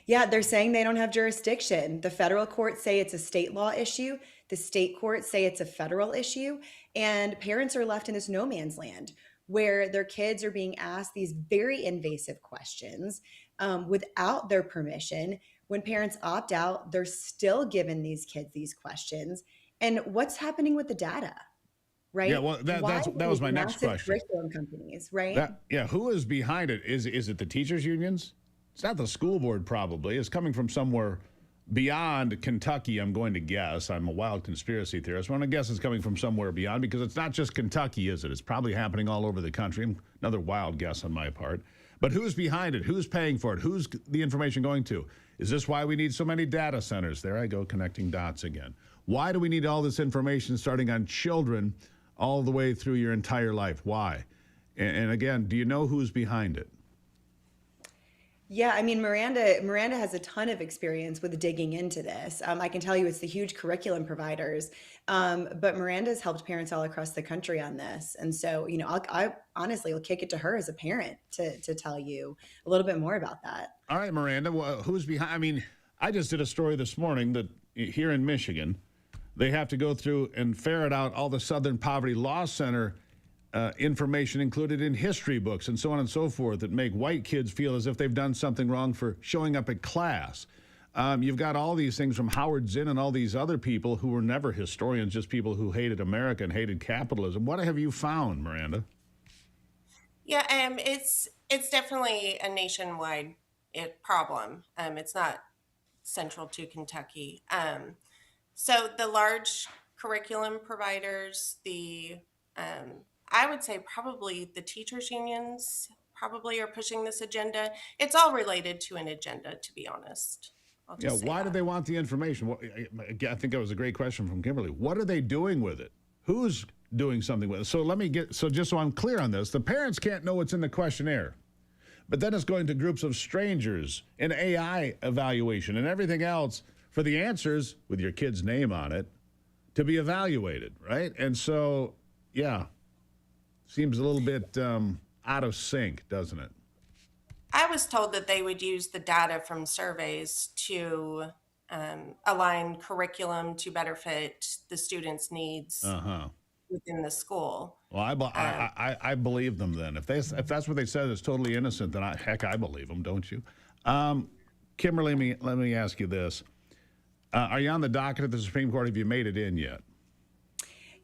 Speaker 8: Yeah, they're saying they don't have jurisdiction. The federal courts say it's a state law issue. The state courts say it's a federal issue. And parents are left in this no man's land where their kids are being asked these very invasive questions without their permission. When parents opt out, they're still giving these kids these questions. And what's happening with the data, right?
Speaker 3: Yeah, well, that was my next question.
Speaker 8: Curriculum companies, right?
Speaker 3: Who is behind it? Is it the teachers' unions? It's not the school board, probably. It's coming from somewhere beyond Kentucky, I'm going to guess. I'm a wild conspiracy theorist. I'm going to guess it's coming from somewhere beyond because it's not just Kentucky, is it? It's probably happening all over the country. Another wild guess on my part. But who's behind it? Who's paying for it? Who's the information going to? Is this why we need so many data centers? There I go, connecting dots again. Why do we need all this information starting on children all the way through your entire life? Why? And again, do you know who's behind it?
Speaker 8: Yeah, I mean, Miranda has a ton of experience with digging into this. I can tell you it's the huge curriculum providers, but Miranda's helped parents all across the country on this. And so, you know, I honestly will kick it to her as a parent to tell you a little bit more about that.
Speaker 3: All right, Miranda, who's behind? I mean, I just did a story this morning that here in Michigan, they have to go through and ferret out all the Southern Poverty Law Center information included in history books and so on and so forth that make white kids feel as if they've done something wrong for showing up at class. You've got all these things from Howard Zinn and all these other people who were never historians, just people who hated America and hated capitalism. What have you found, Miranda?
Speaker 10: Yeah, it's definitely a nationwide problem. It's not central to Kentucky. So the large curriculum providers, I would say probably the teachers unions probably are pushing this agenda. It's all related to an agenda, to be honest.
Speaker 3: Yeah, why do they want the information? I think that was a great question from Kimberly. What are they doing with it? Who's doing something with it? So just so I'm clear on this, the parents can't know what's in the questionnaire. But then it's going to groups of strangers, an AI evaluation, and everything else for the answers with your kid's name on it to be evaluated, right? And so, yeah, seems a little bit out of sync, doesn't it?
Speaker 10: I was told that they would use the data from surveys to align curriculum to better fit the students' needs within the school.
Speaker 3: Well, I believe them then. If that's what they said is totally innocent, then I believe them, don't you? Kimberly, let me ask you this. Are you on the docket at the Supreme Court? Have you made it in yet?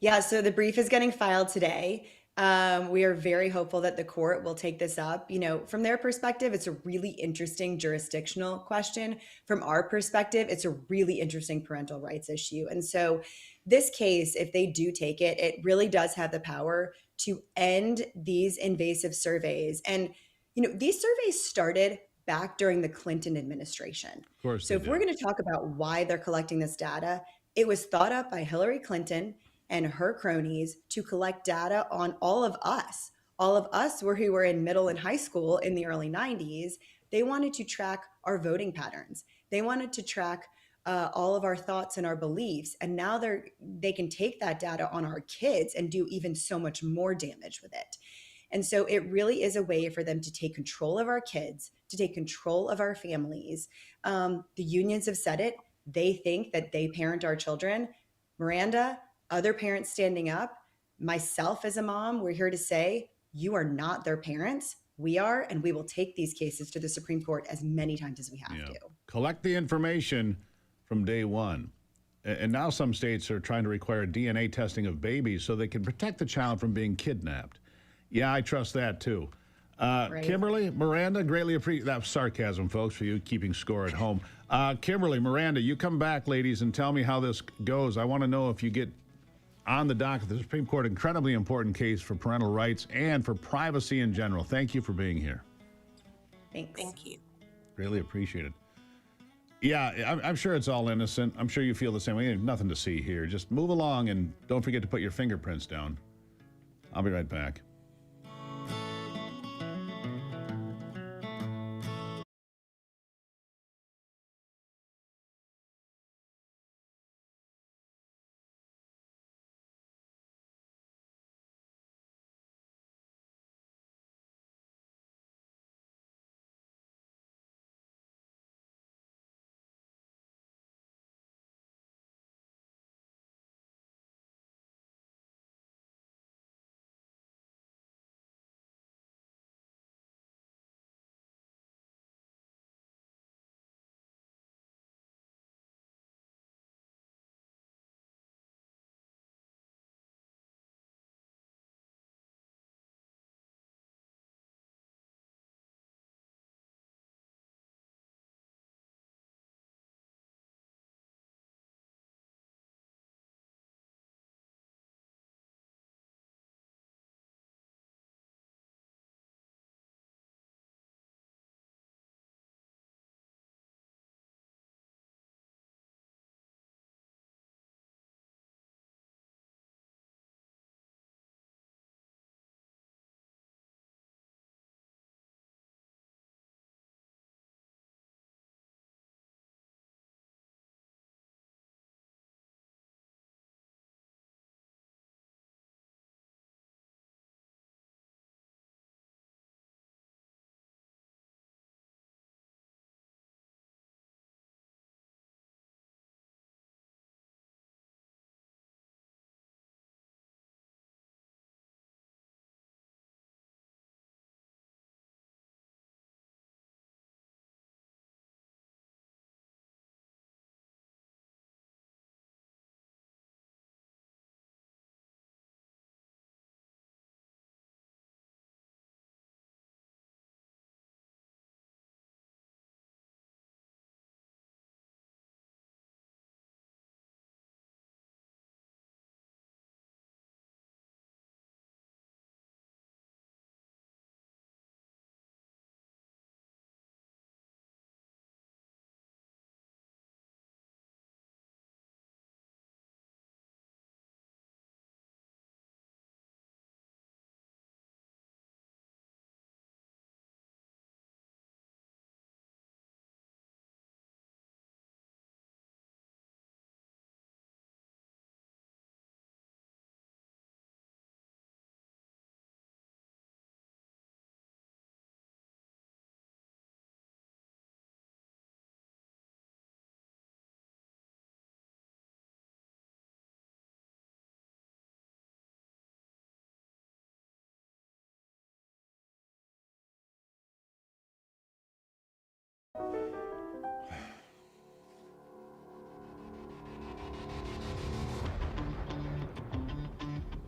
Speaker 8: Yeah, so the brief is getting filed today. We are very hopeful that the court will take this up. From their perspective, it's a really interesting jurisdictional question. From our perspective, it's a really interesting parental rights issue. And so this case, if they do take it, it really does have the power to end these invasive surveys. And, these surveys started back during the Clinton administration.
Speaker 3: Of course.
Speaker 8: So if we're going to talk about why they're collecting this data, it was thought up by Hillary Clinton and her cronies to collect data on all of us who were in middle and high school in the early 90s. They wanted to track our voting patterns. They wanted to track all of our thoughts and our beliefs. And now they can take that data on our kids and do even so much more damage with it. And so it really is a way for them to take control of our kids, to take control of our families. The unions have said it. They think that they parent our children. Miranda, other parents standing up, myself as a mom, we're here to say, you are not their parents. We are, and we will take these cases to the Supreme Court as many times as we have to.
Speaker 3: Collect the information from day one. And now some states are trying to require DNA testing of babies so they can protect the child from being kidnapped. Yeah, I trust that too. Right. Kimberly, Miranda, greatly appreciate that. Sarcasm, folks, for you keeping score at home. Kimberly, Miranda, you come back, ladies, and tell me how this goes. I want to know if you get on the docket of the Supreme Court. Incredibly important case for parental rights and for privacy in general. Thank you for being here.
Speaker 8: Thanks.
Speaker 10: Thank you.
Speaker 3: Really appreciate it. Yeah, I'm sure it's all innocent. I'm sure you feel the same way. There's nothing to see here. Just move along and don't forget to put your fingerprints down. I'll be right back.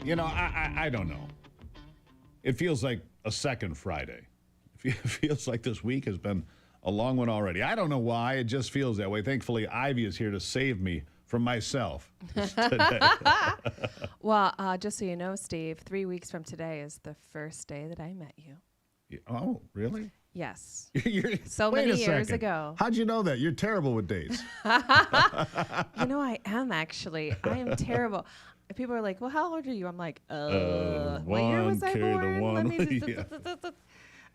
Speaker 3: I don't know. It feels like a second Friday. It feels like this week has been a long one already. I don't know why. It just feels that way. Thankfully, Ivy is here to save me from myself today.
Speaker 16: Well, just so you know, Steve, 3 weeks from today is the first day that I met you.
Speaker 3: Oh, really?
Speaker 16: Yes.
Speaker 3: So
Speaker 16: many years ago.
Speaker 3: How'd you know that? You're terrible with dates.
Speaker 16: I am actually. I am terrible. People are like, well, how old are you? I'm like, what year was I born? Let me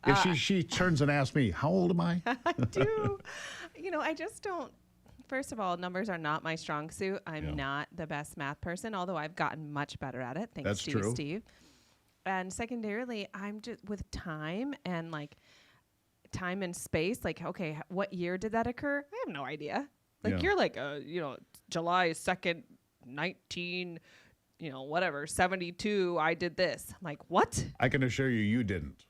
Speaker 16: just
Speaker 3: She turns and asks me, how old am I?
Speaker 16: I do. I just don't. First of all, numbers are not my strong suit. I'm not the best math person, although I've gotten much better at it. Thanks to you, Steve. And secondarily, I'm just with time and time and space. Like, okay, what year did that occur? I have no idea. You're like, July 2nd, 72, I did this. I'm like, what?
Speaker 3: I can assure you didn't.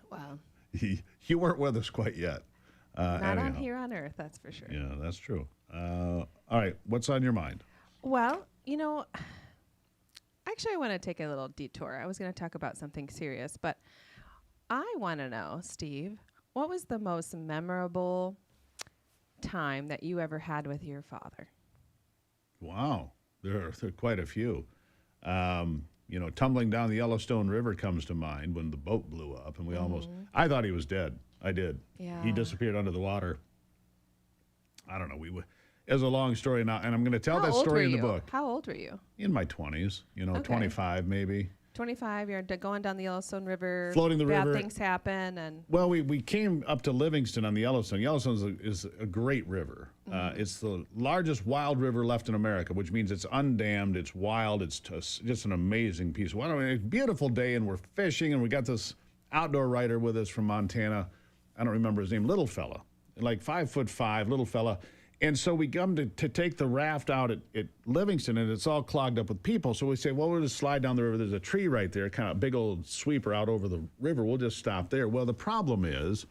Speaker 16: Well,
Speaker 3: you weren't with us quite yet.
Speaker 16: Not on here on Earth, that's for sure.
Speaker 3: Yeah, that's true. All right, what's on your mind?
Speaker 16: Well, actually, I want to take a little detour. I was going to talk about something serious, but I want to know, Steve, what was the most memorable time that you ever had with your father?
Speaker 3: Wow, there are quite a few. Tumbling down the Yellowstone River comes to mind when the boat blew up, and I thought he was dead. I did.
Speaker 16: Yeah.
Speaker 3: He disappeared under the water. I don't know. It was a long story now, and I'm going to tell that story in the book.
Speaker 16: How old were you?
Speaker 3: In my 20s, 25 maybe.
Speaker 16: 25, you're going down the Yellowstone River.
Speaker 3: Floating the river.
Speaker 16: Bad things happen. And
Speaker 3: well, we came up to Livingston on the Yellowstone. Yellowstone is a great river. It's the largest wild river left in America, which means it's undammed, it's wild, it's just an amazing piece of water. It's a beautiful day, and we're fishing, and we got this outdoor writer with us from Montana. I don't remember his name, little fella, like 5'5", little fella. And so we come to take the raft out at Livingston, and it's all clogged up with people. So we say, well, we'll just slide down the river. There's a tree right there, kind of big old sweeper out over the river. We'll just stop there. Well, the problem is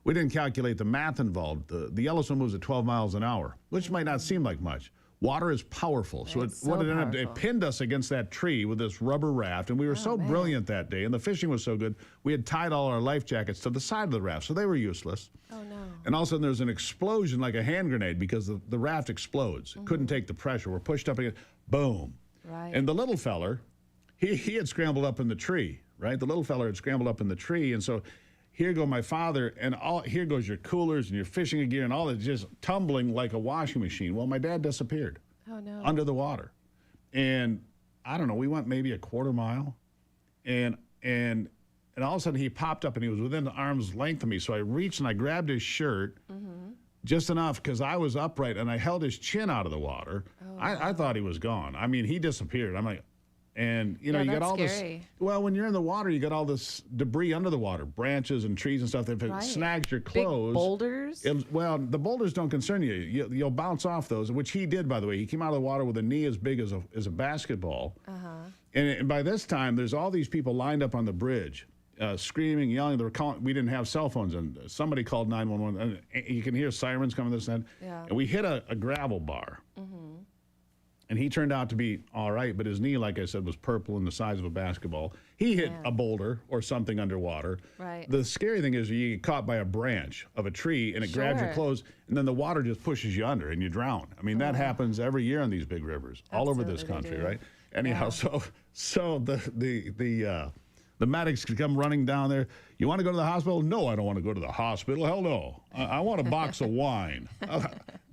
Speaker 3: we didn't calculate the math involved. The Yellowstone moves at 12 miles an hour, which might not seem like much. Water is powerful. So it pinned us against that tree with this rubber raft, and we were so brilliant that day, and the fishing was so good, we had tied all our life jackets to the side of the raft, so they were useless.
Speaker 16: Oh, no.
Speaker 3: And all of a sudden, there's an explosion like a hand grenade because the raft explodes. It couldn't take the pressure. We're pushed up against, boom.
Speaker 16: Right.
Speaker 3: And the little feller, he had scrambled up in the tree, right? The little feller had scrambled up in the tree, and so here go my father, and here goes your coolers and your fishing gear, and all that's just tumbling like a washing machine. Well, my dad disappeared.
Speaker 16: Oh, no.
Speaker 3: Under the water. And I don't know, we went maybe a quarter mile, and all of a sudden he popped up, and he was within arm's length of me. So I reached and I grabbed his shirt just enough because I was upright, and I held his chin out of the water.
Speaker 16: Oh,
Speaker 3: I thought he was gone. I mean, he disappeared. I'm like, and you got all
Speaker 16: scary.
Speaker 3: this. Well, when you're in the water, you got all this debris under the water, branches and trees and stuff. If it snags your clothes,
Speaker 16: big boulders.
Speaker 3: The boulders don't concern you. You'll bounce off those, which he did, by the way. He came out of the water with a knee as big as a basketball. And by this time, there's all these people lined up on the bridge, screaming, yelling. They were calling. We didn't have cell phones, and somebody called 911. And you can hear sirens coming this and that.
Speaker 16: Yeah.
Speaker 3: And we hit a gravel bar. And he turned out to be all right, but his knee, like I said, was purple and the size of a basketball. He hit a boulder or something underwater.
Speaker 16: Right.
Speaker 3: The scary thing is you get caught by a branch of a tree, and it grabs your clothes, and then the water just pushes you under, and you drown. I mean, that happens every year on these big rivers, all over this country, right? Anyhow, so the medics could come running down there. You want to go to the hospital? No, I don't want to go to the hospital. Hell no. I want a box of wine.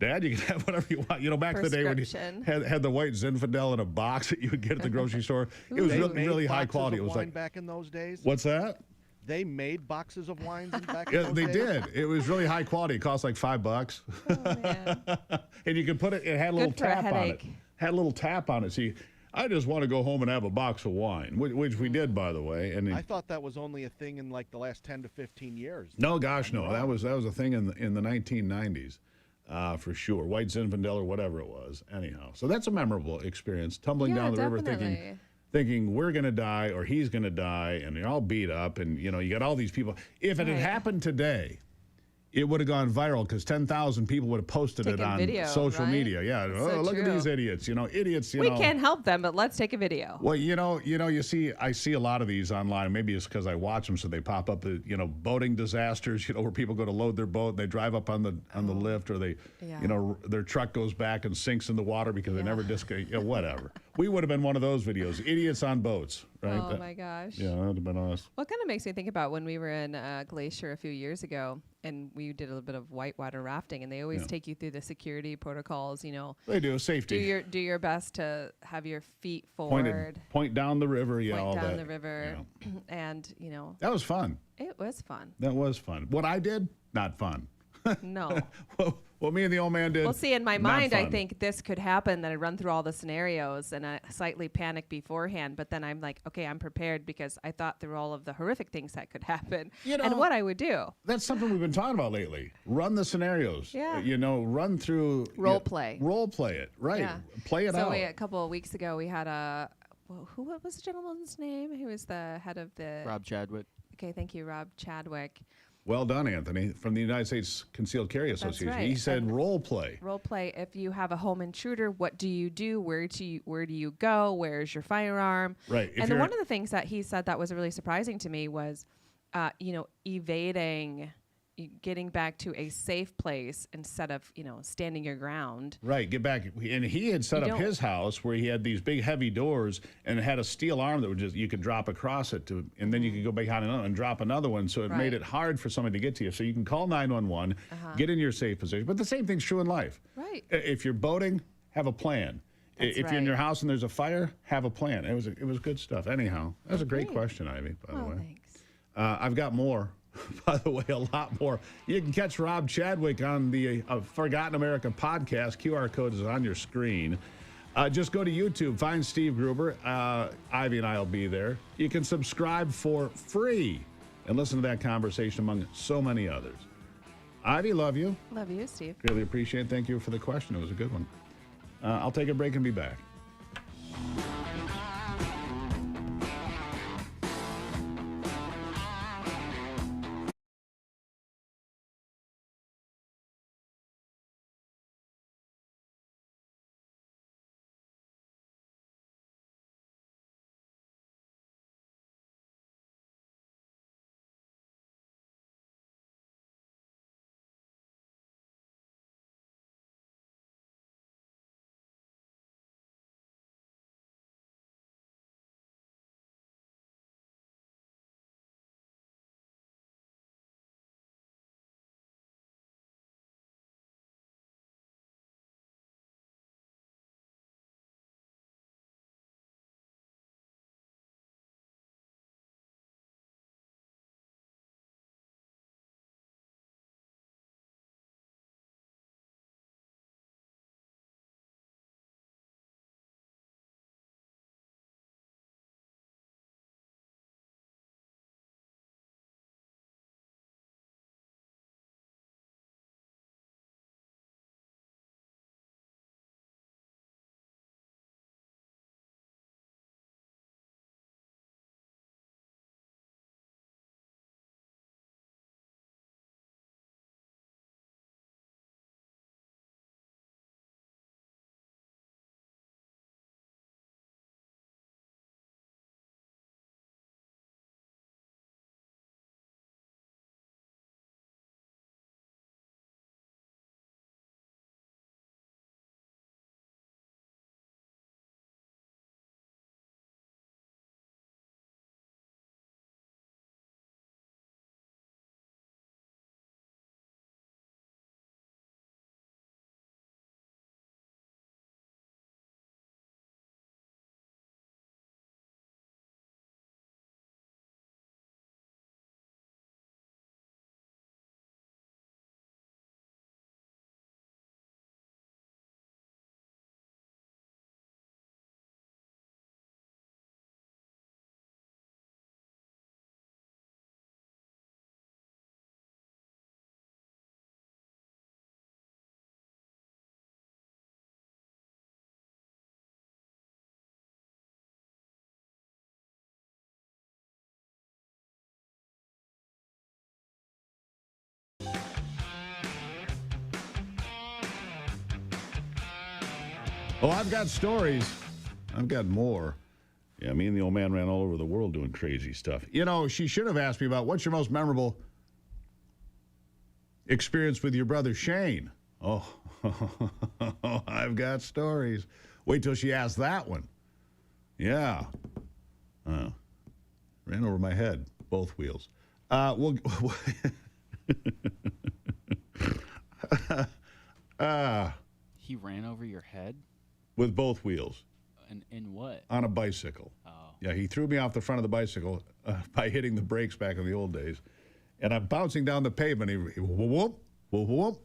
Speaker 3: Dad, you can have whatever you want. Back in the day when you had the white Zinfandel in a box that you would get at the grocery store. It was really high quality. It was like
Speaker 6: back in those days.
Speaker 3: What's that?
Speaker 6: They made boxes of wines back in those
Speaker 3: they
Speaker 6: days?
Speaker 3: did. It was really high quality. It cost like $5.
Speaker 16: Oh, man.
Speaker 3: And you could put it had a little tap on it. Had a little tap on it. See, I just want to go home and have a box of wine, which we did, by the way. And
Speaker 6: I thought that was only a thing in like the last 10 to 15 years.
Speaker 3: No, gosh, no. That was a thing in the 1990s, for sure. White Zinfandel or whatever it was. Anyhow, so that's a memorable experience. Tumbling down the river, thinking we're going to die or he's going to die, and you're all beat up, and you got all these people. If it had happened today, it would have gone viral because 10,000 people would have posted it
Speaker 16: Taken
Speaker 3: on
Speaker 16: video,
Speaker 3: social
Speaker 16: right?
Speaker 3: media. Yeah.
Speaker 16: That's
Speaker 3: Oh,
Speaker 16: so
Speaker 3: look at
Speaker 16: true.
Speaker 3: these idiots. Idiots.
Speaker 16: We can't help them, but let's take a video.
Speaker 3: Well, I see a lot of these online. Maybe it's because I watch them, so they pop up. Boating disasters. Where people go to load their boat, and they drive up on the lift, or they, their truck goes back and sinks in the water because they never whatever. We would have been one of those videos. Idiots on boats, right?
Speaker 16: Oh my gosh.
Speaker 3: Yeah, that would have been us.
Speaker 16: Well, it kind of makes me think about when we were in Glacier a few years ago, and we did a little bit of whitewater rafting, and they always take you through the security protocols.
Speaker 3: They do safety.
Speaker 16: Do your best to have your feet forward.
Speaker 3: Point down the river.
Speaker 16: Point down
Speaker 3: that.
Speaker 16: the river, and
Speaker 3: that was fun.
Speaker 16: It was fun.
Speaker 3: That was fun. What I did, not fun.
Speaker 16: No.
Speaker 3: What me and the old man did.
Speaker 16: Well, see, in my
Speaker 3: not
Speaker 16: mind, I
Speaker 3: fun.
Speaker 16: think this could happen. Then I run through all the scenarios and I slightly panic beforehand. But then I'm like, okay, I'm prepared because I thought through all of the horrific things that could happen and what I would do.
Speaker 3: That's something we've been talking about lately. Run the scenarios.
Speaker 16: Yeah.
Speaker 3: Run through.
Speaker 16: Role play.
Speaker 3: Role play it. Right.
Speaker 16: Yeah.
Speaker 3: Play it out.
Speaker 16: So a couple of weeks ago, we had what was the gentleman's name? He was the head of the...
Speaker 5: Rob Chadwick.
Speaker 16: Okay, thank you, Rob Chadwick.
Speaker 3: Well done, Anthony, from the United States Concealed Carry Association.
Speaker 16: Right.
Speaker 3: He said role play.
Speaker 16: Role play. If you have a home intruder, what do you do? Where do you go? Where's your firearm?
Speaker 3: Right.
Speaker 16: And then one of the things that he said that was really surprising to me was, evading, getting back to a safe place instead of standing your ground.
Speaker 3: Right. Get back. And he had set up his house where he had these big heavy doors and it had a steel arm that would you could drop across it and then you could go behind another and drop another one. So it made it hard for somebody to get to you. So you can call 911, get in your safe position. But the same thing's true in life.
Speaker 16: Right.
Speaker 3: If you're boating, have a plan. If you're in your house and there's a fire, have a plan. It was good stuff. Anyhow, that was a great question, Ivy, by the way.
Speaker 16: Thanks.
Speaker 3: I've got more. By the way, a lot more. You can catch Rob Chadwick on the Forgotten America podcast. QR code is on your screen. Just go to YouTube, find Steve Gruber. Ivy and I will be there. You can subscribe for free and listen to that conversation among so many others. Ivy, love you.
Speaker 16: Love you, Steve.
Speaker 3: Really appreciate it. Thank you for the question. It was a good one. I'll take a break and be back. Oh, I've got stories. I've got more. Yeah, me and the old man ran all over the world doing crazy stuff. You know, she should have asked me about what's your most memorable experience with your brother Shane. Oh, I've got stories. Wait till she asks that one. Yeah. Ran over my head, both wheels. We'll
Speaker 5: He ran over your head?
Speaker 3: with both wheels.
Speaker 5: In what?
Speaker 3: On a bicycle.
Speaker 5: Oh.
Speaker 3: Yeah, he threw me off the front of the bicycle by hitting the brakes back in the old days. And I'm bouncing down the pavement. He whoop, whoop, whoop.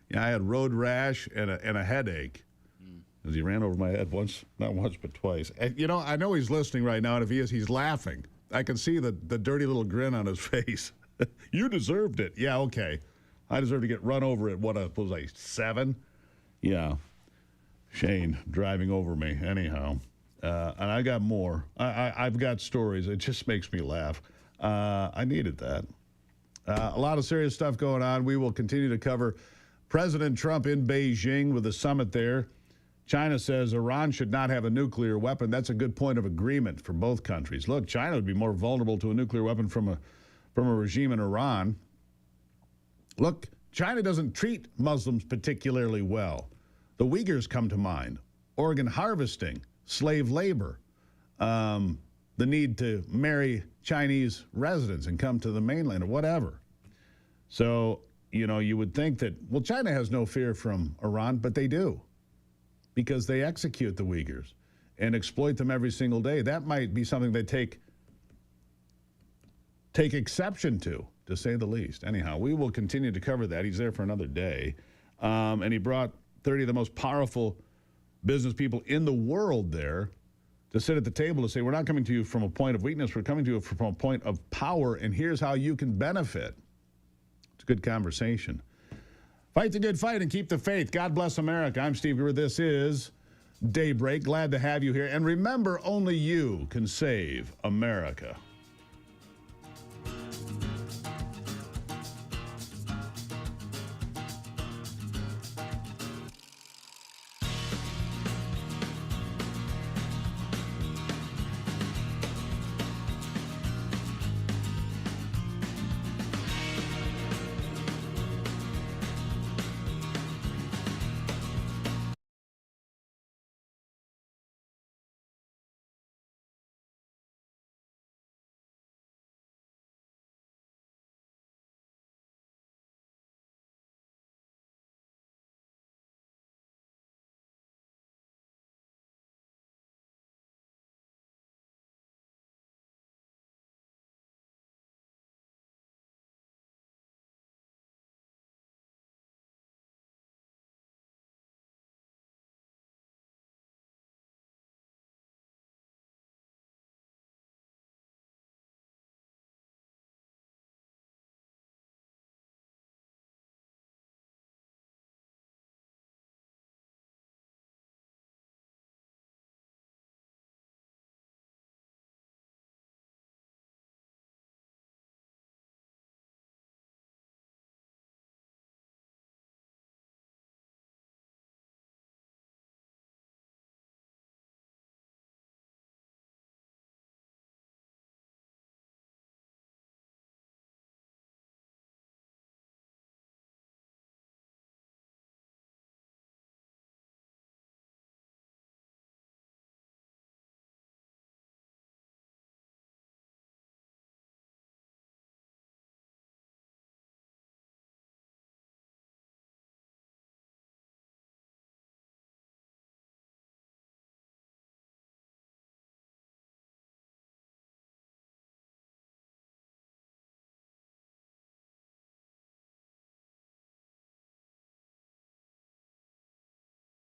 Speaker 3: Yeah, I had road rash and a headache. As he ran over my head once, not once, but twice. And, you know, I know he's listening right now, and if he is, he's laughing. I can see the dirty little grin on his face. You deserved it. Yeah, okay. I deserve to get run over at, what was I, 7? Yeah. Shane driving over me. Anyhow. And I got more. I've got stories. It just makes me laugh. I needed that. A lot of serious stuff going on. We will continue to cover President Trump in Beijing with the summit there. China says Iran should not have a nuclear weapon. That's a good point of agreement for both countries. Look, China would be more vulnerable to a nuclear weapon from a regime in Iran. Look, China doesn't treat Muslims particularly well. The Uyghurs come to mind. Organ harvesting, slave labor, the need to marry Chinese residents and come to the mainland or whatever. So, you know, you would think that, well, China has no fear from Iran, but they do, because they execute the Uyghurs and exploit them every single day. That might be something they take exception to say the least. Anyhow, we will continue to cover that. He's there for another day. And he brought 30 of the most powerful business people in the world there to sit at the table to say, we're not coming to you from a point of weakness. We're coming to you from a point of power, and here's how you can benefit. It's a good conversation. Fight the good fight and keep the faith. God bless America. I'm Steve Greer. This is Daybreak. Glad to have you here. And remember, only you can save America.